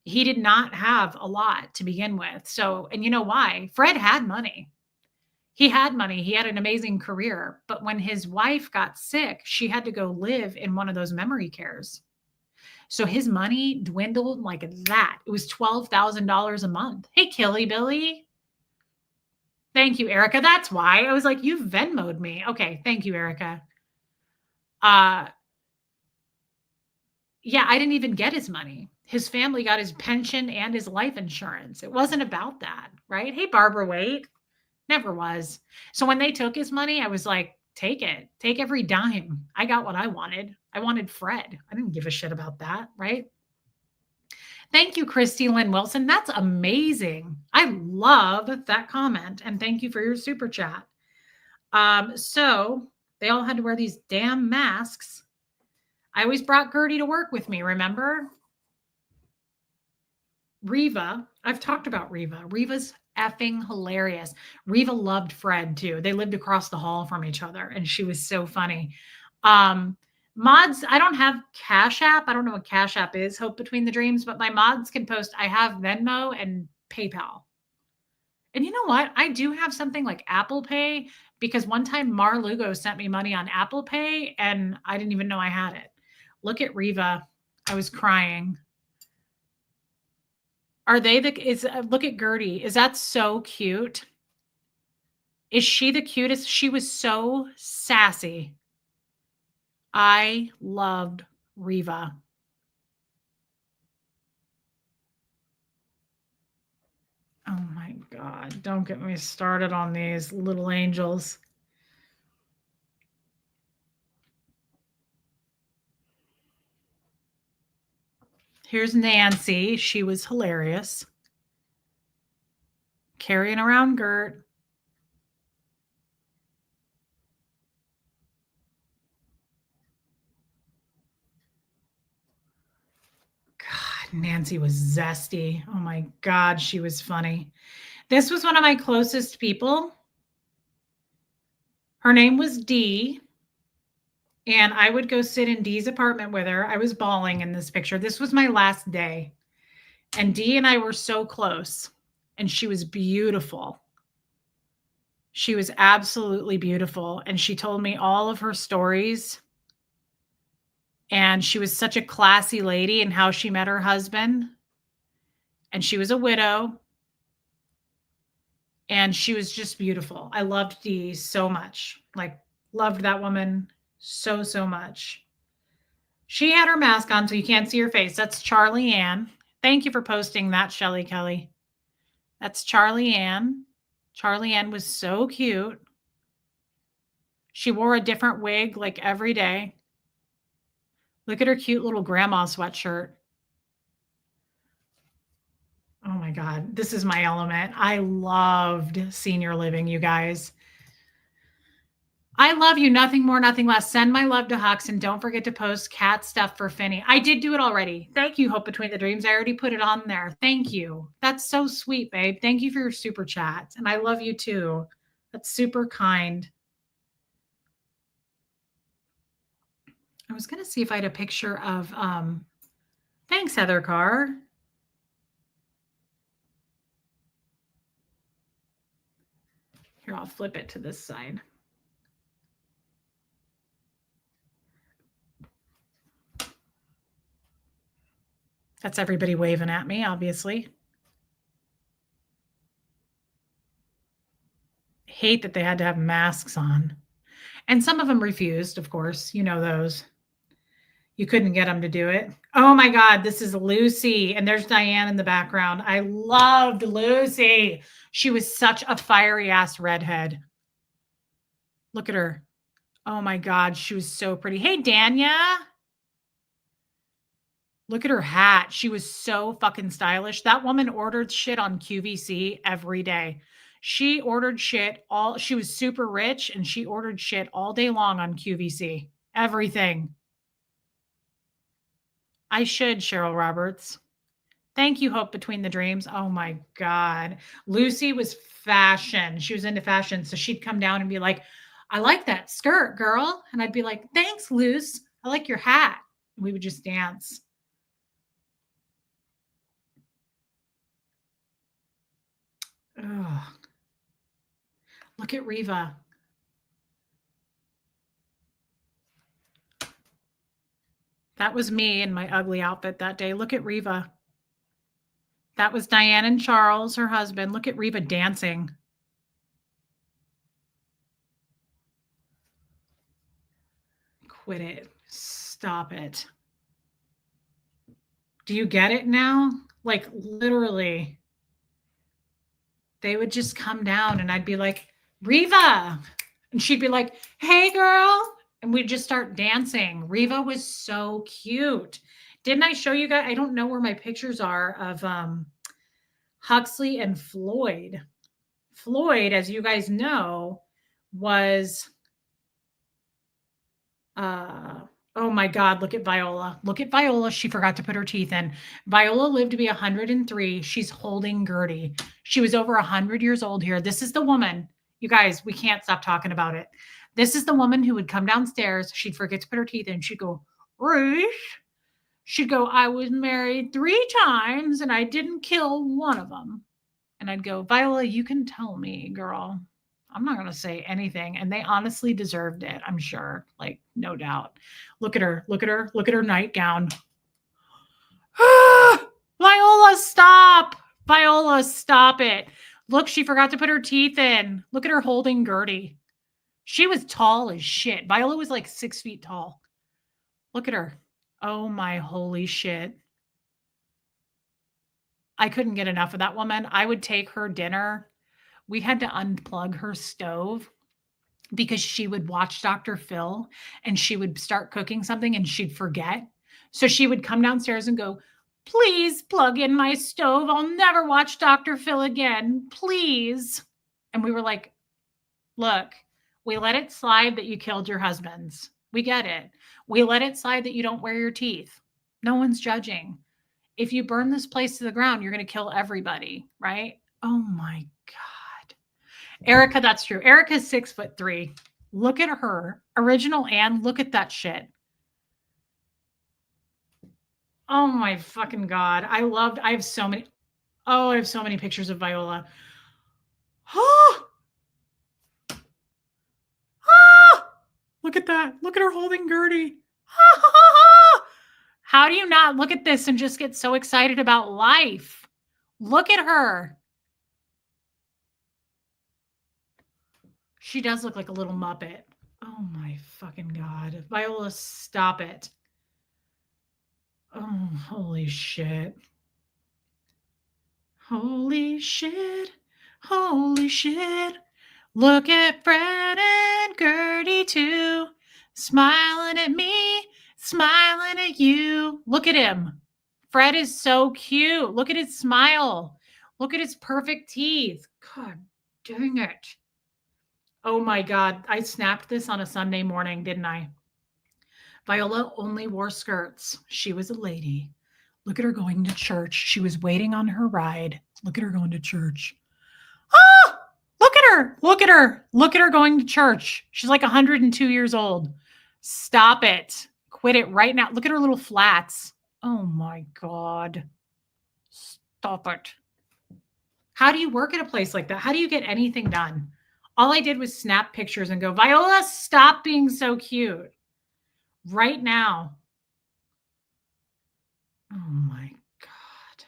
He did not have a lot to begin with. So, and you know why? Fred had money. He had money. He had an amazing career. But when his wife got sick, she had to go live in one of those memory cares. So his money dwindled like that. It was $12,000 a month. Hey, Killy Billy. Thank you, Erica. That's why. I was like, you Venmo'd me. Okay. Thank you, Erica. Yeah, I didn't even get his money. His family got his pension and his life insurance. It wasn't about that, right? Hey, Barbara Waite. Never was. So when they took his money, I was like, take it. Take every dime. I got what I wanted. I wanted Fred. I didn't give a shit about that, right? Thank you, Christy Lynn Wilson. That's amazing. I love that comment. And thank you for your super chat. So they all had to wear these damn masks. I always brought Gertie to work with me, remember? Reva, I've talked about Reva. Reva's effing hilarious. Reva loved Fred too. They lived across the hall from each other and she was so funny. Mods, I don't have Cash App. I don't know what Cash App is, Hope Between the Dreams, but my mods can post. I have Venmo and PayPal. And you know what? I do have something like Apple Pay because one time Mar Lugo sent me money on Apple Pay and I didn't even know I had it. Look at Reva. I was crying. Are they look at Gertie. Is that so cute? Is she the cutest? She was so sassy. I loved Reva. Oh my God. Don't get me started on these little angels. Here's Nancy. She was hilarious. Carrying around Gert. God, Nancy was zesty. Oh my God, she was funny. This was one of my closest people. Her name was Dee. And I would go sit in Dee's apartment with her. I was bawling in this picture. This was my last day. And Dee and I were so close. And she was beautiful. She was absolutely beautiful. And she told me all of her stories. And she was such a classy lady and how she met her husband. And she was a widow. And she was just beautiful. I loved Dee so much. Like, loved that woman so, so much. She had her mask on, so you can't see her face. That's Charlie Ann. Thank you for posting that, Shelly Kelly. That's Charlie Ann. Charlie Ann was so cute. She wore a different wig like every day. Look at her cute little grandma sweatshirt. Oh my God, this is my element. I loved senior living, you guys. I love you. Nothing more, nothing less. Send my love to Hux and don't forget to post cat stuff for Finny. I did do it already. Thank you, Hope Between the Dreams. I already put it on there. Thank you. That's so sweet, babe. Thank you for your super chat. And I love you too. That's super kind. I was going to see if I had a picture of, thanks, Heather Carr. Here, I'll flip it to this side. That's everybody waving at me, obviously. Hate that they had to have masks on. And some of them refused, of course. You know those. You couldn't get them to do it. Oh my God, this is Lucy. And there's Diane in the background. I loved Lucy. She was such a fiery ass redhead. Look at her. Oh my God, she was so pretty. Hey, Danya. Look at her hat. She was so fucking stylish. That woman ordered shit on QVC every day. She ordered shit all, she was super rich and she ordered shit all day long on QVC. Everything. I should, Cheryl Roberts. Thank you, Hope Between the Dreams. Oh my God. Lucy was fashion. She was into fashion. So she'd come down and be like, I like that skirt, girl. And I'd be like, thanks, Luce. I like your hat. And we would just dance. Ugh. Look at Reva. That was me in my ugly outfit that day. Look at Reva. That was Diane and Charles, her husband. Look at Reva dancing. Quit it. Stop it. Do you get it now? Like literally, they would just come down and I'd be like, Reva. And she'd be like, hey, girl. And we'd just start dancing. Reva was so cute. Didn't I show you guys? I don't know where my pictures are of Huxley and Floyd. Floyd, as you guys know, was oh my God, look at Viola. Look at Viola. She forgot to put her teeth in. Viola lived to be 103. She's holding Gertie. She was over 100 years old here. This is the woman. You guys, we can't stop talking about it. This is the woman who would come downstairs. She'd forget to put her teeth in. She'd go, Ruth. She'd go, I was married 3 times and I didn't kill one of them. And I'd go, Viola, you can tell me, girl. I'm not going to say anything. And they honestly deserved it, I'm sure. Like, no doubt. Look at her. Look at her. Look at her nightgown. Viola, stop. Viola, stop it. Look, she forgot to put her teeth in. Look at her holding Gertie. She was tall as shit. Viola was like 6 feet tall. Look at her. Oh my holy shit. I couldn't get enough of that woman. I would take her dinner. We had to unplug her stove because she would watch Dr. Phil and she would start cooking something and she'd forget. So she would come downstairs and go, please plug in my stove. I'll never watch Dr. Phil again. Please. And we were like, look, we let it slide that you killed your husbands. We get it. We let it slide that you don't wear your teeth. No one's judging. If you burn this place to the ground, you're going to kill everybody, right? Oh my God. Erica, that's true. Erica's 6'3". Look at her. Original Anne, look at that shit. Oh my fucking God. I have so many pictures of Viola. Oh, look at that. Look at her holding Gertie. How do you not look at this and just get so excited about life? Look at her. She does look like a little Muppet. Oh my fucking God. Viola, stop it. Oh, holy shit. Holy shit. Holy shit. Look at Fred and Gertie too. Smiling at me, smiling at you. Look at him. Fred is so cute. Look at his smile. Look at his perfect teeth. God dang it. Oh my God. I snapped this on a Sunday morning, didn't I? Viola only wore skirts. She was a lady. Look at her going to church. She was waiting on her ride. Look at her going to church. Ah! Look at her. Look at her. Look at her going to church. She's like 102 years old. Stop it. Quit it right now. Look at her little flats. Oh my God. Stop it. How do you work at a place like that? How do you get anything done? All I did was snap pictures and go, Viola, stop being so cute. Right now. Oh my God.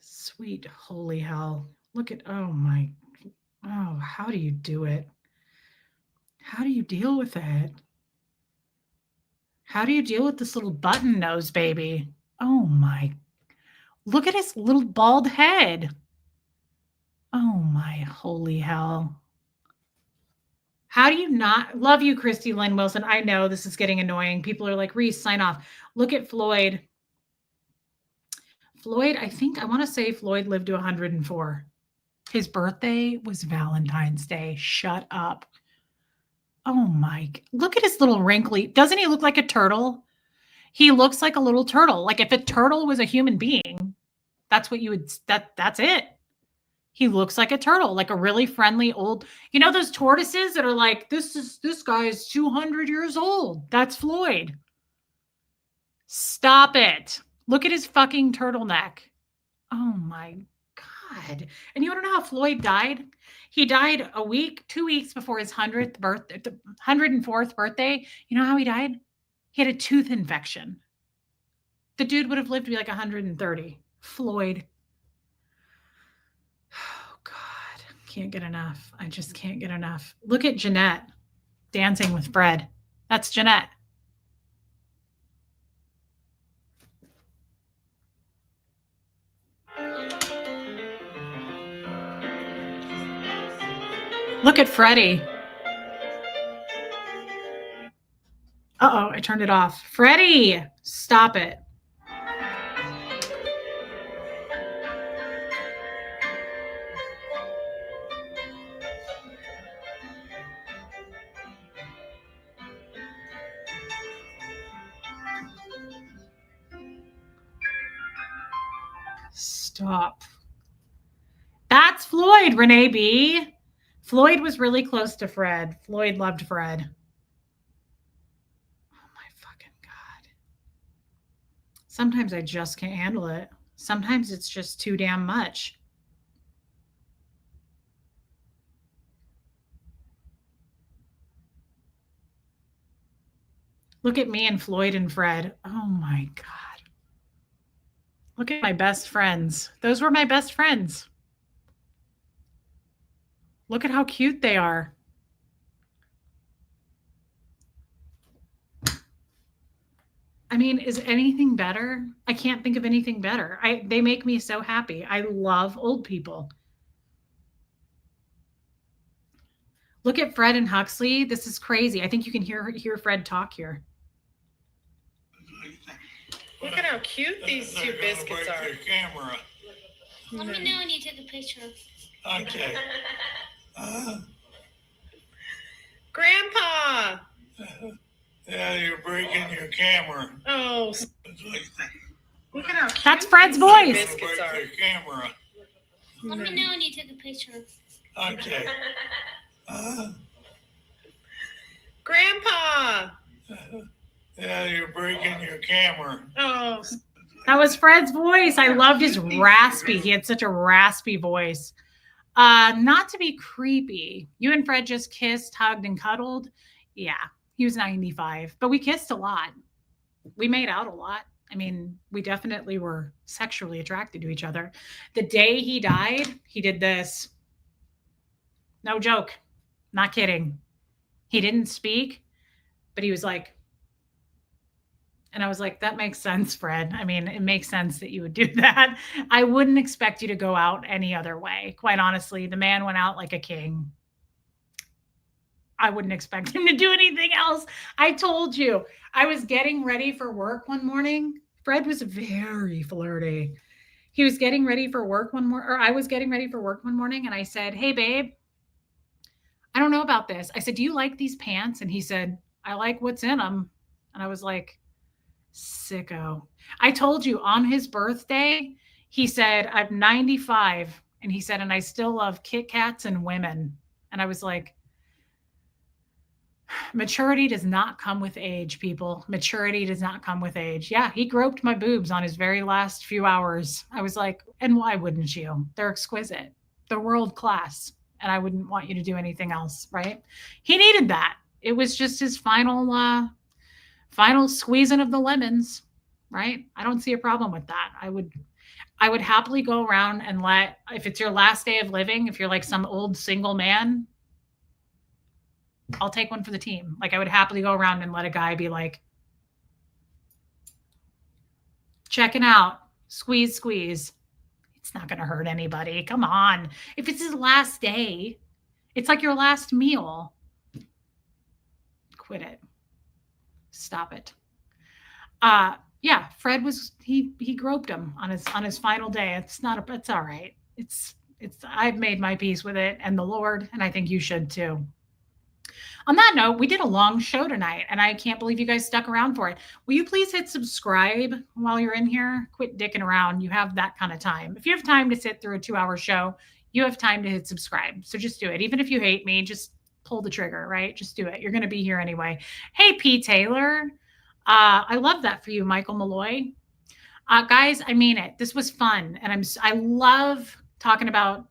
Sweet holy hell. Look at, oh my, oh, how do you do it? How do you deal with it? How do you deal with this little button nose baby? Oh my, look at his little bald head. Oh my holy hell. How do you not love you, Christy Lynn Wilson? I know this is getting annoying. People are like, Reese, sign off. Look at Floyd. Floyd, I think I want to say Floyd lived to 104. His birthday was Valentine's Day. Shut up. Oh my, look at his little wrinkly. Doesn't he look like a turtle? He looks like a little turtle. Like if a turtle was a human being, that's what you would, that's it. He looks like a turtle, like a really friendly old, you know, those tortoises that are like, this guy is 200 years old. That's Floyd. Stop it. Look at his fucking turtleneck. Oh my God. And you want to know how Floyd died? He died 2 weeks before his 104th birthday. You know how he died? He had a tooth infection. The dude would have lived to be like 130. Floyd. Oh God. Can't get enough. I just can't get enough. Look at Jeanette dancing with Fred. That's Jeanette. Look at Freddie. Uh-oh, I turned it off. Freddie, stop it. Stop. That's Floyd, Renee B. Floyd was really close to Fred. Floyd loved Fred. Oh my fucking God. Sometimes I just can't handle it. Sometimes it's just too damn much. Look at me and Floyd and Fred. Oh my God. Look at my best friends. Those were my best friends. Look at how cute they are. I mean, is anything better? I can't think of anything better. They make me so happy. I love old people. Look at Fred and Huxley. This is crazy. I think you can hear Fred talk here. Look at how cute these two biscuits are. Camera. Let me know when you take a picture. Okay. Grandpa. Yeah, you're breaking your camera. Oh, Look at how cute that's Fred's voice. Biscuits are. Your camera. Let me know when you take a picture. Okay. Grandpa. Yeah, you're breaking your camera. Oh, that was Fred's voice. I loved his raspy. He had such a raspy voice. Not to be creepy. You and Fred just kissed, hugged, and cuddled. Yeah, he was 95, but we kissed a lot. We made out a lot. I mean, we definitely were sexually attracted to each other. The day he died, he did this. No joke. Not kidding. He didn't speak, but he was like, and I was like, that makes sense, Fred. I mean, it makes sense that you would do that. I wouldn't expect you to go out any other way. Quite honestly, the man went out like a king. I wouldn't expect him to do anything else. I told you, I was getting ready for work one morning. Fred was very flirty. He was getting ready for work one morning, or I was getting ready for work one morning, and I said, hey, babe, I don't know about this. I said, do you like these pants? And he said, I like what's in them. And I was like, sicko. I told you on his birthday, he said, I'm 95. And he said, and I still love Kit Kats and women. And I was like, maturity does not come with age, people. Maturity does not come with age. Yeah, he groped my boobs on his very last few hours. I was like, and why wouldn't you? They're exquisite. They're world class. And I wouldn't want you to do anything else, right? He needed that. It was just his final squeezing of the lemons, right? I don't see a problem with that. I would happily go around and if it's your last day of living, if you're like some old single man, I'll take one for the team. Like I would happily go around and let a guy be like, checking out, squeeze, squeeze. It's not going to hurt anybody. Come on. If it's his last day, it's like your last meal. Quit it. Stop it. Yeah, Fred was he groped him on his final day. It's all right. It's I've made my peace with it and the Lord, and I think you should too. On that note, we did a long show tonight, and I can't believe you guys stuck around for it. Will you please hit subscribe while you're in here? Quit dicking around. You have that kind of time. If you have time to sit through a 2-hour show, you have time to hit subscribe. So just do it. Even if you hate me, just pull the trigger, right? Just do it. You're going to be here anyway. Hey, P. Taylor. I love that for you, Michael Malloy. Guys, I mean it. This was fun, and I love talking about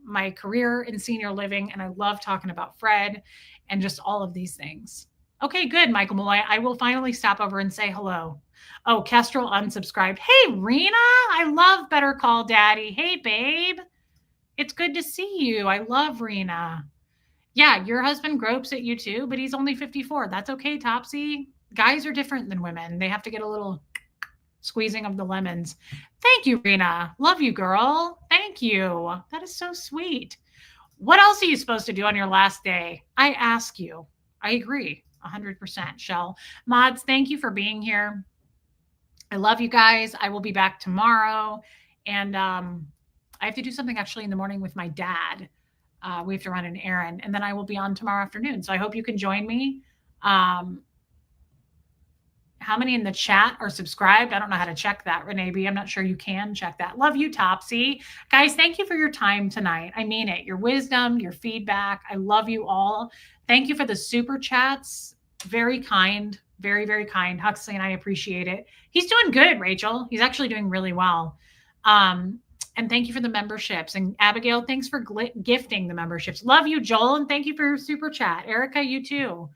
my career in senior living, and I love talking about Fred and just all of these things. Okay, good, Michael Malloy. I will finally stop over and say hello. Oh, Kestrel unsubscribed. Hey, Rena, I love Better Call Daddy. Hey, babe. It's good to see you. I love Rena. Yeah, your husband gropes at you too, but he's only 54. That's okay, Topsy. Guys are different than women. They have to get a little squeezing of the lemons. Thank you, Rena. Love you, girl. Thank you. That is so sweet. What else are you supposed to do on your last day? I ask you. I agree 100%. Shell. Mods, thank you for being here. I love you guys. I will be back tomorrow. And I have to do something actually in the morning with my dad. We have to run an errand. And then I will be on tomorrow afternoon. So I hope you can join me. How many in the chat are subscribed? I don't know how to check that, Renee B. I'm not sure you can check that. Love you, Topsy. Guys, thank you for your time tonight. I mean it. Your wisdom, your feedback. I love you all. Thank you for the super chats. Very kind. Very, very kind. Huxley and I appreciate it. He's doing good, Rachel. He's actually doing really well. And thank you for the memberships. And Abigail, thanks for gifting the memberships. Love you, Joel. And thank you for your super chat. Erica, you too.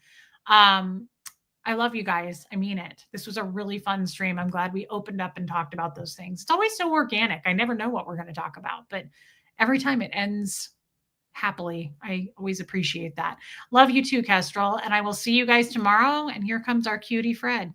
I love you guys. I mean it. This was a really fun stream. I'm glad we opened up and talked about those things. It's always so organic. I never know what we're going to talk about, but every time it ends happily. I always appreciate that. Love you too, Kestrel. And I will see you guys tomorrow. And here comes our cutie Fred.